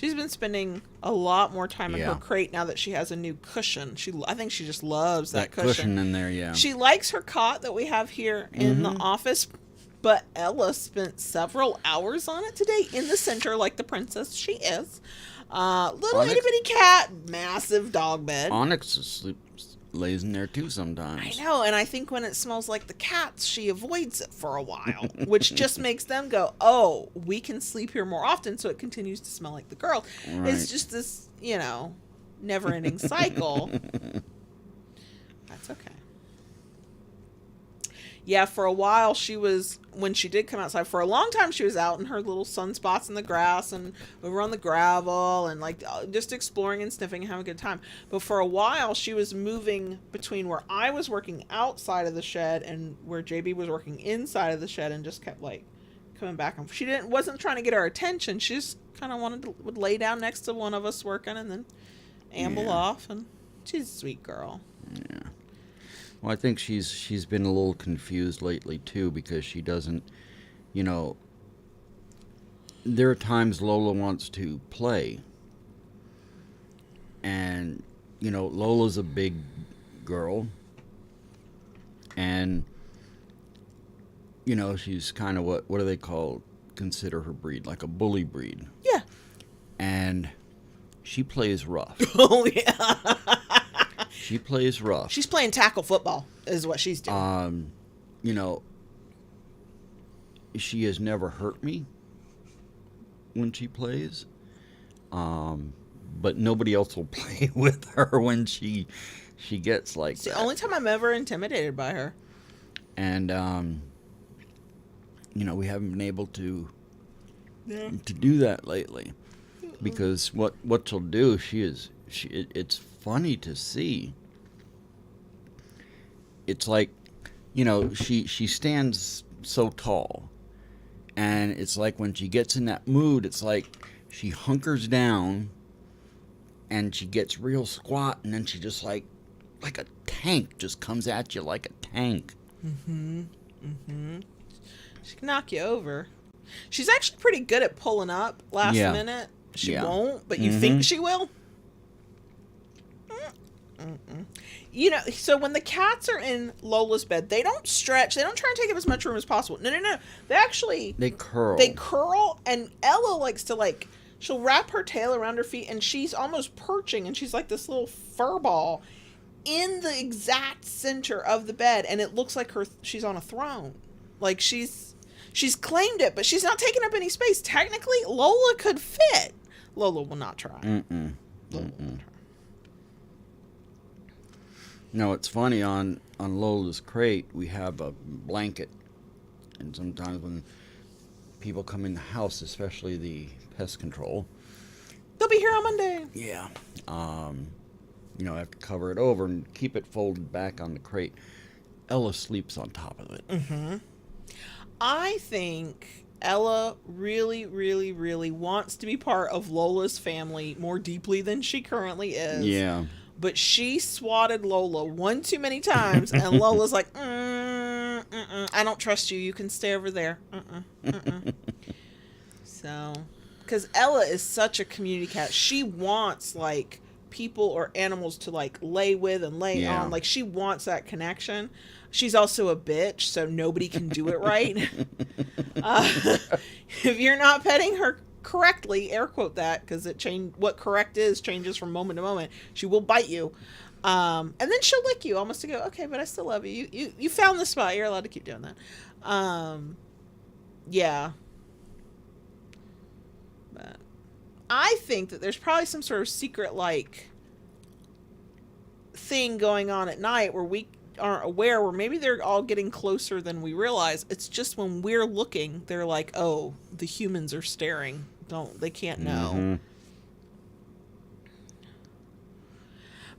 [SPEAKER 1] been spending a lot more time in her crate now that she has a new cushion. I think she just loves that cushion
[SPEAKER 2] in there. Yeah,
[SPEAKER 1] she likes her cot that we have here in the office, but Ella spent several hours on it today in the center, like the princess she is. Little itty bitty cat, massive dog bed.
[SPEAKER 2] Onyx lays in there too sometimes.
[SPEAKER 1] I know, and I think when it smells like the cats, she avoids it for a while, which just makes them go, oh, we can sleep here more often, so it continues to smell like the girl. Right. It's just this, never-ending cycle. That's okay. Yeah, for a while when she did come outside, for a long time she was out in her little sunspots in the grass and over on the gravel and like just exploring and sniffing and having a good time. But for a while she was moving between where I was working outside of the shed and where JB was working inside of the shed and just kept like coming back. And she wasn't trying to get our attention. She just kind of would lay down next to one of us working and then amble off. And she's a sweet girl.
[SPEAKER 2] Yeah. Well, I think she's been a little confused lately, too, because she doesn't, there are times Lola wants to play. And, Lola's a big girl. And, she's kind of what do they consider her breed? Like a bully breed.
[SPEAKER 1] Yeah.
[SPEAKER 2] And she plays rough.
[SPEAKER 1] Oh, yeah.
[SPEAKER 2] She plays rough.
[SPEAKER 1] She's playing tackle football is what she's doing.
[SPEAKER 2] She has never hurt me when she plays. But nobody else will play with her when she gets like
[SPEAKER 1] it's
[SPEAKER 2] that.
[SPEAKER 1] The only time I'm ever intimidated by her.
[SPEAKER 2] And we haven't been able to do that lately. Because what she'll do, it's funny to see. It's like, she stands so tall. And it's like when she gets in that mood, it's like she hunkers down and she gets real squat and then she just like a tank just comes at you like a tank.
[SPEAKER 1] She can knock you over. She's actually pretty good at pulling up last minute. She won't, but you think she will? So when the cats are in Lola's bed, they don't stretch. They don't try and take up as much room as possible. No. They curl. They curl, and Ella likes to she'll wrap her tail around her feet, and she's almost perching, and she's like this little fur ball in the exact center of the bed, and it looks like she's on a throne. Like she's claimed it, but she's not taking up any space. Technically, Lola could fit. Lola will not try. Lola will not try.
[SPEAKER 2] No, it's funny, on Lola's crate, we have a blanket. And sometimes when people come in the house, especially the pest control,
[SPEAKER 1] they'll be here on Monday.
[SPEAKER 2] Yeah. I have to cover it over and keep it folded back on the crate. Ella sleeps on top of it.
[SPEAKER 1] I think Ella really, really, really wants to be part of Lola's family more deeply than she currently is.
[SPEAKER 2] Yeah.
[SPEAKER 1] But she swatted Lola one too many times, and Lola's like, I don't trust you. You can stay over there. So, because Ella is such a community cat. She wants, people or animals to, lay with and lay on. She wants that connection. She's also a bitch, so nobody can do it right. If you're not petting her correctly, air quote that, because what correct is changes from moment to moment, she will bite you, and then she'll lick you almost to go, okay, but I still love you. You found the spot, you're allowed to keep doing that. But I think that there's probably some sort of secret thing going on at night where we aren't aware, where maybe they're all getting closer than we realize. It's just when we're looking, they're like, oh, the humans are staring. They can't know.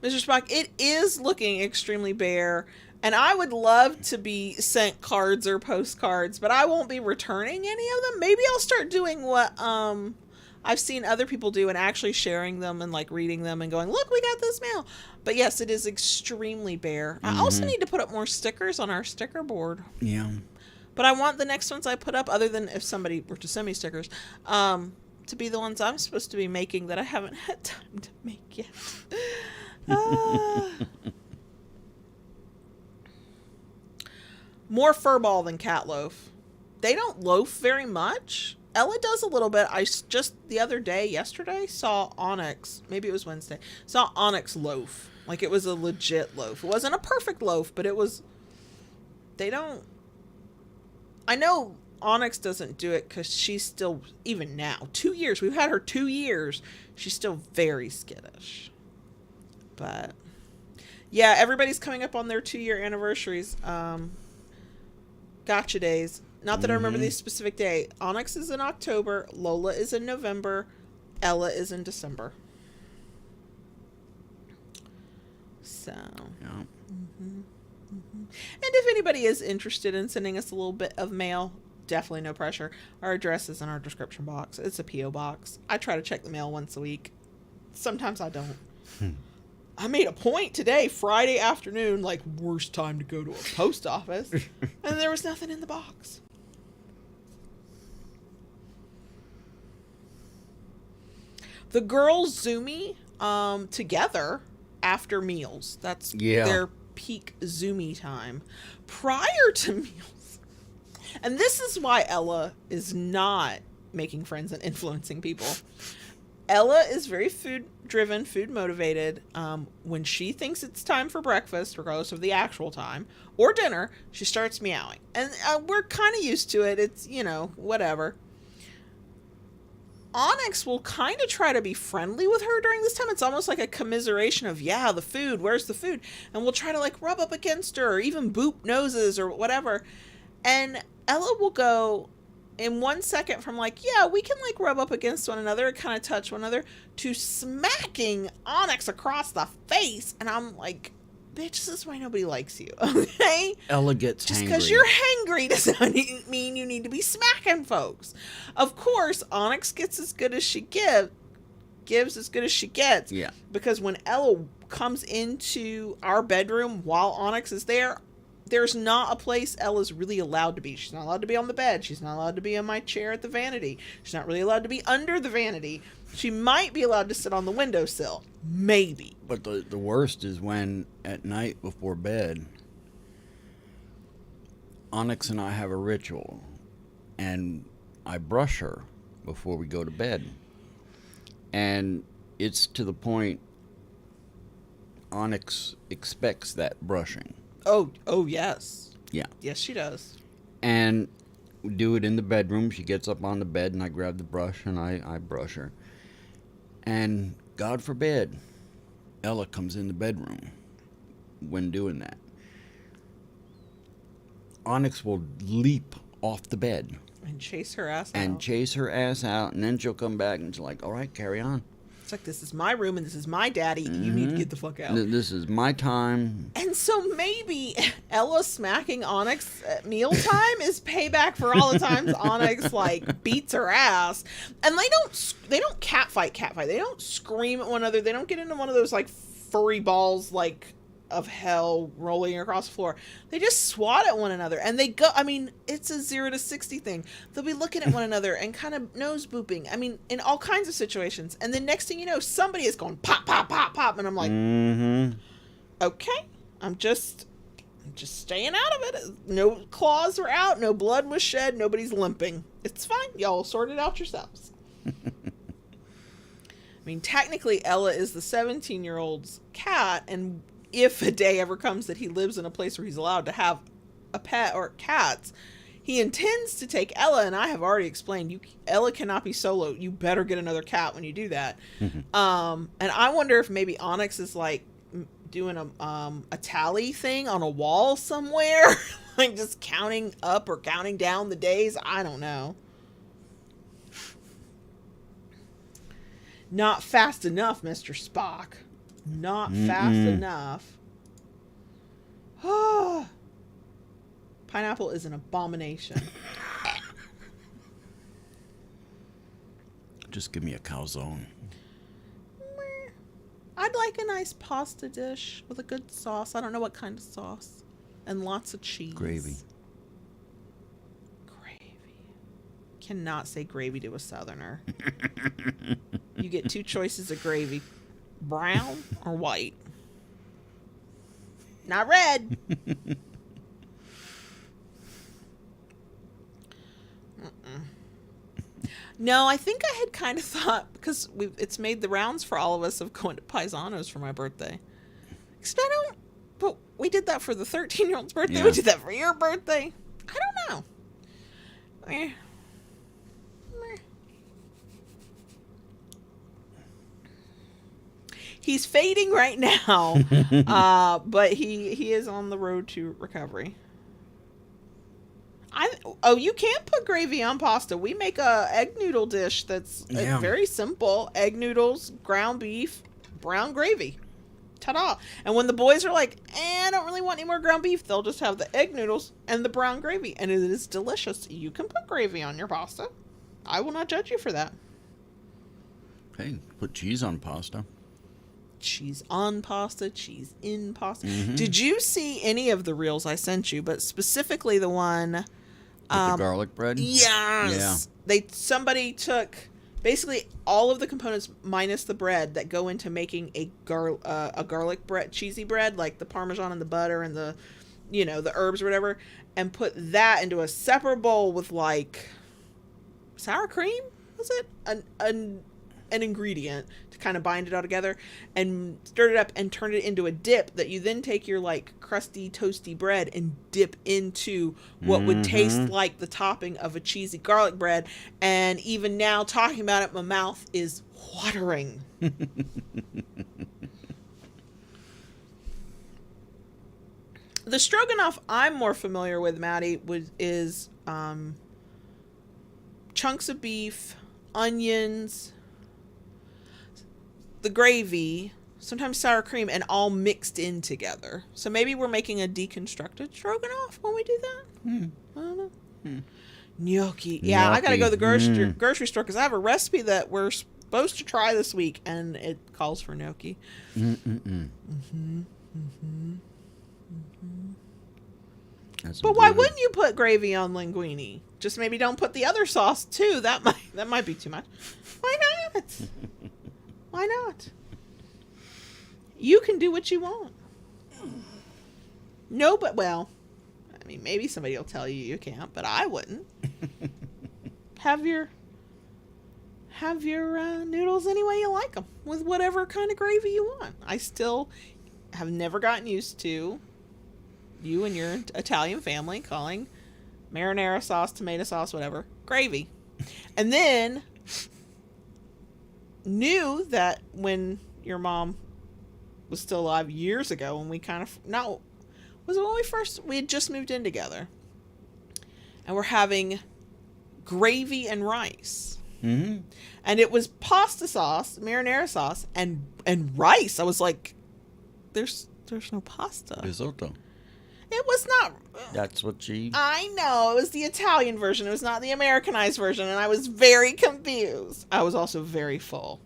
[SPEAKER 1] Mr. Spock, it is looking extremely bare, And I would love to be sent cards or postcards, but I won't be returning any of them. Maybe I'll start doing what I've seen other people do and actually sharing them and like reading them and going, look, we got this mail. But yes, it is extremely bare. I also need to put up more stickers on our sticker board.
[SPEAKER 2] Yeah.
[SPEAKER 1] But I want the next ones I put up, other than if somebody were to send me stickers, to be the ones I'm supposed to be making that I haven't had time to make yet. More furball than cat loaf. They don't loaf very much. Ella does a little bit. I just the other day, yesterday, saw Onyx. Maybe it was Wednesday. Saw Onyx loaf. Like it was a legit loaf. It wasn't a perfect loaf, but it was. They don't. I know Onyx doesn't do it because she's still, even now, 2 years. We've had her 2 years. She's still very skittish. But yeah, everybody's coming up on their 2-year anniversaries. Gotcha days. Not that I remember the specific day. Onyx is in October. Lola is in November. Ella is in December. So.
[SPEAKER 2] Yeah.
[SPEAKER 1] And if anybody is interested in sending us a little bit of mail, definitely no pressure. Our address is in our description box. It's a P.O. box. I try to check the mail once a week. Sometimes I don't. I made a point today, Friday afternoon, like worst time to go to a post office, and there was nothing in the box. The girls Zoomy together after meals. That's their peak Zoomy time. Prior to meals. And this is why Ella is not making friends and influencing people. Ella is very food-driven, food-motivated. When she thinks it's time for breakfast, regardless of the actual time, or dinner, she starts meowing. And we're kind of used to it. It's, whatever. Onyx will kind of try to be friendly with her during this time. It's almost like a commiseration of, the food, where's the food? And we'll try to, like, rub up against her or even boop noses or whatever. And Ella will go in 1 second from like, we can like rub up against one another and kind of touch one another to smacking Onyx across the face. And I'm like, bitch, this is why nobody likes you, okay?
[SPEAKER 2] Ella gets
[SPEAKER 1] just
[SPEAKER 2] hangry.
[SPEAKER 1] Because you're hangry does not mean you need to be smacking folks. Of course, Onyx gets as good as she gives as good as she gets.
[SPEAKER 2] Yeah.
[SPEAKER 1] Because when Ella comes into our bedroom while Onyx is there, there's not a place Ella's really allowed to be. She's not allowed to be on the bed. She's not allowed to be in my chair at the vanity. She's not really allowed to be under the vanity. She might be allowed to sit on the windowsill. Maybe.
[SPEAKER 2] But the worst is when, at night before bed, Onyx and I have a ritual. And I brush her before we go to bed. And it's to the point Onyx expects that brushing.
[SPEAKER 1] Oh, yes.
[SPEAKER 2] Yeah.
[SPEAKER 1] Yes, she does.
[SPEAKER 2] And we do it in the bedroom. She gets up on the bed, and I grab the brush, and I brush her. And God forbid, Ella comes in the bedroom when doing that. Onyx will leap off the bed.
[SPEAKER 1] And chase her ass
[SPEAKER 2] out. And then she'll come back, and she's like, all right, carry on.
[SPEAKER 1] It's like, this is my room and this is my daddy. You need to get the fuck out.
[SPEAKER 2] This is my time.
[SPEAKER 1] And so maybe Ella smacking Onyx at mealtime is payback for all the times Onyx like beats her ass. And they don't cat fight. They don't scream at one another. They don't get into one of those like furry balls like of hell rolling across the floor. They just swat at one another, and they go, it's a 0 to 60 thing. They'll be looking at one another and kind of nose booping. in all kinds of situations. And then next thing you know, somebody is going pop, pop, pop, pop. And I'm like, okay, I'm just staying out of it. No claws were out. No blood was shed. Nobody's limping. It's fine. Y'all sort it out yourselves. Technically Ella is the 17-year-old's cat, and if a day ever comes that he lives in a place where he's allowed to have a pet or cats, he intends to take Ella, and I have already explained, Ella cannot be solo. You better get another cat when you do that. And I wonder if maybe Onyx is like doing a tally thing on a wall somewhere, like just counting up or counting down the days. I don't know. Not fast enough, Mr. Spock. Not fast enough. Pineapple is an abomination.
[SPEAKER 2] Just give me a calzone.
[SPEAKER 1] I'd like a nice pasta dish with a good sauce. I don't know what kind of sauce. And lots of cheese.
[SPEAKER 2] Gravy.
[SPEAKER 1] Cannot say gravy to a Southerner. You get 2 choices of gravy. Brown or white. Not red. No, I think I had kind of thought, because it's made the rounds for all of us of going to Paisanos for my birthday. Except but we did that for the 13-year-old's birthday. Yeah. We did that for your birthday. I don't know. He's fading right now, but he is on the road to recovery. You can't put gravy on pasta. We make a egg noodle dish that's very simple. Egg noodles, ground beef, brown gravy. Ta-da. And when the boys are like, I don't really want any more ground beef, they'll just have the egg noodles and the brown gravy. And it is delicious. You can put gravy on your pasta. I will not judge you for that.
[SPEAKER 2] Hey, put cheese on pasta.
[SPEAKER 1] Cheese on pasta, cheese in pasta. Mm-hmm. Did you see any of the reels I sent you, but specifically the one
[SPEAKER 2] with the garlic bread?
[SPEAKER 1] Yes. Yeah. Somebody took basically all of the components minus the bread that go into making a garlic bread, cheesy bread, like the Parmesan and the butter and the herbs or whatever, and put that into a separate bowl with like sour cream, was it? An ingredient to kind of bind it all together, and stirred it up and turned it into a dip that you then take your like crusty toasty bread and dip into what would taste like the topping of a cheesy garlic bread. And even now talking about it, my mouth is watering. The stroganoff I'm more familiar with, Maddie, is chunks of beef, onions, the gravy, sometimes sour cream, and all mixed in together. So maybe we're making a deconstructed stroganoff when we do that. I don't know. Gnocchi. Yeah, I gotta go to the grocery store because I have a recipe that we're supposed to try this week, and it calls for gnocchi. But why wouldn't you put gravy on linguine? Just maybe don't put the other sauce too. That might be too much. Why not? Why not? You can do what you want. No, but I mean, maybe somebody will tell you can't, but I wouldn't. Have your noodles any way you like them, with whatever kind of gravy you want. I still have never gotten used to you and your Italian family calling marinara sauce, tomato sauce, whatever, gravy. And then knew that when your mom was still alive years ago, when we we had just moved in together, and we're having gravy and rice, and it was pasta sauce, marinara sauce, and rice. I was like, there's no pasta.
[SPEAKER 2] Risotto.
[SPEAKER 1] It was not.
[SPEAKER 2] That's what she...
[SPEAKER 1] I know. It was the Italian version. It was not the Americanized version. And I was very confused. I was also very full.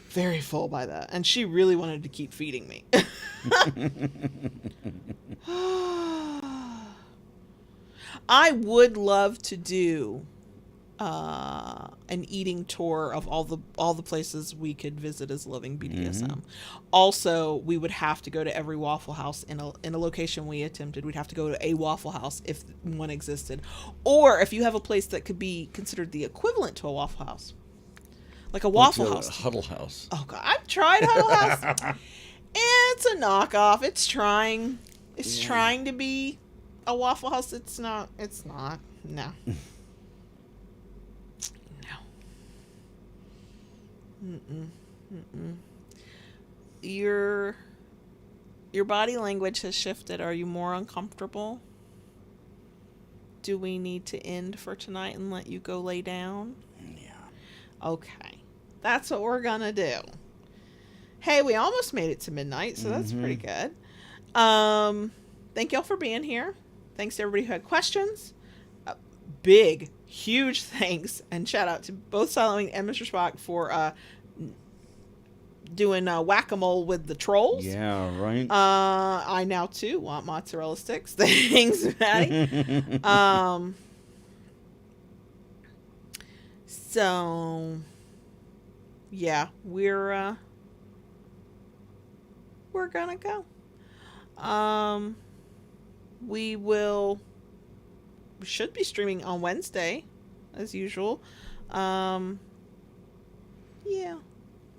[SPEAKER 1] Very full by that. And she really wanted to keep feeding me. I would love to do an eating tour of all the places we could visit as living BDSM. Also, we would have to go to every Waffle House in a location we attempted. We'd have to go to a Waffle House if one existed, or if you have a place that could be considered the equivalent to a Waffle House, like a Waffle House.
[SPEAKER 2] Huddle House.
[SPEAKER 1] Oh God, I've tried Huddle House. It's a knockoff. It's trying to be a Waffle House. It's not. No. Your body language has shifted. Are you more uncomfortable? Do we need to end for tonight and let you go lay down?
[SPEAKER 2] Yeah.
[SPEAKER 1] Okay. That's what we're gonna do. Hey, we almost made it to midnight, so that's pretty good. thank y'all for being here. Thanks to everybody who had questions. Big, huge thanks and shout out to both Silent Wing and Mr. Spock for doing whack-a-mole with the trolls.
[SPEAKER 2] Yeah, right.
[SPEAKER 1] I now too want mozzarella sticks. Thanks, Maddie. So yeah, we're gonna go. We should be streaming on Wednesday as usual. Yeah,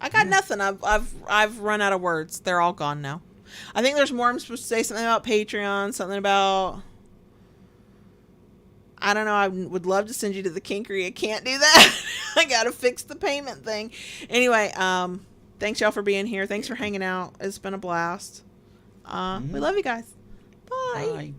[SPEAKER 1] I got nothing. I've run out of words. They're all gone now. I think there's more. I'm supposed to say something about Patreon, something about, I don't know. I would love to send you to the Kinky. I can't do that. I gotta fix the payment thing. Anyway, thanks y'all for being here. Thanks for hanging out. It's been a blast. We love you guys. Bye.
[SPEAKER 2] Bye.